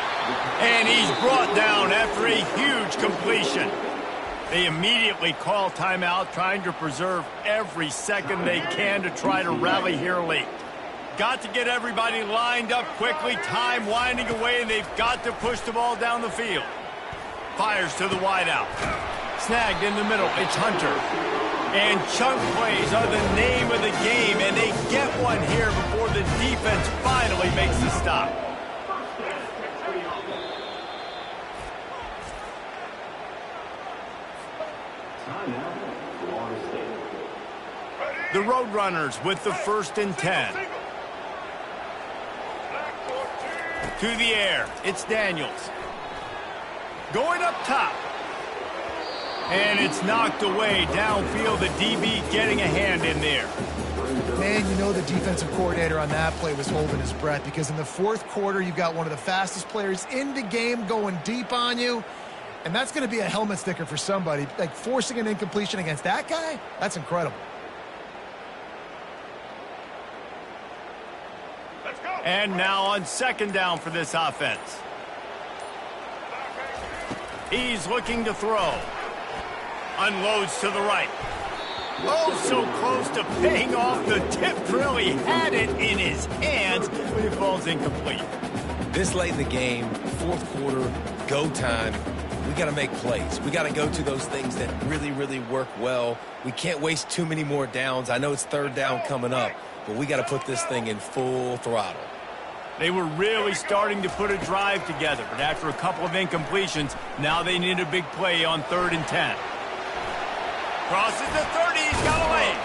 And he's brought down after a huge completion. They immediately call timeout, trying to preserve every second they can to try to rally here late. Got to get everybody lined up quickly. Time winding away, and they've got to push the ball down the field. Fires to the wideout. Snagged in the middle. It's Hunter. And chunk plays are the name of the game, and they get one here before the defense finally makes the stop. The Roadrunners with the 1st and 10. To the air, it's Daniels. Going up top. And it's knocked away downfield. The DB getting a hand in there. Man, you know the defensive coordinator on that play was holding his breath, because in the fourth quarter, you've got one of the fastest players in the game going deep on you. And that's going to be a helmet sticker for somebody. Like, forcing an incompletion against that guy, that's incredible. Let's go. And now on second down for this offense. He's looking to throw. Unloads to the right. Oh, so close to paying off the tip drill. He had it in his hands, but it falls incomplete. This late in the game, fourth quarter, go time. We got to make plays. We got to go to those things that really, really work well. We can't waste too many more downs. I know it's third down coming up, but we got to put this thing in full throttle. They were really starting to put a drive together, but after a couple of incompletions, now they need a big play on 3rd and 10. Crosses the 30, he's got away.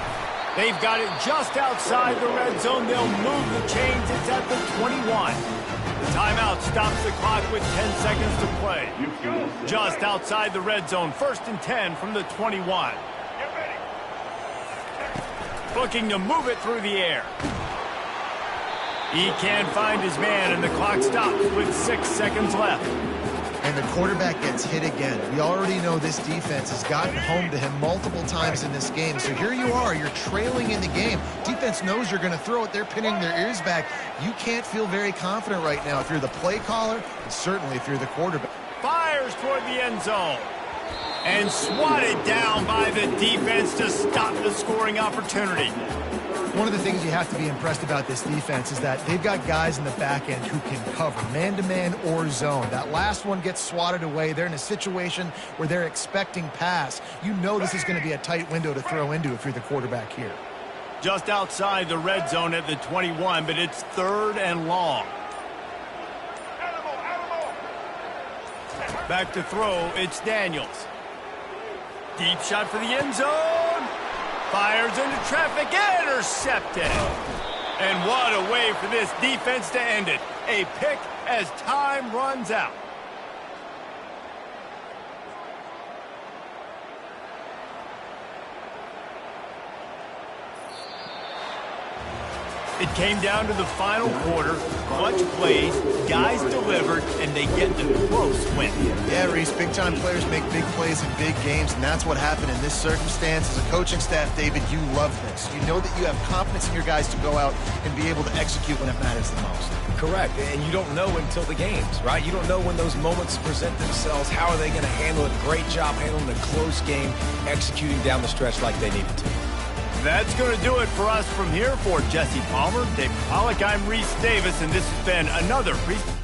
They've got it just outside the red zone. They'll move the chains. It's at the 21. The timeout stops the clock with 10 seconds to play. Just outside the red zone, 1st and 10 from the 21. Looking to move it through the air. He can't find his man, and the clock stops with 6 seconds left. And the quarterback gets hit again. We already know this defense has gotten home to him multiple times in this game. So here you are, you're trailing in the game. Defense knows you're going to throw it. They're pinning their ears back. You can't feel very confident right now if you're the play caller, and certainly if you're the quarterback. Fires toward the end zone. And swatted down by the defense to stop the scoring opportunity. One of the things you have to be impressed about this defense is that they've got guys in the back end who can cover man-to-man or zone. That last one gets swatted away. They're in a situation where they're expecting pass. You know this is going to be a tight window to throw into if you're the quarterback here. Just outside the red zone at the 21, but it's 3rd and long. Back to throw, it's Daniels. Deep shot for the end zone. Fires into traffic, intercepted. And what a way for this defense to end it. A pick as time runs out. It came down to the final quarter. Clutch plays, guys delivered, and they get the close win. Yeah, Reese, big-time players make big plays in big games, and that's what happened in this circumstance. As a coaching staff, David, you love this. You know that you have confidence in your guys to go out and be able to execute when it matters the most. Correct, and you don't know until the games, right? You don't know when those moments present themselves. How are they going to handle it? Great job handling the close game, executing down the stretch like they needed to. That's going to do it for us from here. For Jesse Palmer, Dave Pollock, I'm Reese Davis, and this has been another presentation.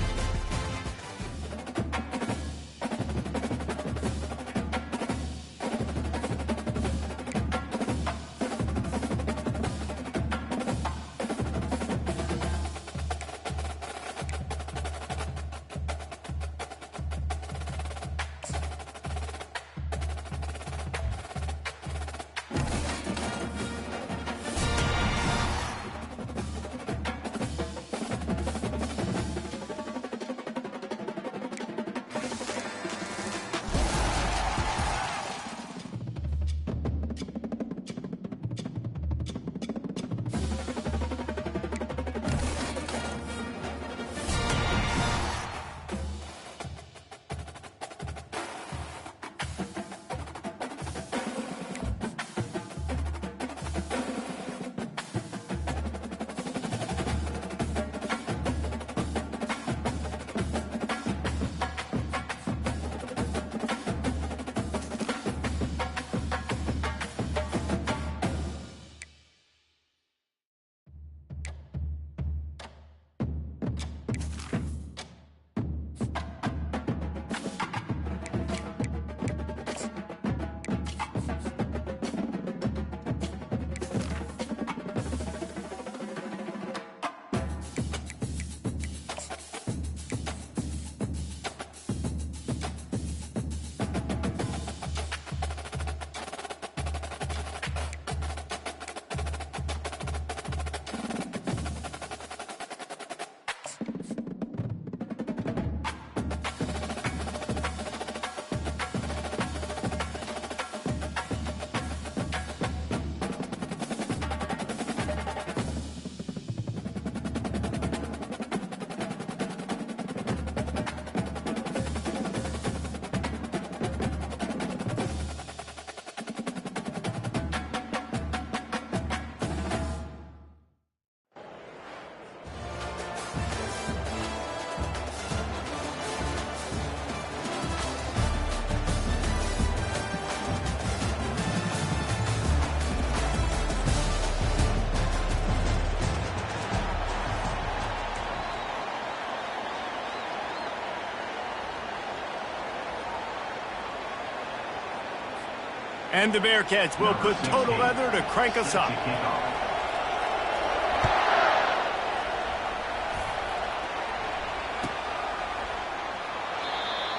And the Bearcats will put total leather to crank us up.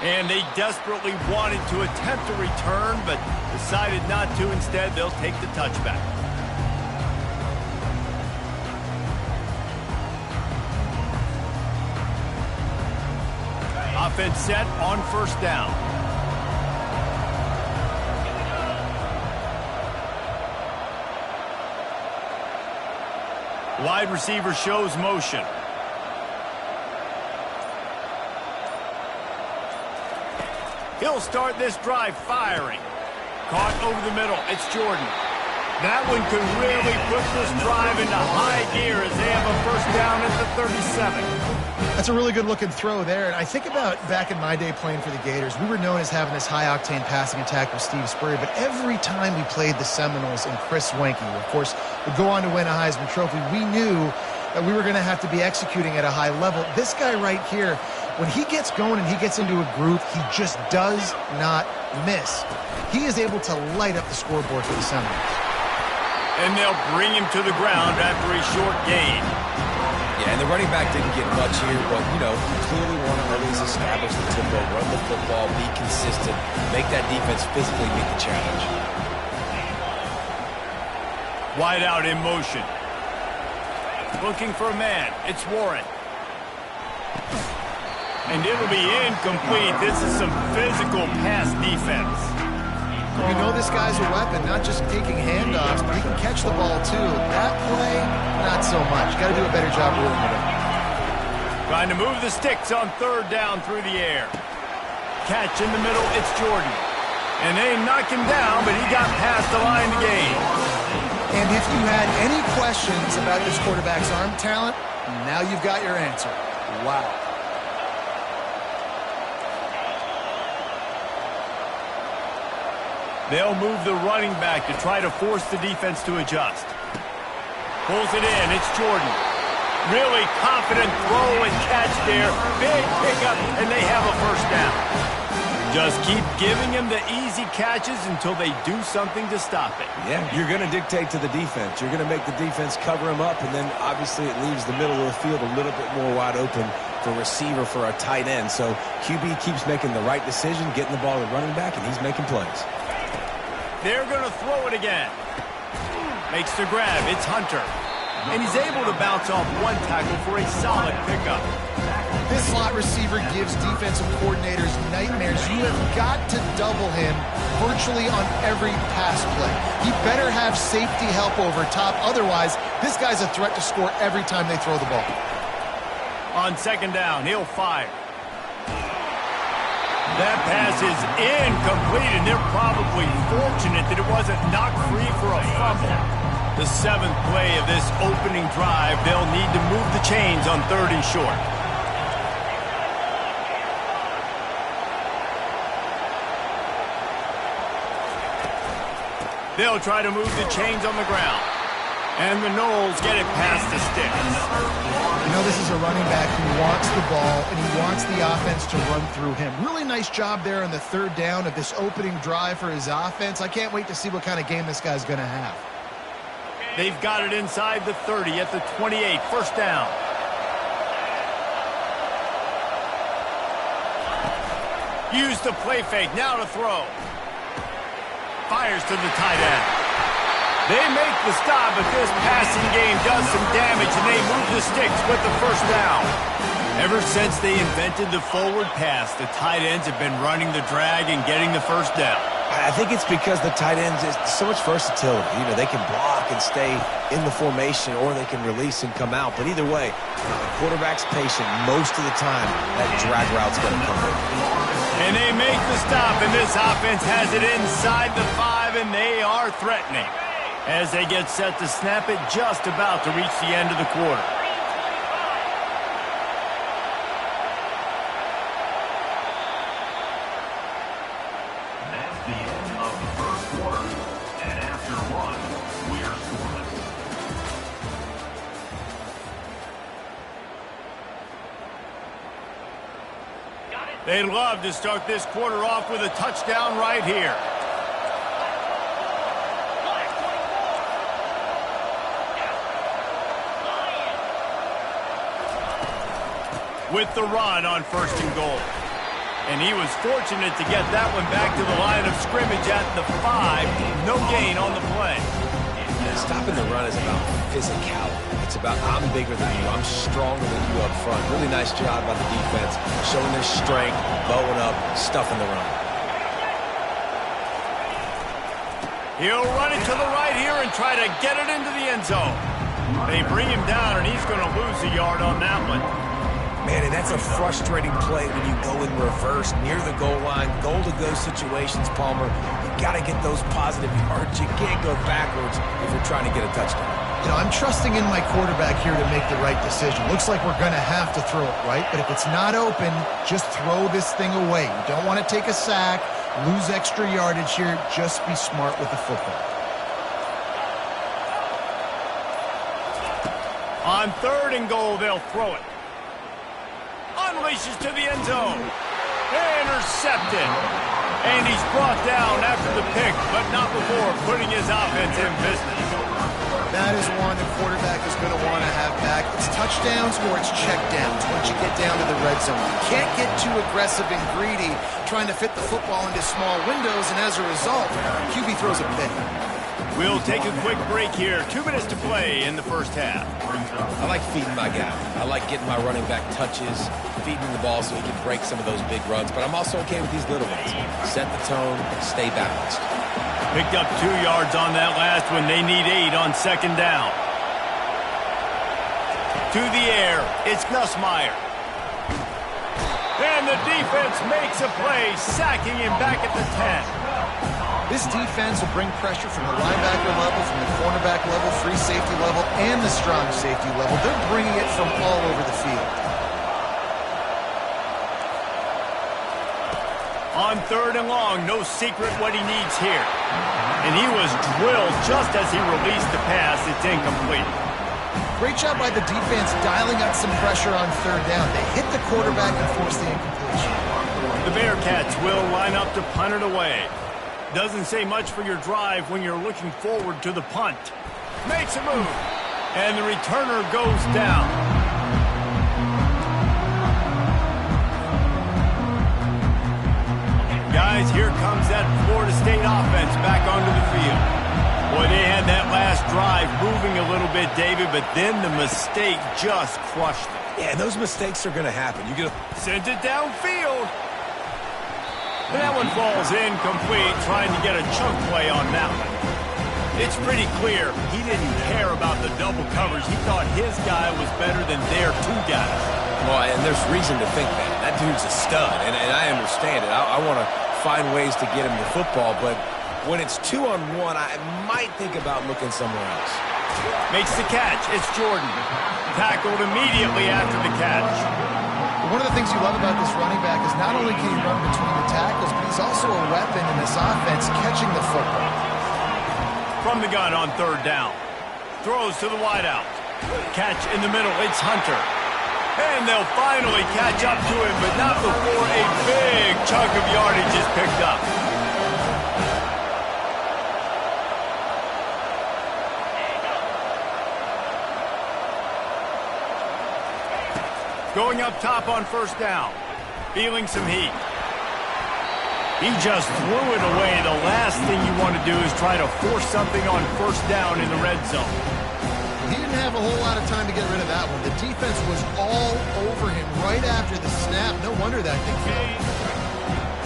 And they desperately wanted to attempt a return, but decided not to. Instead, they'll take the touchback. Offense set on first down. Wide receiver shows motion. He'll start this drive firing. Caught over the middle. It's Jordan. That one could really put this drive into high gear as they have a first down at the 37. That's a really good-looking throw there. And I think about back in my day playing for the Gators, we were known as having this high-octane passing attack with Steve Spurrier, but every time we played the Seminoles and Chris Wenke, of course, would go on to win a Heisman Trophy, we knew that we were going to have to be executing at a high level. This guy right here, when he gets going and he gets into a groove, he just does not miss. He is able to light up the scoreboard for the Seminoles. And they'll bring him to the ground after a short gain. Yeah, and the running back didn't get much here, but, you know, you clearly want to always establish the tempo, run the football, be consistent, make that defense physically meet the challenge. Wide out in motion. Looking for a man. It's Warren. And it'll be incomplete. This is some physical pass defense. We know this guy's a weapon, not just taking handoffs, but he can catch the ball too. That play, not so much. Got to do a better job ruling it out. Trying to move the sticks on third down through the air. Catch in the middle, it's Jordan. And they knock him down, but he got past the line to gain. And if you had any questions about this quarterback's arm talent, now you've got your answer. Wow. They'll move the running back to try to force the defense to adjust. Pulls it in. It's Jordan. Really confident throw and catch there. Big pickup, and they have a first down. Just keep giving him the easy catches until they do something to stop it. Yeah, you're going to dictate to the defense. You're going to make the defense cover him up, and then obviously it leaves the middle of the field a little bit more wide open for receiver, for a tight end. So QB keeps making the right decision, getting the ball to running back, and he's making plays. They're going to throw it again. Makes the grab. It's Hunter. And he's able to bounce off one tackle for a solid pickup. This slot receiver gives defensive coordinators nightmares. You have got to double him virtually on every pass play. He better have safety help over top. Otherwise, this guy's a threat to score every time they throw the ball. On second down, he'll fire. That pass is incomplete, and they're probably fortunate that it wasn't knocked free for a fumble. The seventh play of this opening drive, they'll need to move the chains on third and short. They'll try to move the chains on the ground. And the Noles get it past the sticks. You know, this is a running back who wants the ball, and he wants the offense to run through him. Really nice job there on the third down of this opening drive for his offense. I can't wait to see what kind of game this guy's going to have. They've got it inside the 30 at the 28. First down. Use the play fake. Now to throw. Fires to the tight end. They make the stop, but this passing game does some damage, and they move the sticks with the first down. Ever since they invented the forward pass, the tight ends have been running the drag and getting the first down. I think it's because the tight ends is so much versatility. You know, they can block and stay in the formation, or they can release and come out. But either way, the quarterback's patient most of the time. That drag route's going to come in. And they make the stop, and this offense has it inside the 5, and they are threatening as they get set to snap it, just about to reach the end of the quarter. That's the end of the first quarter. And after one, we're scoreless. They'd love to start this quarter off with a touchdown right here. with the run on 1st and goal. And he was fortunate to get that one back to the line of scrimmage at the 5. No gain on the play. Stopping the run is about physicality. It's about I'm bigger than you, I'm stronger than you up front. Really nice job by the defense, showing their strength, bowing up, stuffing the run. He'll run it to the right here and try to get it into the end zone. They bring him down, and he's going to lose a yard on that one. Man, and that's a frustrating play when you go in reverse near the goal line. Goal-to-go situations, Palmer. You got to get those positive yards. You can't go backwards if you're trying to get a touchdown. You know, I'm trusting in my quarterback here to make the right decision. Looks like we're going to have to throw it, right? But if it's not open, just throw this thing away. You don't want to take a sack, lose extra yardage here. Just be smart with the football. On 3rd and goal, they'll throw it. Unleashes to the end zone. Intercepted. And he's brought down after the pick, but not before putting his offense in business. That is one the quarterback is going to want to have back. It's touchdowns or it's checkdowns once you get down to the red zone. You can't get too aggressive and greedy trying to fit the football into small windows, and as a result, QB throws a pick. We'll take a quick break here. 2 minutes to play in the 1st half. I like feeding my guy. I like getting my running back touches, feeding the ball so he can break some of those big runs, but I'm also okay with these little ones. Set the tone, stay balanced. Picked up 2 yards on that last one. They need 8 on 2nd down. To the air, it's Nussmeier. And the defense makes a play, sacking him back at the 10. This defense will bring pressure from the linebacker level, from the cornerback level, free safety level, and the strong safety level. They're bringing it from all over the field. On 3rd and long, no secret what he needs here. And he was drilled just as he released the pass. It's incomplete. Great job by the defense dialing up some pressure on 3rd down. They hit the quarterback and forced the incompletion. The Bearcats will line up to punt it away. Doesn't say much for your drive when you're looking forward to the punt. Makes a move. And the returner goes down. Guys, here comes that Florida State offense back onto the field. Boy, they had that last drive moving a little bit, David, but then the mistake just crushed them. Yeah, those mistakes are going to happen. Sends it downfield. And that one falls incomplete, trying to get a chunk play on that one. It's pretty clear he didn't care about the double coverage. He thought his guy was better than their 2 guys. Well, and there's reason to think that. That dude's a stud, and I understand it. I want to find ways to get him the football, but when it's 2-on-1, I might think about looking somewhere else. Makes the catch. It's Jordan. Tackled immediately after the catch. One of the things you love about this running back is not only can he run between the tackles, but he's also a weapon in this offense catching the football. From the gun on 3rd down. Throws to the wideout. Catch in the middle. It's Hunter. And they'll finally catch up to him, but not before a big chunk of yardage is picked up. Going up top on 1st down. Feeling some heat. He just threw it away. The last thing you want to do is try to force something on 1st down in the red zone. He didn't have a whole lot of time to get rid of that one. The defense was all over him right after the snap. No wonder that thing failed.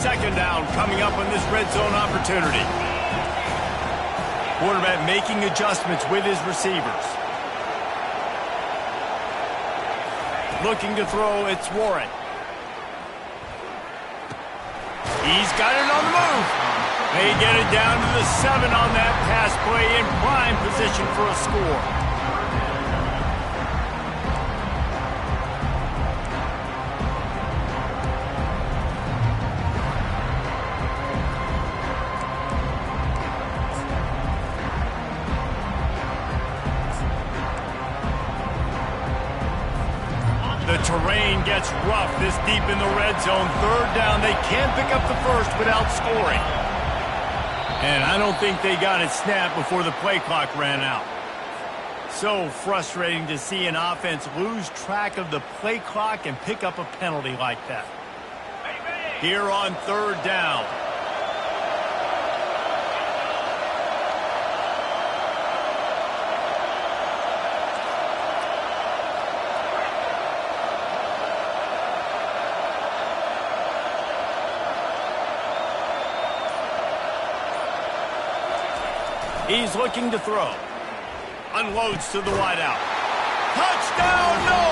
2nd down coming up on this red zone opportunity. Quarterback making adjustments with his receivers. Looking to throw, it's Warren. He's got it on the move. They get it down to the 7 on that pass play in prime position for a score. The terrain gets rough this deep in the red zone. 3rd down, they can't pick up the first without scoring. And I don't think they got it snapped before the play clock ran out. So frustrating to see an offense lose track of the play clock and pick up a penalty like that. Here on third down. He's looking to throw. Unloads to the wideout. Touchdown, no!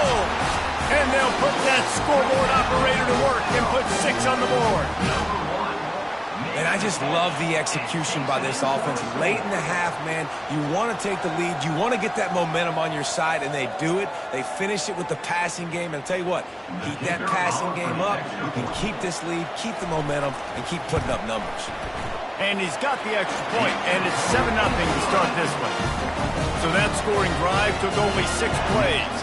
And they'll put that scoreboard operator to work and put 6 on the board. And I just love the execution by this offense. Late in the half, man, you want to take the lead. You want to get that momentum on your side, and they do it. They finish it with the passing game. And I'll tell you what, keep that passing game up. You can keep this lead, keep the momentum, and keep putting up numbers. And he's got the extra point, and it's 7-0 to start this one. So that scoring drive took only 6 plays.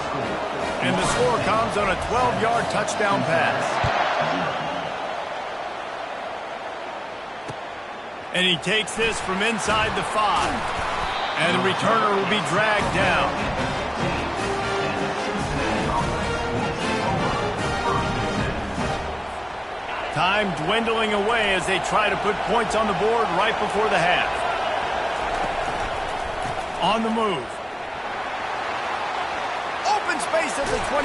And the score comes on a 12-yard touchdown pass. And he takes this from inside the 5. And the returner will be dragged down. Time dwindling away as they try to put points on the board right before the half. On the move. Open space at the 25.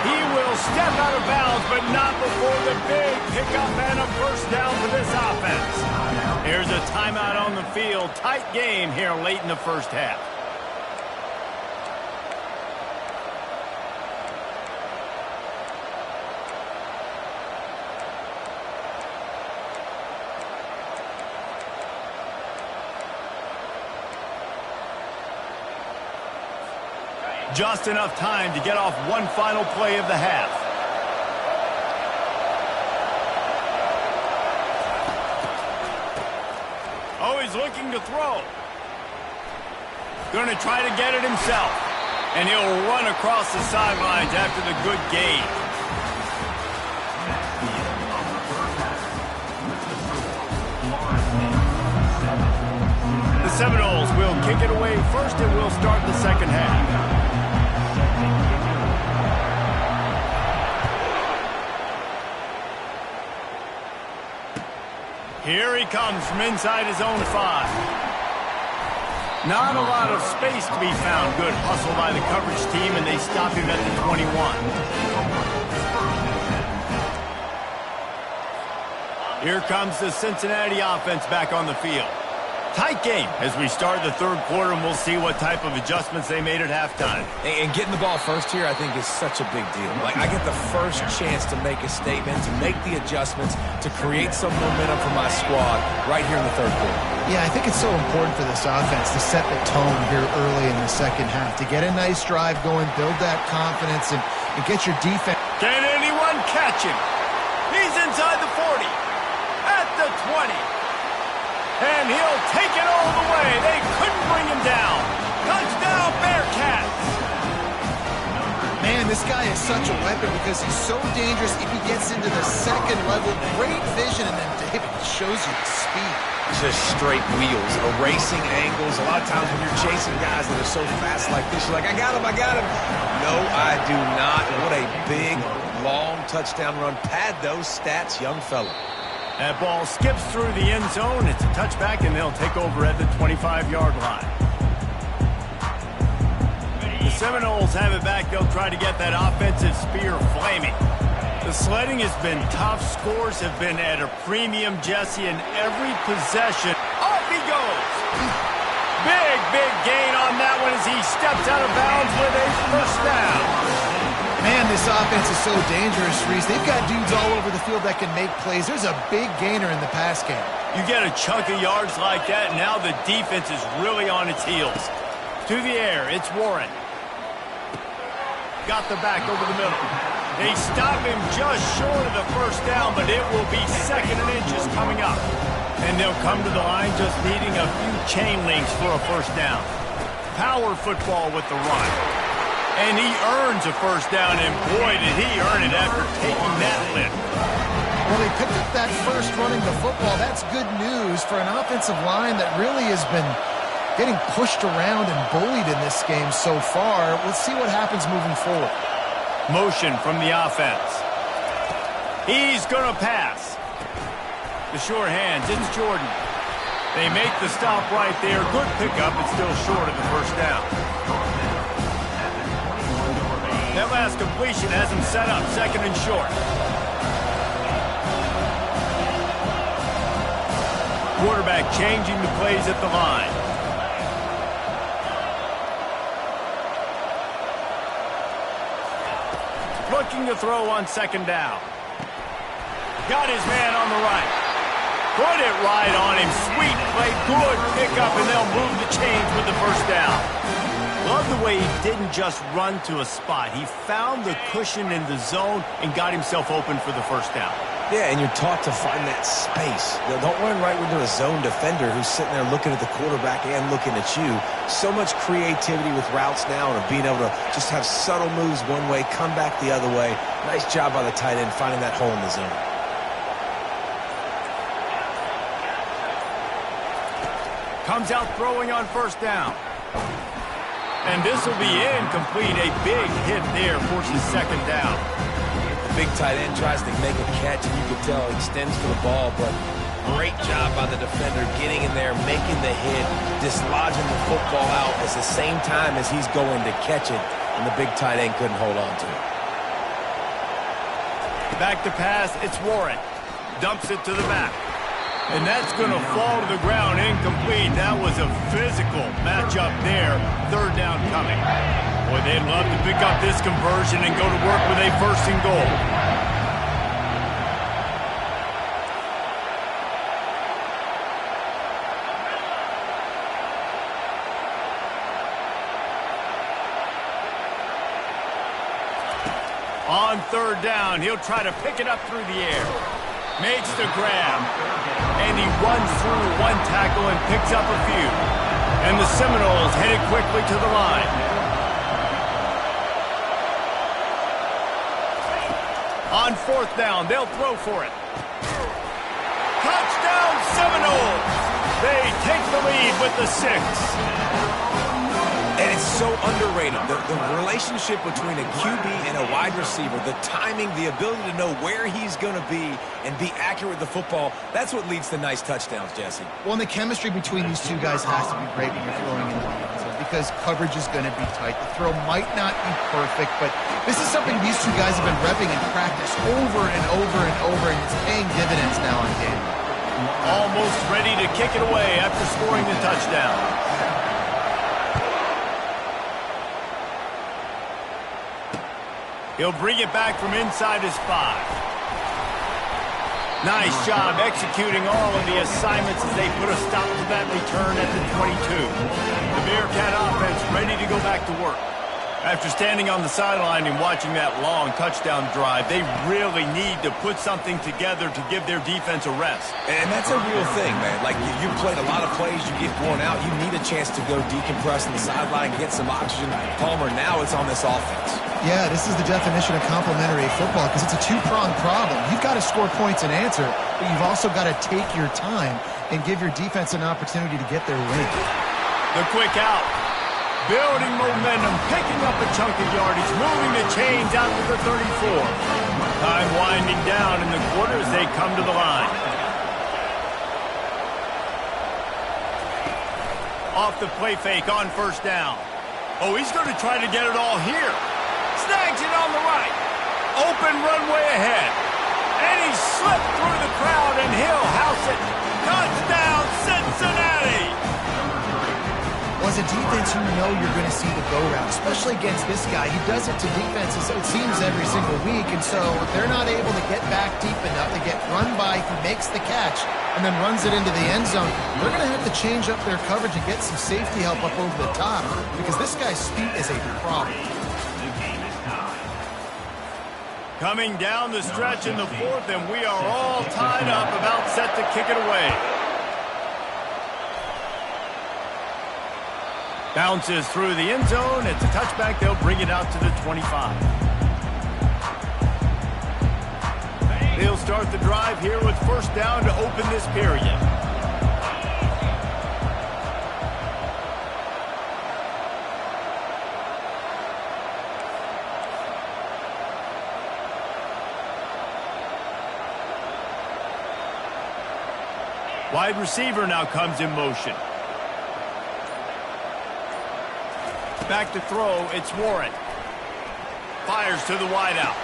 He will step out of bounds, but not before the big pickup and a first down for this offense. Here's a timeout on the field. Tight game here late in the first half. Just enough time to get off one final play of the half. Oh, he's looking to throw. Going to try to get it himself. And he'll run across the sidelines after the good gain. The Seminoles will kick it away first and will start the second half. Here he comes from inside his own 5. Not a lot of space to be found. Good hustle by the coverage team, and they stop him at the 21. Here comes the Cincinnati offense back on the field. Tight game as we start the third quarter, and we'll see what type of adjustments they made at halftime. And getting the ball first here, I think, is such a big deal. Like, I get the first chance to make a statement, to make the adjustments, to create some momentum for my squad right here in the third quarter. Yeah, I think it's so important for this offense to set the tone here early in the second half, to get a nice drive going, build that confidence, and get your defense. Can anyone catch him? He's inside the 40, at the 20. And he'll take it all the way. They couldn't bring him down. Touchdown, Bearcats. Man, this guy is such a weapon because he's so dangerous if he gets into the second level. Great vision, and then David shows you the speed. Just straight wheels, erasing angles. A lot of times when you're chasing guys that are so fast like this, you're like, I got him, I got him. No, I do not. What a big, long touchdown run. Pad those stats, young fella. That ball skips through the end zone. It's a touchback, and they'll take over at the 25-yard line. The Seminoles have it back. They'll try to get that offensive spear flaming. The sledding has been tough. Scores have been at a premium, Jesse, in every possession. Off he goes. Big gain on that one as he steps out of bounds with a first down. Man, this offense is so dangerous, Reese. They've got dudes all over the field that can make plays. There's a big gainer in the pass game. You get a chunk of yards like that, and now the defense is really on its heels. To the air, it's Warren. Got the back over the middle. They stop him just short of the first down, but it will be 2nd and inches coming up. And they'll come to the line just needing a few chain links for a first down. Power football with the run. And he earns a first down, and boy, did he earn it after taking that lift. Well, he picked up that first running the football. That's good news for an offensive line that really has been getting pushed around and bullied in this game so far. Let's see what happens moving forward. Motion from the offense. He's going to pass. The sure hands, it's Jordan. They make the stop right there. Good pickup, but still short of the first down. That last completion has him set up, second and short. Quarterback changing the plays at the line. Looking to throw on second down. Got his man on the right. Put it right on him. Sweet play. Good pickup, and they'll move the chains with the first down. Love the way he didn't just run to a spot. He found the cushion in the zone and got himself open for the first down. Yeah, and you're taught to find that space. Don't run right into a zone defender who's sitting there looking at the quarterback and looking at you. So much creativity with routes now and of being able to just have subtle moves one way, come back the other way. Nice job by the tight end finding that hole in the zone. Comes out throwing on first down. And this will be incomplete. A big hit there forces second down. The big tight end tries to make a catch, and you can tell he extends for the ball, but great job by the defender getting in there, making the hit, dislodging the football out at the same time as he's going to catch it, and the big tight end couldn't hold on to it. Back to pass, it's Warren. Dumps it to the back. And that's going to fall to the ground, incomplete. That was a physical matchup there. Third down coming. Boy, they'd love to pick up this conversion and go to work with a first and goal. On third down, he'll try to pick it up through the air. Makes the grab. And he runs through one tackle and picks up a few. And the Seminoles headed quickly to the line. On fourth down, they'll throw for it. Touchdown Seminoles! They take the lead with the 6. And it's so underrated. The relationship between a QB and a wide receiver, the timing, the ability to know where he's going to be and be accurate with the football, that's what leads to nice touchdowns, Jesse. Well, and the chemistry between these two guys has to be great when you're throwing into the end zone because coverage is going to be tight. The throw might not be perfect, but this is something these two guys have been repping in practice over and over and over, and it's paying dividends now on game. Almost ready to kick it away after scoring the touchdown. He'll bring it back from inside his 5. Nice job executing all of the assignments as they put a stop to that return at the 22. The Bearcat offense ready to go back to work. After standing on the sideline and watching that long touchdown drive, they really need to put something together to give their defense a rest. And that's a real thing, man. Like, you played a lot of plays, you get worn out, you need a chance to go decompress on the sideline, get some oxygen. Palmer, now it's on this offense. Yeah, this is the definition of complementary football because it's a two-pronged problem. You've got to score points and answer, but you've also got to take your time and give your defense an opportunity to get their win. The quick out. Building momentum, picking up a chunk of yardage, moving the chains out to the 34. Time winding down in the quarter as they come to the line. Off the play fake on first down. Oh, he's going to try to get it all here. Snags it on the right. Open runway ahead. And he slipped through the crowd, and he'll house it. Touchdown, Cincinnati! Well, as a defense, you know you're going to see the go route, especially against this guy. He does it to defenses, it seems, every single week, and so if they're not able to get back deep enough to get run by who makes the catch and then runs it into the end zone, they're going to have to change up their coverage and get some safety help up over the top because this guy's speed is a problem. Coming down the stretch in the 4th, and we are all tied up, about set to kick it away. Bounces through the end zone. It's a touchback. They'll bring it out to the 25. They'll start the drive here with first down to open this period. Wide receiver now comes in motion. Back to throw, it's Warren. Fires to the wideout.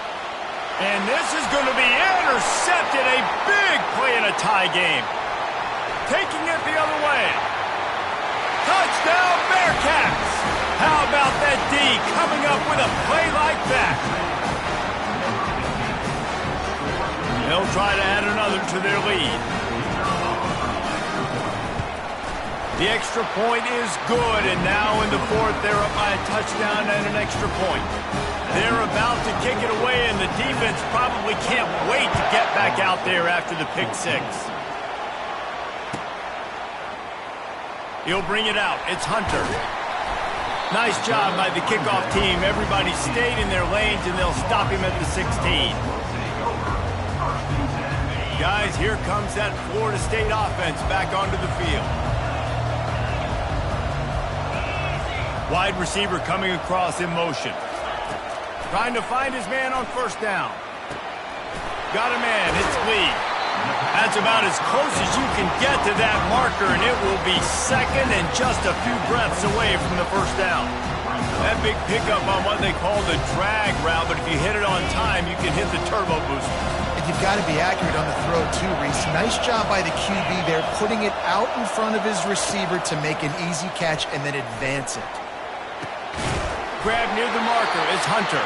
And this is going to be intercepted. A big play in a tie game. Taking it the other way. Touchdown, Bearcats! How about that D coming up with a play like that? They'll try to add another to their lead. The extra point is good, and now in the fourth, they're up by a touchdown and an extra point. They're about to kick it away, and the defense probably can't wait to get back out there after the pick six. He'll bring it out. It's Hunter. Nice job by the kickoff team. Everybody stayed in their lanes, and they'll stop him at the 16. Guys, here comes that Florida State offense back onto the field. Wide receiver coming across in motion. Trying to find his man on first down. Got a man, it's Lee. That's about as close as you can get to that marker, and it will be second and just a few breaths away from the first down. That big pickup on what they call the drag route, but if you hit it on time, you can hit the turbo booster. And you've got to be accurate on the throw too, Reese. Nice job by the QB there, putting it out in front of his receiver to make an easy catch and then advance it. Grab near the marker is Hunter.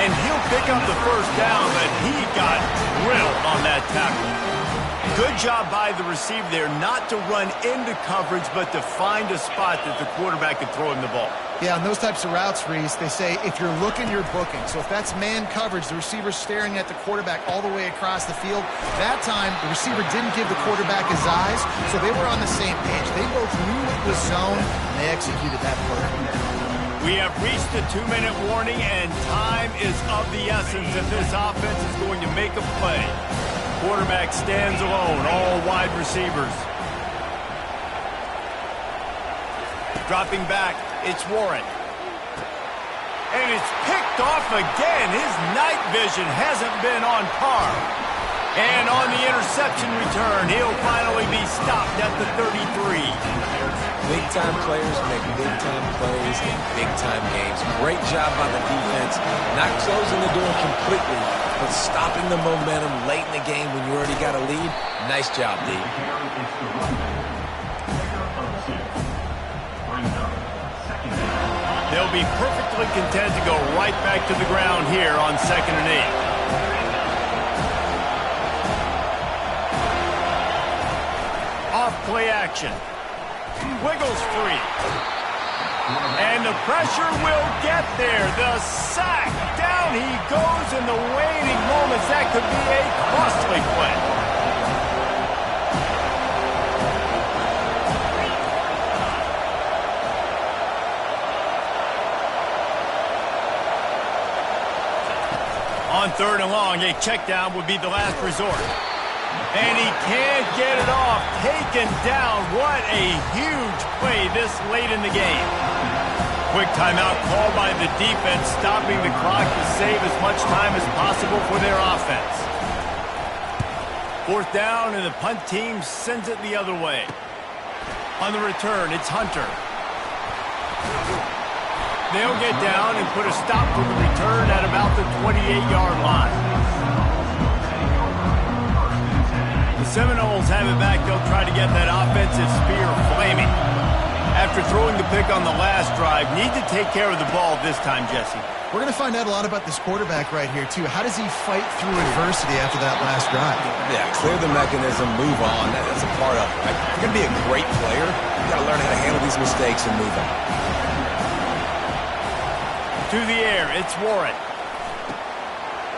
And he'll pick up the first down, but he got drilled on that tackle. Good job by the receiver there not to run into coverage, but to find a spot that the quarterback can throw him the ball. Yeah, on those types of routes, Reese, they say if you're looking, you're booking. So if that's man coverage, the receiver's staring at the quarterback all the way across the field. That time, the receiver didn't give the quarterback his eyes, so they were on the same page. They both knew it was zone, and they executed that perfectly. We have reached the 2-minute warning, and time is of the essence if this offense is going to make a play. Quarterback stands alone, all wide receivers. Dropping back, it's Warren. And it's picked off again. His night vision hasn't been on par. And on the interception return, he'll finally be stopped at the 33. Big-time players make big-time plays in big-time games. Great job by the defense. Not closing the door completely, but stopping the momentum late in the game when you already got a lead. Nice job, D. They'll be perfectly content to go right back to the ground here on 2nd and 8. Off play action. Wiggles free. And the pressure will get there. The sack. Down he goes in the waning moments. That could be a costly play. On 3rd and long, a check down would be the last resort. And he can't get it off. Taken down. What a huge play this late in the game. Quick timeout called by the defense, stopping the clock to save as much time as possible for their offense. 4th down, and the punt team sends it the other way. On the return, it's Hunter. They'll get down and put a stop to the return at about the 28-yard line. The Seminoles have it back. They'll try to get that offensive spear flaming. After throwing the pick on the last drive, need to take care of the ball this time, Jesse. We're going to find out a lot about this quarterback right here, too. How does he fight through adversity after that last drive? Yeah, clear the mechanism, move on. That's a part of it, right? If you're going to be a great player, you got to learn how to handle these mistakes and move on. To the air, it's Warren.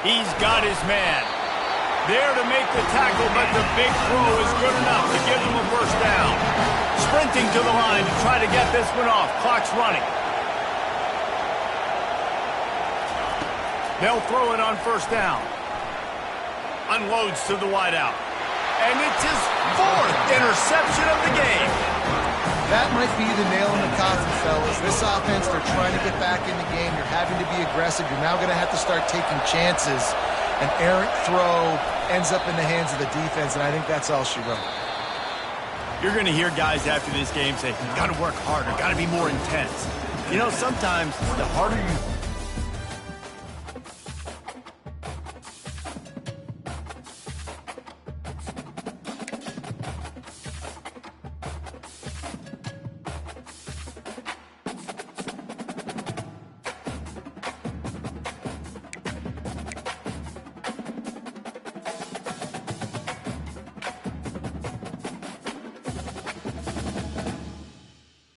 He's got his man. There to make the tackle, but the big throw is good enough to give them a first down. Sprinting to the line to try to get this one off. Clock's running. They'll throw it on first down. Unloads to the wideout. And it's his 4th interception of the game. That might be the nail in the coffin, fellas. This offense, they're trying to get back in the game. You're having to be aggressive. You're now going to have to start taking chances. An errant throw ends up in the hands of the defense, and I think that's all she wrote. You're going to hear guys after this game say, got to work harder, got to be more intense. You know, sometimes the harder you